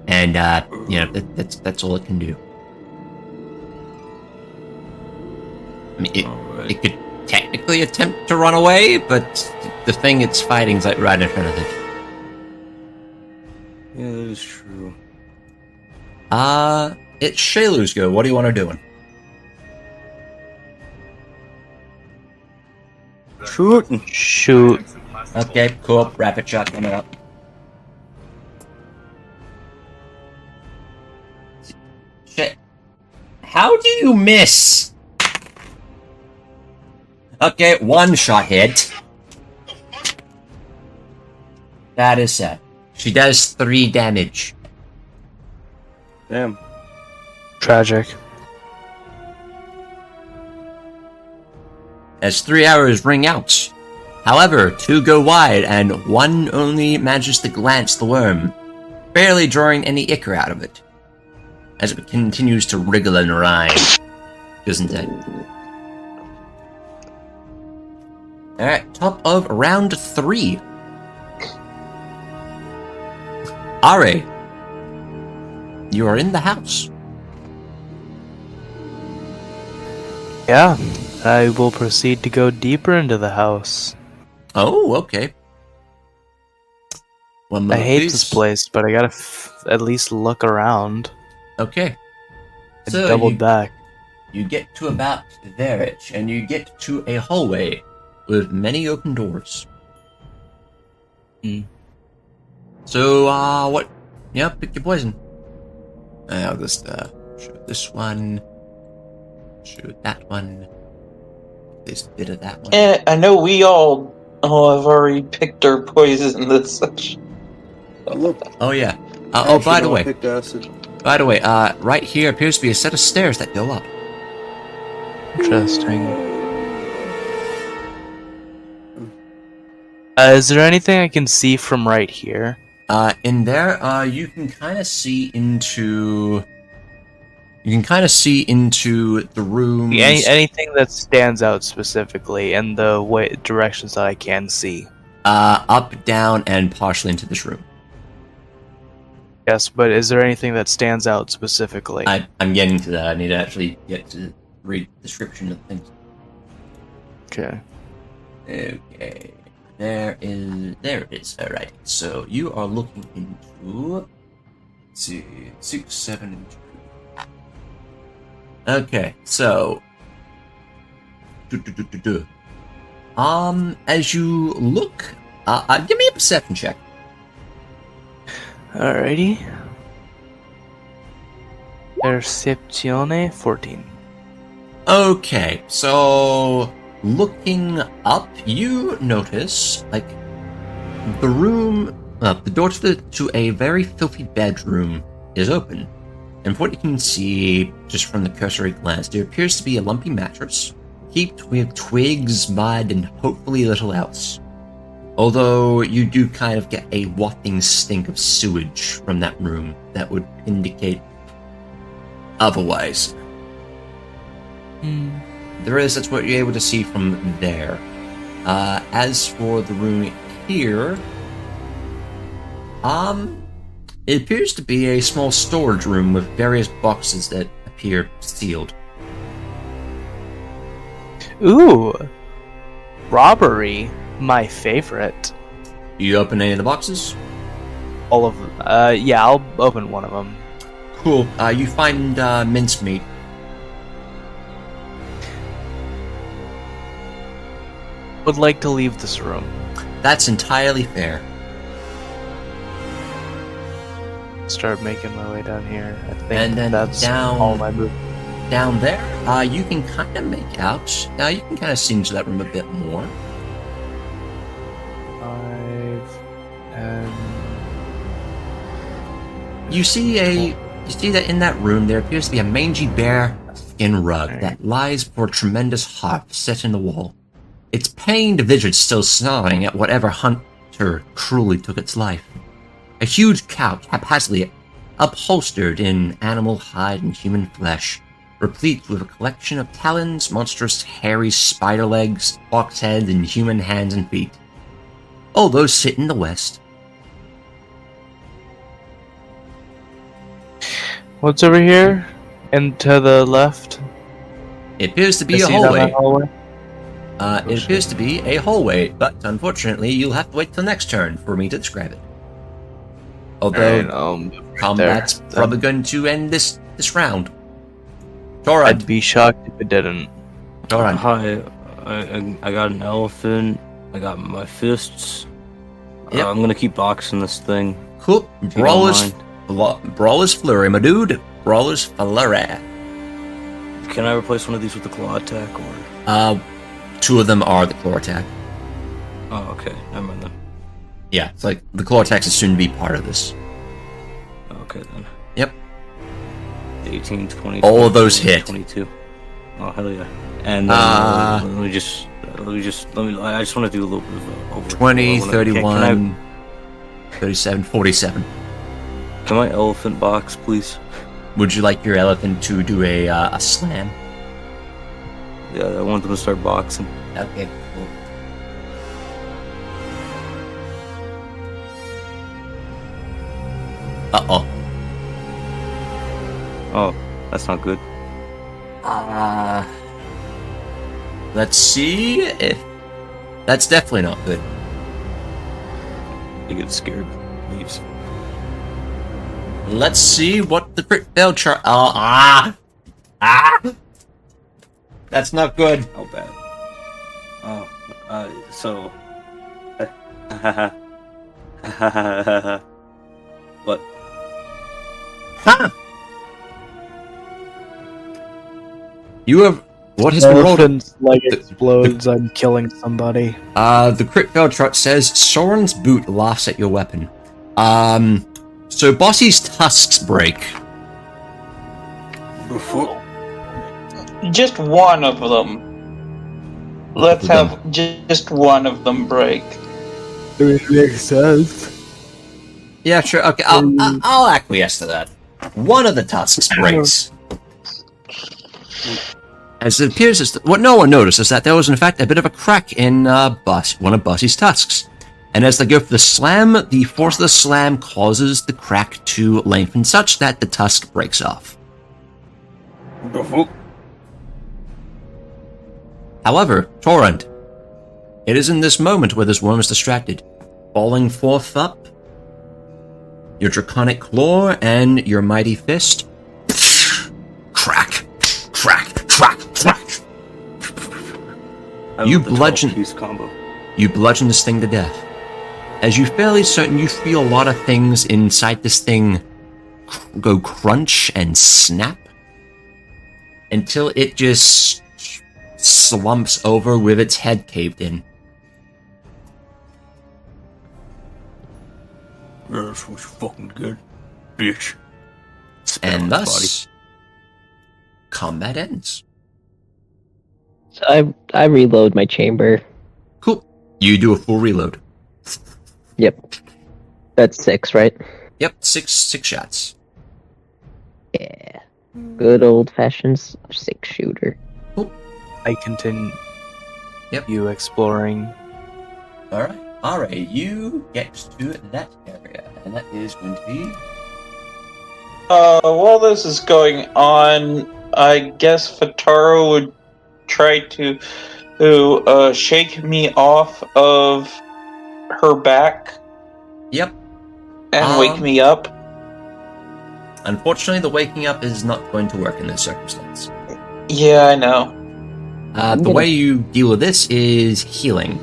And, that's all it can do. I mean, it could technically attempt to run away, but the thing it's fighting is like right in front of it. Yeah, that is true. It's Shaylu's go. What do you want her doing? Shooting. Shoot. Okay, cool. Rapid shot coming up. Shit. How do you miss? Okay, one shot hit. That is set. She does 3 damage. Damn. Tragic. As 3 arrows ring out. However, 2 go wide, and 1 only manages to glance the worm, barely drawing any ichor out of it, as it continues to wriggle and writhe. Isn't it? Alright, top of round 3. Are, you are in the house. Yeah, I will proceed to go deeper into the house. Oh, okay. One I moment, hate please. this place, but I gotta at least look around. Okay. I So doubled back. You get to about there-ish, and you get to a hallway with many open doors. So, what? Yeah, pick your poison. I'll just, shoot this one. Shoot that one. This bit of that one. I know we all have already picked our poison in this section. Oh, yeah. I By the actually way, picked acid. right here appears to be a set of stairs that go up. Interesting. Is there anything I can see from right here? In there, you can kind of see into... You can kind of see into the rooms. Anything that stands out specifically in the directions that I can see? Up, down, and partially into this room. Yes, but is there anything that stands out specifically? I'm getting to that. I need to actually get to read the description of things. Okay. Okay. There it is. Alright. So you are looking into, let's see, 6, 7, 2. Okay, so as you look, give me a perception check. Alrighty. Percepzione 14. Okay, so looking up, you notice, like, the room, the door to a very filthy bedroom is open. And from what you can see, just from the cursory glance, there appears to be a lumpy mattress, heaped with twigs, mud, and hopefully little else. Although you do kind of get a wafting stink of sewage from that room that would indicate otherwise. That's what you're able to see from there. As for the room here, it appears to be a small storage room with various boxes that appear sealed. Ooh! Robbery. My favorite. You open any of the boxes? All of them. Yeah, I'll open one of them. Cool. You find mincemeat. Would like to leave this room. That's entirely fair. Start making my way down here. I think And then that's down- all my move. Down there, you can kind of make out. You can kind of see into that room a bit more. 5, 10. You see that in that room there appears to be a mangy bear skin rug that lies before a tremendous hearth set in the wall. Its pained visage still snarling at whatever hunter cruelly took its life. A huge couch haphazardly upholstered in animal hide and human flesh, replete with a collection of talons, monstrous hairy spider legs, fox heads, and human hands and feet. All those sit in the west. What's over here? And to the left? It appears to be I a see down that hallway. hallway. It appears to be a hallway, but unfortunately you'll have to wait till next turn for me to describe it. Although, Alright, combat's there. probably going to end this round. Torund. I'd be shocked if it didn't. Torund. Hi, I got an elephant. I got my fists. Yep. I'm gonna keep boxing this thing. Cool. if you don't Brawler's Flurry, my dude. Brawler's Flurry. Can I replace one of these with the claw attack, or? 2 of them are the claw attack. Oh, okay. Never mind then. Yeah, it's like the claw attacks is soon to be part of this. Okay then. Yep. 18, 20. All of those hit. 22. Oh hell yeah! And Uh, let me just. I just want to do a little bit of over. 20, Can 31, 37, 47. Can my elephant box, please? Would you like your elephant to do a slam? Yeah, I want them to start boxing. Okay, cool. Uh-oh. Oh, that's not good. Let's see if... That's definitely not good. He gets scared. Leaves. Let's see what the crit fail chart... That's not good. How bad? Oh, so. What? Huh. You have... What has been rolled? Elephant's leg explodes. I'm killing somebody. The crit fail chart says Soren's boot laughs at your weapon. So Bossy's tusks break. Just one of them. Let's have just one of them break. It makes sense. Yeah, sure. Okay, I'll acquiesce to that. One of the tusks breaks. As it appears, what no one noticed is that there was in fact a bit of a crack in one of Bossy's tusks. And as they go for the slam, the force of the slam causes the crack to lengthen such that the tusk breaks off. However, Torund, it is in this moment where this worm is distracted. Falling forth up, your draconic claw and your mighty fist. Crack, crack, crack, crack. I You love the bludgeon- 12-piece combo. You bludgeon this thing to death. As you fairly certain you feel a lot of things inside this thing go crunch and snap until it just slumps over with its head caved in. Yeah, this was fucking good, bitch. Spit on And its thus, combat ends. So I reload my chamber. Cool. You do a full reload. Yep. That's 6, right? Yep, six shots. Yeah. Good old fashioned 6-shooter. I continue. Yep. You exploring. Alright, you get to that area, and that is going to be... While this is going on, I guess Fataro would try to shake me off of her back Yep. and wake me up. Unfortunately, the waking up is not going to work in this circumstance. Yeah, I know. The way you deal with this is healing.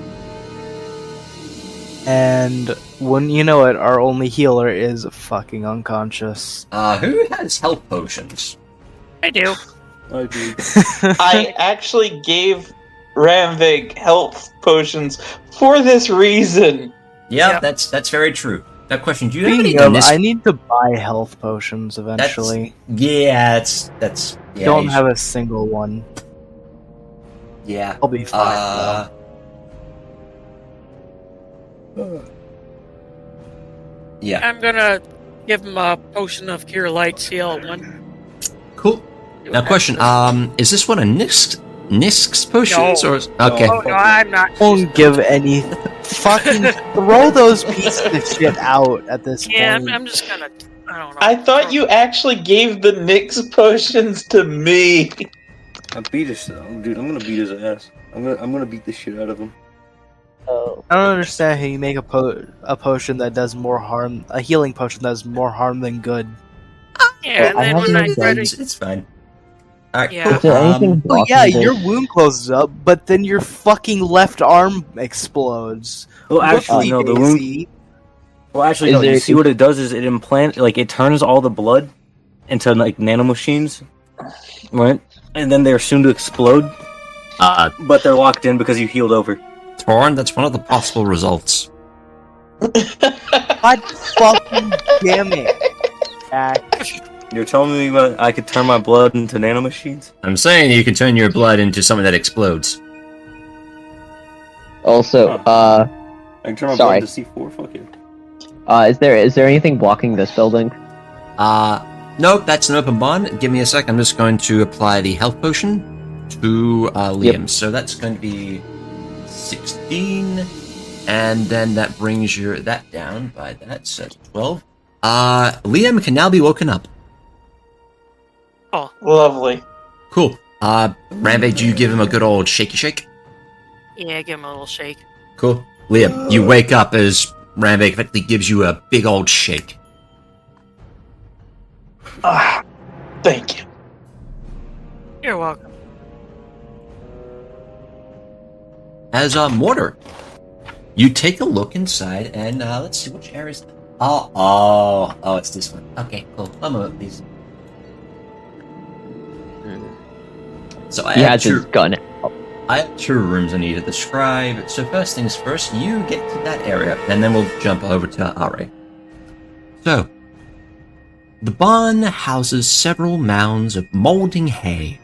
And when you know it, our only healer is fucking unconscious. Who has health potions? I do. I do. I actually gave Ranveig health potions for this reason. Yeah, that's very true. That question, do you have any Speaking of, Dinos? I need to buy health potions eventually. Yeah, that's yeah. Don't you have a single one. Yeah. I'll be fine. Yeah. I'm gonna give him a potion of Cure Light CL1. Cool. Now, question: is this one a Nisk's potions No. or? Okay. Oh no, I'm not. Don't give any. Fucking throw those pieces of shit out at this Yeah, point. I'm just gonna. I don't know. I thought you actually gave the Nyx potions to me. I beat his dude. I'm gonna beat his ass. I'm gonna beat the shit out of him. Oh. I don't understand how you make a potion that does more harm, a healing potion that does more harm than good. Yeah, and I then have when no I tried to, It's fine. Alright, Yeah. Is there anything Oh blocking yeah, this? your wound closes up, but then your fucking left arm explodes. Well, actually, Whoopsie no. The wound. daisy. Well, actually, Is no. You there- see what it does is it turns all the blood into like nanomachines, right? And then they're soon to explode, but they're locked in because you healed over. Torund, that's one of the possible results. God fucking damn it. Jack. You're telling me I could turn my blood into nanomachines? I'm saying you can turn your blood into something that explodes. Also, I can turn my Sorry. blood to C4. Fuck you. is there anything blocking this building? Nope, that's an open bond. Give me a sec. I'm just going to apply the health potion to Liam. So that's going to be 16, and then that brings that down by that, so 12. Liam can now be woken up. Lovely. Cool. Ranveig, do you give him a good old shaky shake? yeah, give him a little shake. Cool. Liam, you wake up as Ranveig effectively gives you a big old shake. Ah, thank you. You're welcome. As Mortar, you take a look inside, and let's see which areas. Oh, it's this one. Okay, cool. One moment, please. So He has his gun. I have 2 rooms I need to describe. So first things first, you get to that area, and then we'll jump over to Are. So, the barn houses several mounds of molding hay,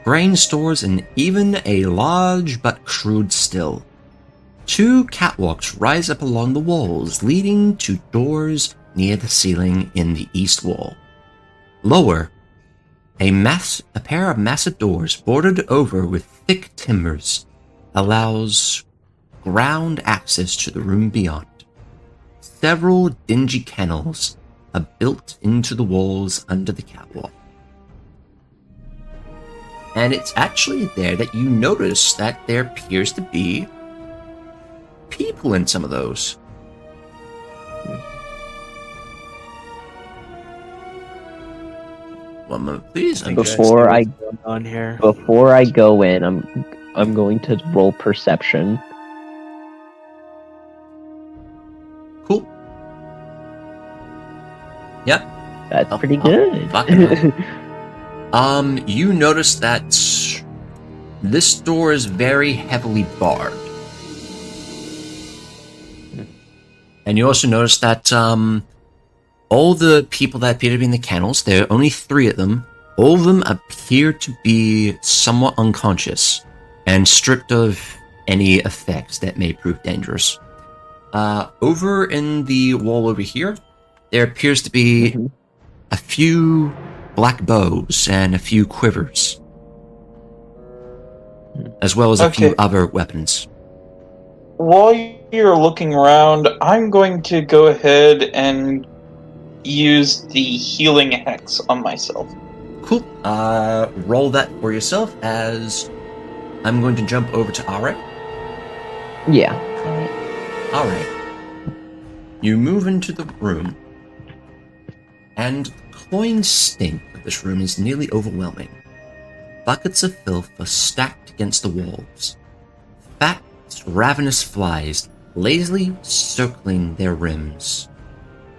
grain stores, and even a large but crude still. 2 catwalks rise up along the walls, leading to doors near the ceiling in the east wall. Lower, a pair of massive doors bordered over with thick timbers allows ground access to the room beyond. Several dingy kennels are built into the walls under the catwalk. And it's actually there that you notice that there appears to be people in some of those. One moment, please. I'm just- Before I on here. Before I go in, I'm going to roll perception. Cool. Yep. That's Oh, pretty oh, good. fucking you notice that this door is very heavily barred. And you also notice that all the people that appear to be in the kennels, there are only 3 of them. All of them appear to be somewhat unconscious and stripped of any effects that may prove dangerous. Over in the wall over here, there appears to be a few black bows and a few quivers, as well as a few other weapons. While you're looking around, I'm going to go ahead and use the healing hex on myself. Cool. Roll that for yourself as I'm going to jump over to Are. Yeah. Alright. You move into the room, and the cloying stink of this room is nearly overwhelming. Buckets of filth are stacked against the walls. Fat, ravenous flies lazily circling their rims.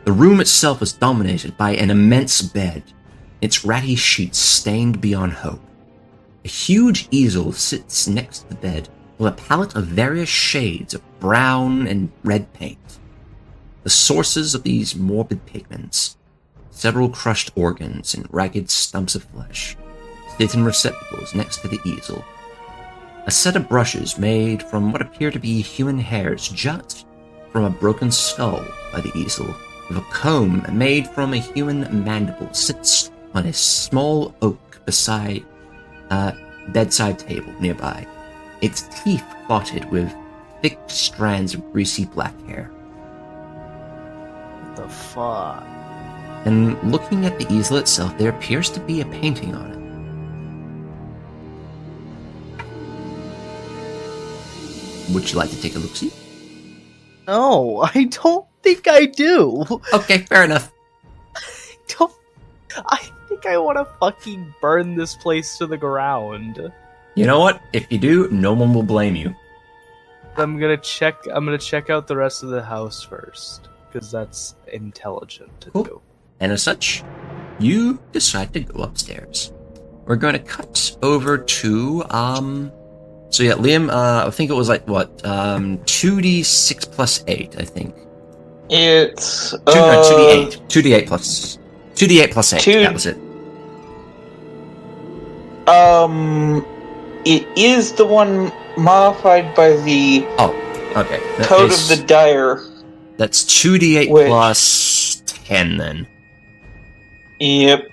The room itself is dominated by an immense bed, its ratty sheets stained beyond hope. A huge easel sits next to the bed with a palette of various shades of brown and red paint. The sources of these morbid pigments, several crushed organs and ragged stumps of flesh, sit in receptacles next to the easel. A set of brushes made from what appear to be human hairs jut from a broken skull by the easel, with a comb made from a human mandible sits on a small oak beside a bedside table nearby, its teeth clotted with thick strands of greasy black hair. What the fuck? And looking at the easel itself, there appears to be a painting on it. Would you like to take a look-see? No, I don't think I do. Okay, fair enough. I think I want to fucking burn this place to the ground. You know what? If you do, no one will blame you. I'm gonna check out the rest of the house first, because that's intelligent to Cool. do. And as such, you decide to go upstairs. We're going to cut over to, so yeah, Liam, I think it was like, what, 2d6 plus 8, I think. It's 2d8. 2d8 plus 8, that was it. It is the one modified by the Okay. Code of the Dire. That's 2d8 plus 10 then. Yep.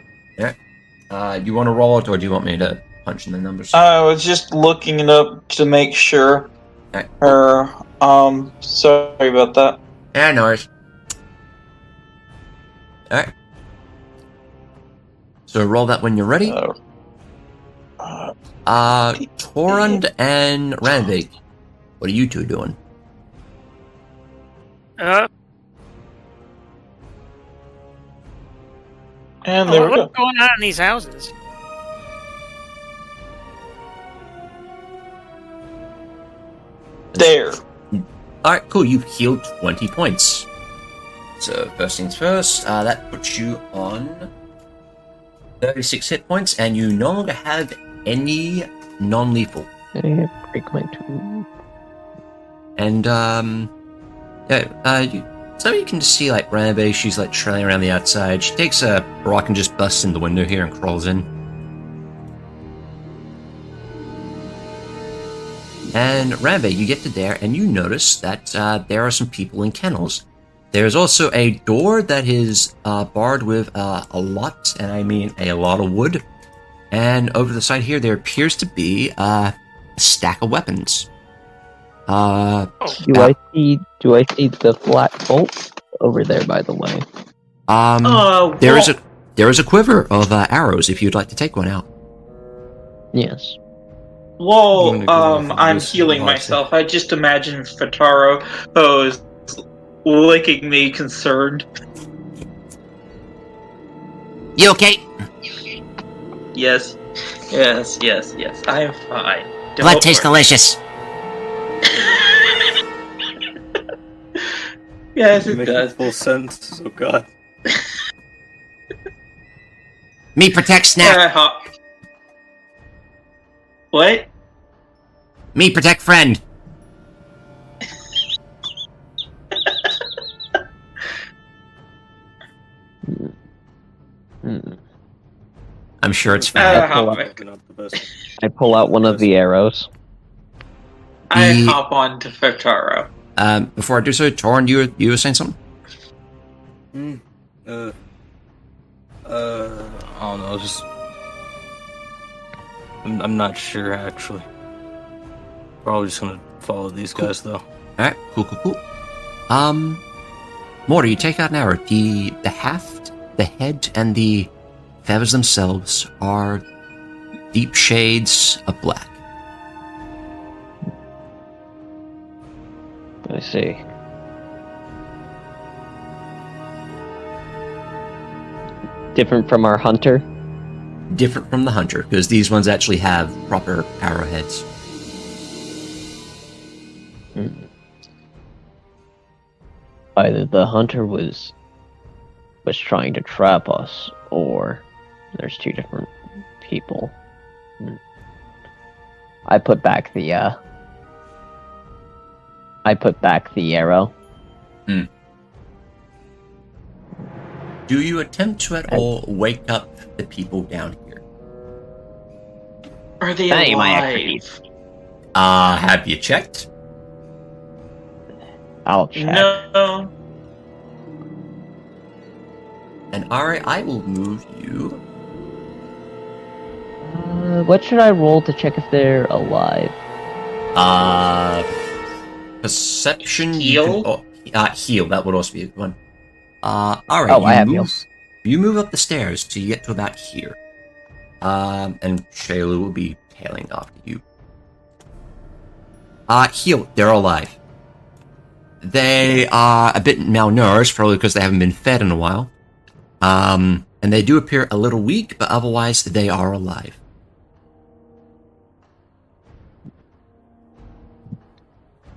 You want to roll it, or do you want me to punch in the numbers? I was just looking it up to make sure. Alright. Sorry about that. Yeah, no worries. Alright. So roll that when you're ready. Torund and Ranveig, what are you two doing? And there we go. What's going on in these houses? There. Alright, cool. You've healed 20 points. So, first things first, that puts you on 36 hit points, and you no longer have any non-lethal. Break my two. And, so you can just see, like, Ranveig, she's, like, trailing around the outside. She takes a rock and just busts in the window here and crawls in. And Ranveig, you get to there, and you notice that there are some people in kennels. There's also a door that is barred with a lot, and I mean a lot of wood. And over the side here, there appears to be a stack of weapons. Do I see the flat bolt over there? By the way, there is a quiver of arrows if you'd like to take one out. yes. Whoa, I'm healing myself. I just imagine Fataro is licking me concerned. You okay? Yes. I am fine. Blood tastes delicious. Yes, it Making does. full sense. Oh god. Me protect snack. What? Me protect friend. I'm sure it's fine. I pull out one of the arrows. I hop on to Fataro. Before I do so, Torund, you were saying something? I don't know, just... I'm not sure, actually. Probably just gonna follow these guys, though. Alright, cool. Mortar, you take out an arrow. The haft, the head, and the feathers themselves are deep shades of black. I see. Different from our hunter? Different from the hunter, because these ones actually have proper arrowheads. Either the hunter was trying to trap us, or there's two different people. I put back the arrow. Do you attempt to at all wake up the people down here? Are they Hey, my alive? expertise. Have you checked? I'll check. No. And Ari, I will move you. What should I roll to check if they're alive? Perception. Heal? Heal. That would also be a good one. Alright. I have heals. You move up the stairs till you get to about here. And Shayla will be tailing after you. Heal. They're alive. They are a bit malnourished, probably because they haven't been fed in a while. And they do appear a little weak, but otherwise they are alive.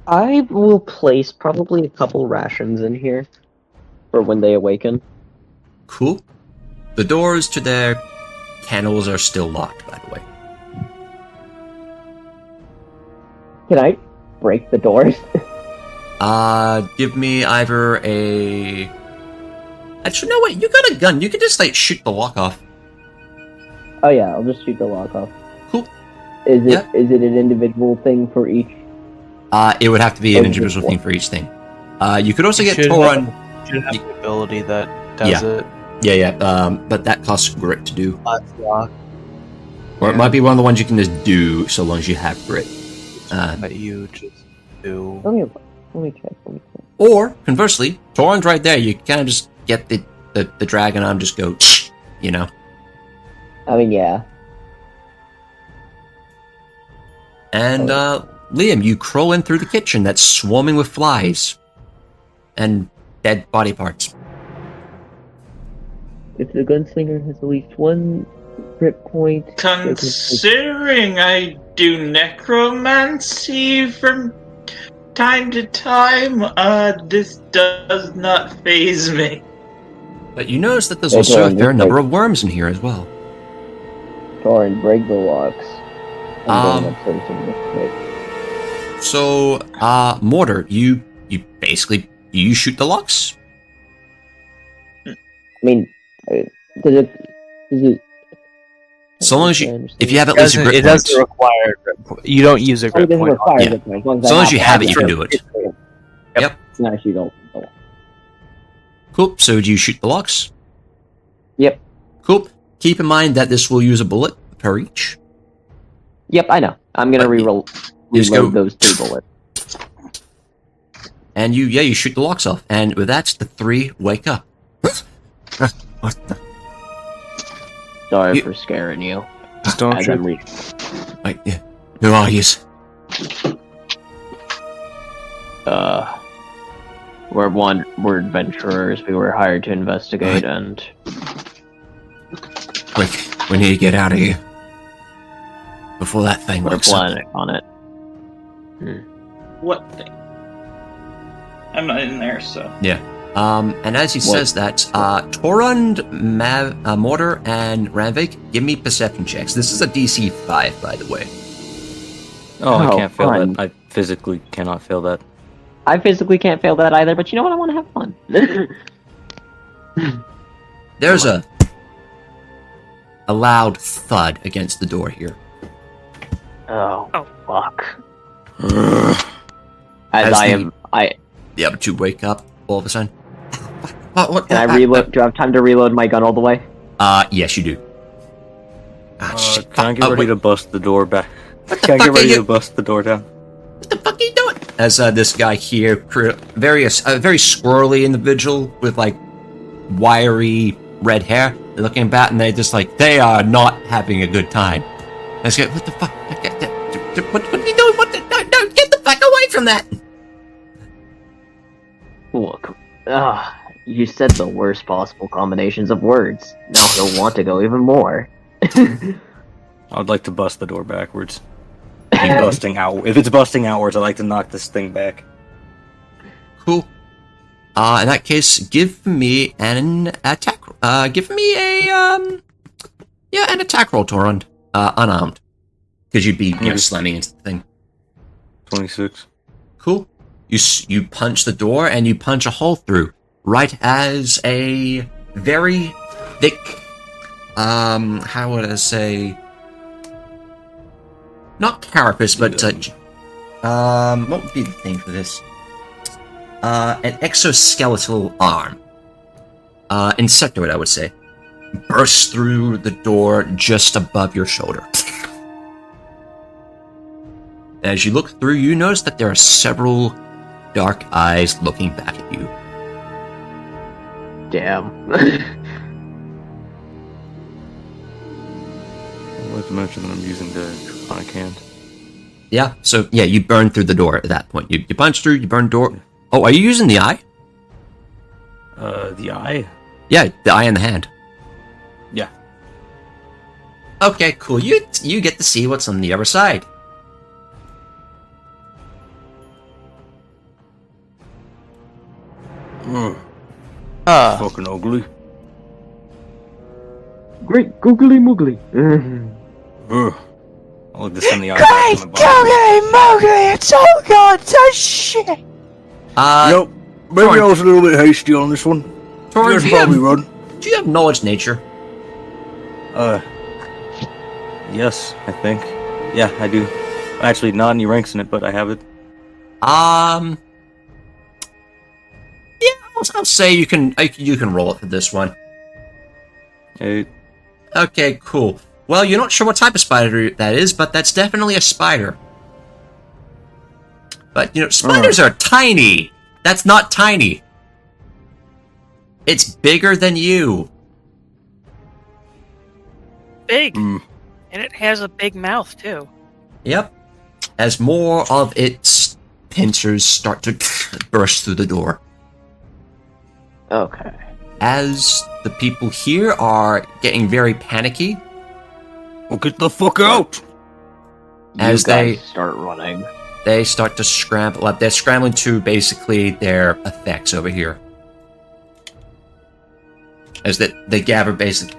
I will place probably a couple rations in here for when they awaken. Cool. The doors to their kennels are still locked, by the way. Can I break the doors? Give me either a... Actually, no, wait, you got a gun. You can just, like, shoot the lock off. Oh yeah, I'll just shoot the lock off. Cool. Is Yeah. it an individual thing for each? It would have to be an Okay. individual thing for each thing. You could also get Should Torund... should have the ability that does it. Yeah, but that costs grit to do. Lock Or it might be one of the ones you can just do so long as you have grit. that you just do. Let me check. Or, conversely, Torund's right there. You kind of just get the dragon arm, just go, you know. I mean, yeah. And, Liam, you crawl in through the kitchen that's swarming with flies. And dead body parts. If the gunslinger has at least one grip point... Considering I do necromancy from time to time, this does not faze me. But you notice that there's Hey, also a Torund, fair just number like- of worms in here as well. Torrent, break the locks. I'm going Um, upstairs real quick. So, Mortar, you basically, you shoot the locks? I mean, does it... So long as you, understand. if you have at least a It grip doesn't point. require grip point. You don't use a Oh, it grip doesn't point. require Yeah. grip point. As long as you have it, you can do it. Yep. No, actually, don't. Cool, so do you shoot the locks? Yep. Cool. Keep in mind that this will use a bullet per each. Yep, I know. I'm gonna You just go- reload those 2 bullets. And you shoot the locks off. And with that, the 3 wake up. What the? Sorry You- for scaring you. Just don't As shoot. I'm reaching. Like, yeah. Who are you? We're adventurers. We were hired to investigate, and Quick, we need to get out of here. Before that thing we're wakes up. planning on it. What thing? I'm not in there, so. And as he says that, Torund, Mortar, and Ranveig, give me perception checks. This is a DC 5, by the way. Oh, I Oh, can't fail fun. that. I physically cannot fail that. I physically can't fail that either, but you know what? I want to have fun. There's a loud thud against the door here. Oh, fuck. As The other 2 wake up all of a sudden. What? Can I reload? Do I have time to reload my gun all the way? Yes, you do. Shit, Can I fuck. get ready Wait, to bust the door back? what the Can I fuck get are ready you? to bust the door down? What the fuck are you doing? As this guy here, very squirrely individual with like wiry red hair, they're looking about and they're just like they are not having a good time. Let's get what the fuck? What are you doing? No, get the fuck away from that! Look, you said the worst possible combinations of words. Now he'll want to go even more. I'd like to bust the door backwards. If it's busting outwards, I'd like to knock this thing back. Cool. In that case, give me an attack. Give me an attack roll, Torund. Unarmed, because you'd be slamming into the thing. 26. Cool. You punch the door and you punch a hole through, right as a very thick, how would I say, not carapace, but what would be the thing for this? An exoskeletal arm, insectoid, I would say, bursts through the door just above your shoulder. As you look through, you notice that there are several dark eyes looking back at you. Damn. I'd like to mention that I'm using the Draconic Hand. Yeah, so you burn through the door at that point. You punch through, you burn door. Oh, are you using the eye? The eye? Yeah, the eye in the hand. Yeah. Okay, cool. You get to see what's on the other side. Fucking ugly. Great googly moogly. I'll look this in the eye. Great googly moogly! It's all gone to shit! Yep. Maybe I was a little bit hasty on this one. Torund, You guys probably run. do you have knowledge nature? Yes, I think. Yeah, I do. Actually, not any ranks in it, but I have it. Yeah, I'll say you can roll it for this one. Hey, Okay, cool. Well, you're not sure what type of spider that is, but that's definitely a spider. But, spiders are tiny. That's not tiny. It's bigger than you. Big. And it has a big mouth, too. Yep. As more of its pincers start to burst through the door. Okay. As the people here are getting very panicky. well, get the fuck out! As you guys they start running. They start to scramble up. They're scrambling to basically their effects over here. As they gather basically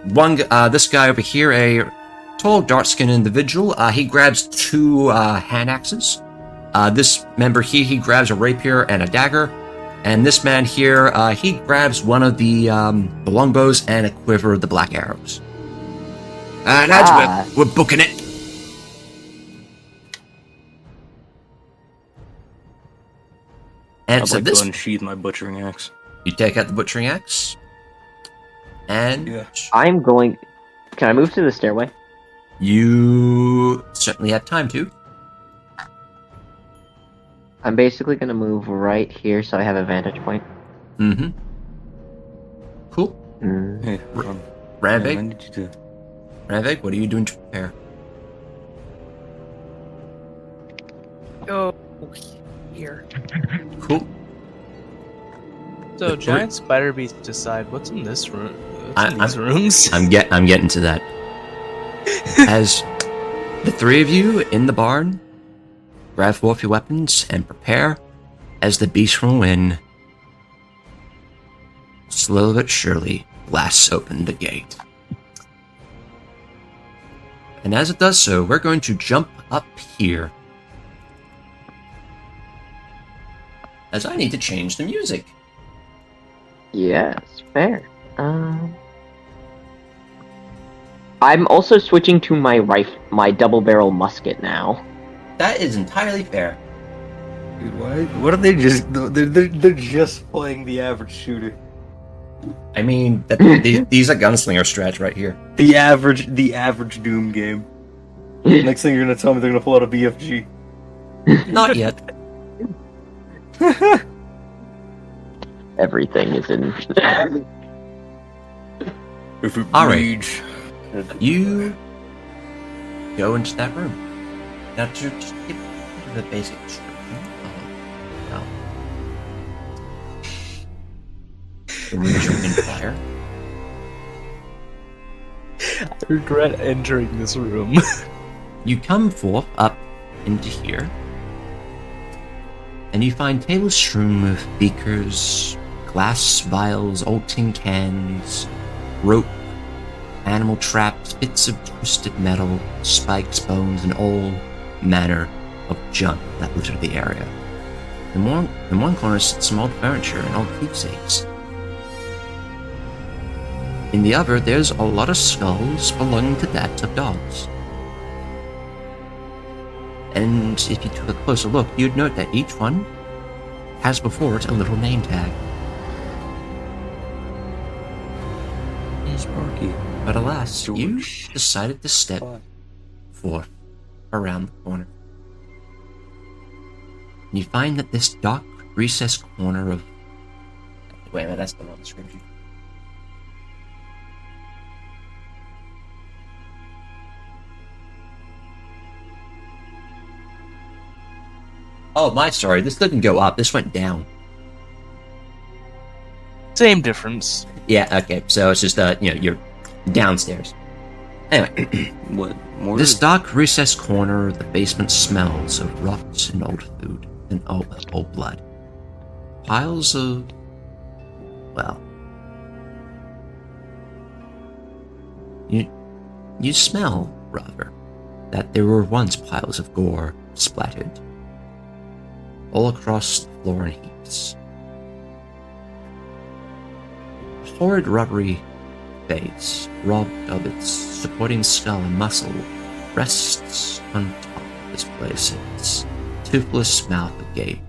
this guy over here, a tall, dark-skinned individual, he grabs two hand axes. This member here, he grabs a rapier and a dagger. And this man here, he grabs one of the longbows and a quiver of the black arrows. Lads, we're booking it. And I'd so like this, to unsheath my butchering axe. you take out the butchering axe, and Yeah. I'm going. Can I move to the stairway? you certainly have time to. I'm basically gonna move right here so I have a vantage point. Mm-hmm. Cool. Hey, Ranveig, I need you to... Ranveig, what are you doing to prepare? Go here. Cool. So, giant spider beasts decide what's in this room. I- These rooms. I'm getting to that. As the three of you in the barn grab forth your weapons and prepare, as the beast from within slowly but surely blasts open the gate. And as it does so, we're going to jump up here. As I need to change the music. Yes, fair. I'm also switching to my double barrel musket now. That is entirely fair. Dude, why? What are they just... They're just playing the average shooter. I mean, these are gunslinger strats right here. The average Doom game. Next thing you're gonna tell me they're gonna pull out a BFG. Not yet. Everything is in. If it All right. bleeds. You go into that room. Now to just give the basic description of the room is in fire. I regret entering this room. You come forth up into here, and you find tables strewn with beakers, glass vials, old tin cans, rope, animal traps, bits of twisted metal, spikes, bones, and all manner of junk that litter the area. In one corner sits some old furniture and old keepsakes. In the other, there's a lot of skulls belonging to that of dogs. And if you took a closer look, you'd note that each one has before it a little name tag. Sparky. But alas, you George. decided to step forth around the corner. And you find that this dark, recessed corner of... Wait a minute, that's the wrong description. Oh, my sorry, this didn't go up, this went down. Same difference. Yeah, okay, so it's just, you're downstairs. Anyway, What? More? this dark recessed corner of the basement smells of rot and old food and old blood. Piles of, well, you smell, rather, that there were once piles of gore splattered all across the floor in heaps. A horrid rubbery face, robbed of its supporting skull and muscle, rests on top of this place, its toothless mouth agape,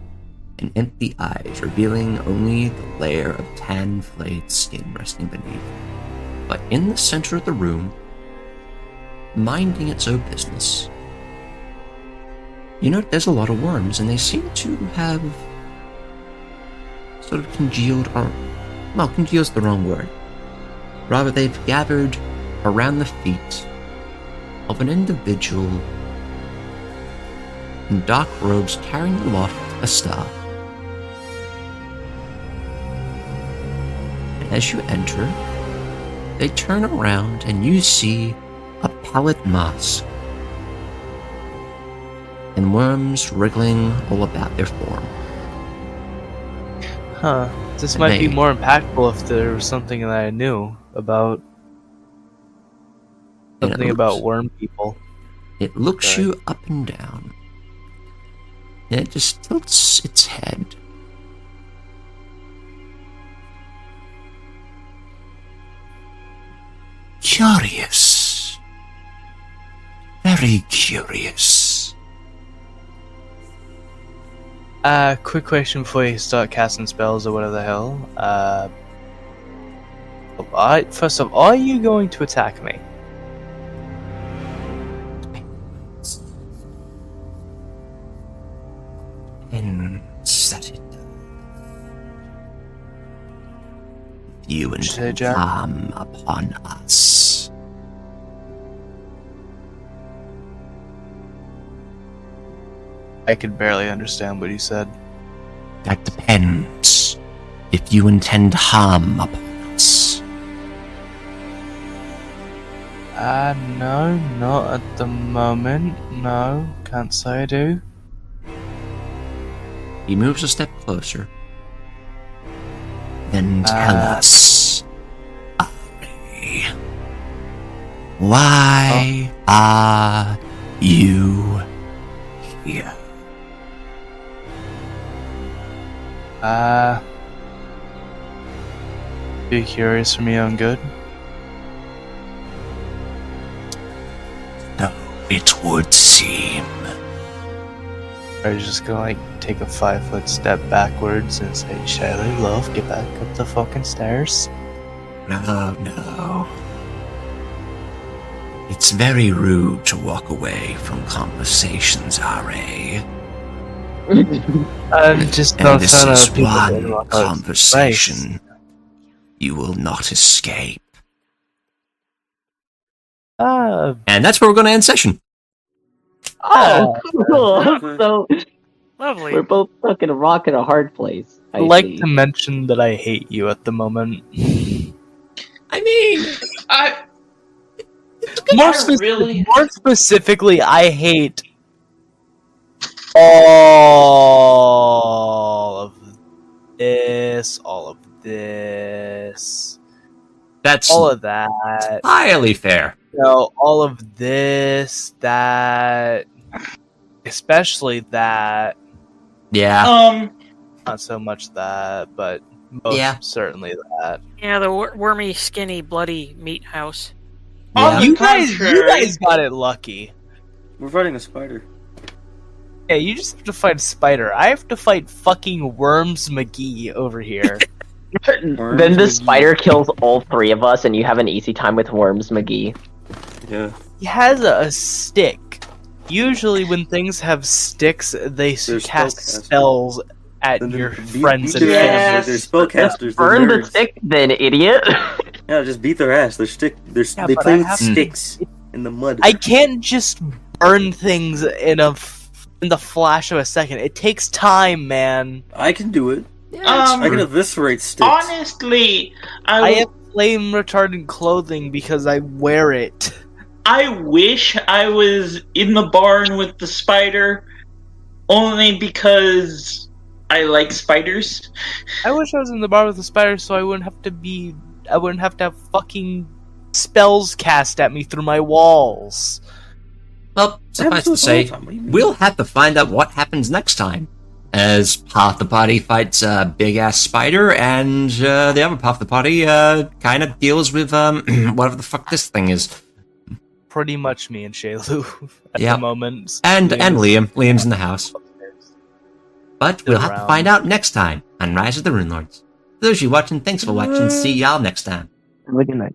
and empty eyes revealing only the layer of tan flayed skin resting beneath. But in the center of the room, minding its own business, you note there's a lot of worms, and they seem to have sort of congealed, or, well, congeal's the wrong word. Rather, they've gathered around the feet of an individual in dark robes carrying aloft a staff. And as you enter, they turn around and you see a pallid mask and worms wriggling all about their form. Huh. This And might be they- more impactful if there was something that I knew about. And Something it about looks- worm people. It looks Okay. you up and down, and it just tilts its head. Curious. Very curious. Quick question before you start casting spells or whatever the hell. First off, are you going to attack me? And set it. You and Say, Jack. harm upon us. I could barely understand what he said. That depends. If you intend harm upon us. No, not at the moment. No, can't say I do. He moves a step closer. Then tell us, Ari, why are you here? Be curious for me own good. So it would seem. Or you just gonna like take a 5-foot step backwards and say, Shayla, love, get back up the fucking stairs? No. It's very rude to walk away from conversations, Ari. I'm just And not this trying is to people one in my heart's conversation you will not escape. place. And that's where we're going to end session. Oh, cool. So Lovely. we're both stuck in a rock in a hard place. I I'd like see. to mention that I hate you at the moment. I mean, More specifically, I hate all of this, that's all of that. entirely fair. No, all of this, that, especially that. Yeah. Not so much that, but most Yeah. certainly that. Yeah, the wormy, skinny, bloody meat house. Yeah. You guys got it lucky. We're fighting a spider. Yeah, you just have to fight a spider. I have to fight fucking Worms McGee over here. Then the spider kills all three of us, and you have an easy time with Worms McGee. Yeah. He has a stick. Usually when things have sticks, they They're cast spellcasters. spells at Then your beat friends and their family. ass. They're spellcasters. Burn They're the nerds. stick, then, idiot. Yeah, just beat their ass. They Yeah, they but play I with have to- sticks in the mud. I can't just burn things in the flash of a second. It takes time, man. I can do it. I can eviscerate sticks. Honestly, I have flame retardant clothing because I wear it. I wish I was in the barn with the spider, only because I like spiders. I wish I was in the bar with the spider so I wouldn't have to have fucking spells cast at me through my walls. Well, suffice to say, we'll have to find out what happens next time. As half the party fights a big-ass spider, and the other half of the party kind of deals with whatever the fuck this thing is. Pretty much me and Shaylu at Yep. the moment. And Liam. Liam's in the house. But we'll have to Around. find out next time on Rise of the Runelords. For those of you watching, thanks for watching. See y'all next time. Have a good night.